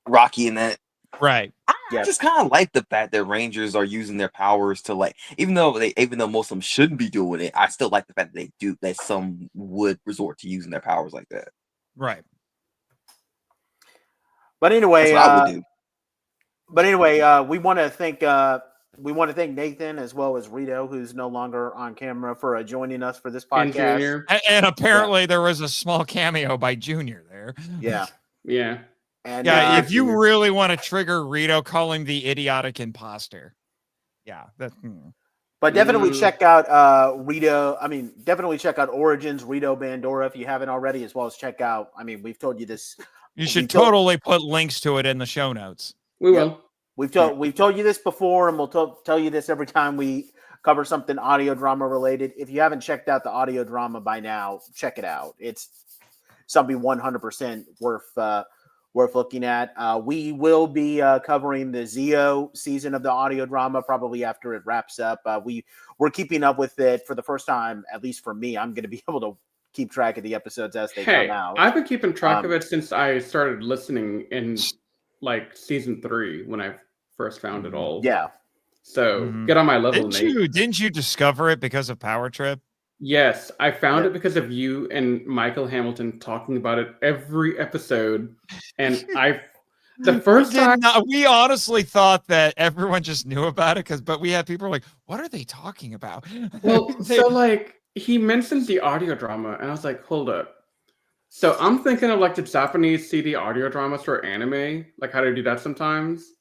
Rocky in that. Right. I Yeah. just kind of like the fact that Rangers are using their powers to like, even though most of them shouldn't be doing it, I still like the fact that some would resort to using their powers like that. Right. But anyway, That's what I would do. we want to thank Nathan as well as Rito, who's no longer on camera, for joining us for this And podcast. Junior. And apparently there was a small cameo by Junior there. Yeah. Yeah. And Yeah, if you really want to trigger Rito, call him the idiotic imposter. Yeah. But definitely check out Rito. I mean, definitely check out Origins, Rito Bandora if you haven't already, as well as check out. I mean, we've told you this. You should totally put links to it in the show notes. We will. We've told you this before, and we'll tell you this every time we cover something audio drama related. If you haven't checked out the audio drama by now, check it out. It's something 100% worth looking at. We will be covering the Zeo season of the audio drama probably after it wraps up. We're keeping up with it for the first time, at least for me. I'm going to be able to keep track of the episodes as they come out. I've been keeping track of it since I started listening in like season 3 when I first found it all. Yeah. So get on my level, Nate. Didn't you discover it because of Power Trip? Yes, I found it because of you and Michael Hamilton talking about it every episode. And the first time we honestly thought that everyone just knew about it but we had people like, what are they talking about? Well, so like he mentions the audio drama, and I was like, hold up. So I'm thinking of like the Japanese CD audio dramas for anime, like how they do that sometimes.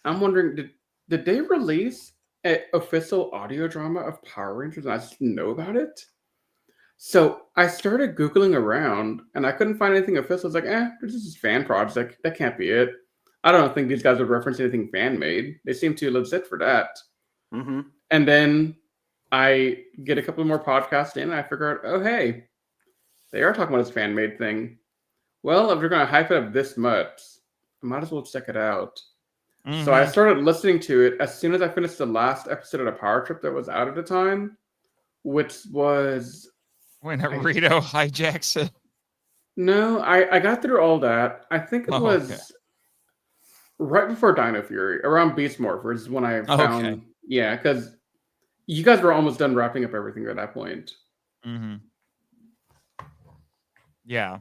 I'm wondering, did they release an official audio drama of Power Rangers and I just didn't know about it? So I started Googling around and I couldn't find anything official. I was like, this is fan project. That can't be it. I don't think these guys would reference anything fan made. They seem too legit for that. Mm-hmm. And then I get a couple more podcasts in and I figure out, oh, hey, they are talking about this fan made thing. Well, if they're going to hype it up this much, I might as well check it out. Mm-hmm. So I started listening to it as soon as I finished the last episode of the Power Trip that was out at the time, which was when Rito hijacks it. No, I got through all that. I think it was right before Dino Fury, around Beast Morphers, when I found yeah, because you guys were almost done wrapping up everything at that point. Mm-hmm. Yeah.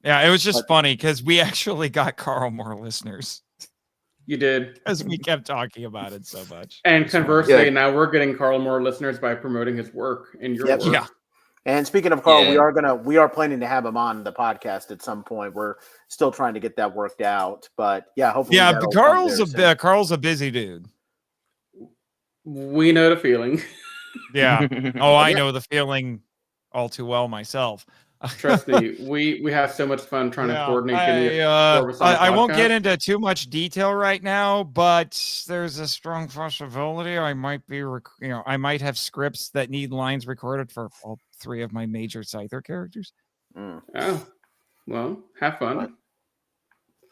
It was just funny because we actually got Carl more listeners. You did, because we kept talking about it so much. And conversely, now we're getting Carl more listeners by promoting his work and your work. Yeah. And speaking of Carl, we are planning to have him on the podcast at some point. We're still trying to get that worked out, but hopefully. Yeah, but Carl's a busy dude. We know the feeling. Yeah. Oh, I know the feeling all too well myself. Trust me, we have so much fun trying to coordinate. I won't get into too much detail right now, but there's a strong possibility I might be, I might have scripts that need lines recorded for all 3 of my major Scyther characters. Oh, well, have fun.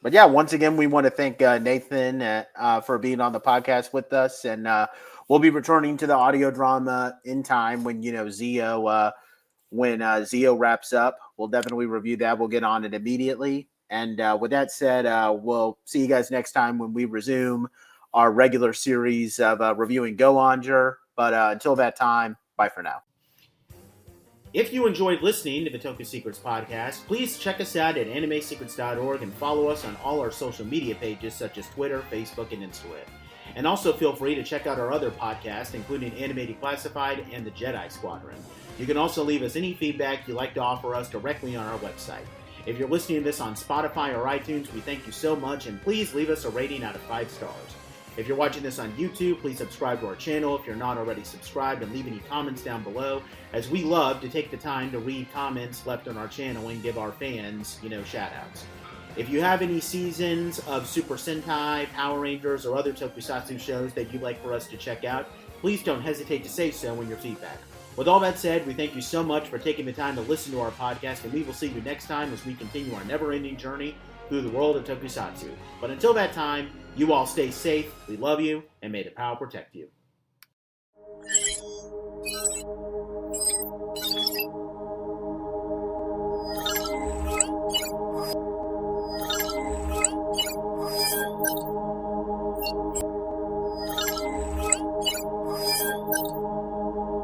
But yeah, once again, we want to thank Nathan for being on the podcast with us, and we'll be returning to the audio drama in time when Zeo. When Zeo wraps up, we'll definitely review that. We'll get on it immediately. And with that said, we'll see you guys next time when we resume our regular series of reviewing Zyuranger. But until that time, bye for now. If you enjoyed listening to the Toku Secrets Podcast, please check us out at animesecrets.org and follow us on all our social media pages such as Twitter, Facebook, and Instagram. And also feel free to check out our other podcasts, including Anime Declassified and the Jedi Squadron. You can also leave us any feedback you'd like to offer us directly on our website. If you're listening to this on Spotify or iTunes, we thank you so much, and please leave us a rating out of 5 stars. If you're watching this on YouTube, please subscribe to our channel if you're not already subscribed, and leave any comments down below, as we love to take the time to read comments left on our channel and give our fans, shout-outs. If you have any seasons of Super Sentai, Power Rangers, or other Tokusatsu shows that you'd like for us to check out, please don't hesitate to say so in your feedback. With all that said, we thank you so much for taking the time to listen to our podcast, and we will see you next time as we continue our never-ending journey through the world of Tokusatsu. But until that time, you all stay safe, we love you, and may the power protect you.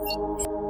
You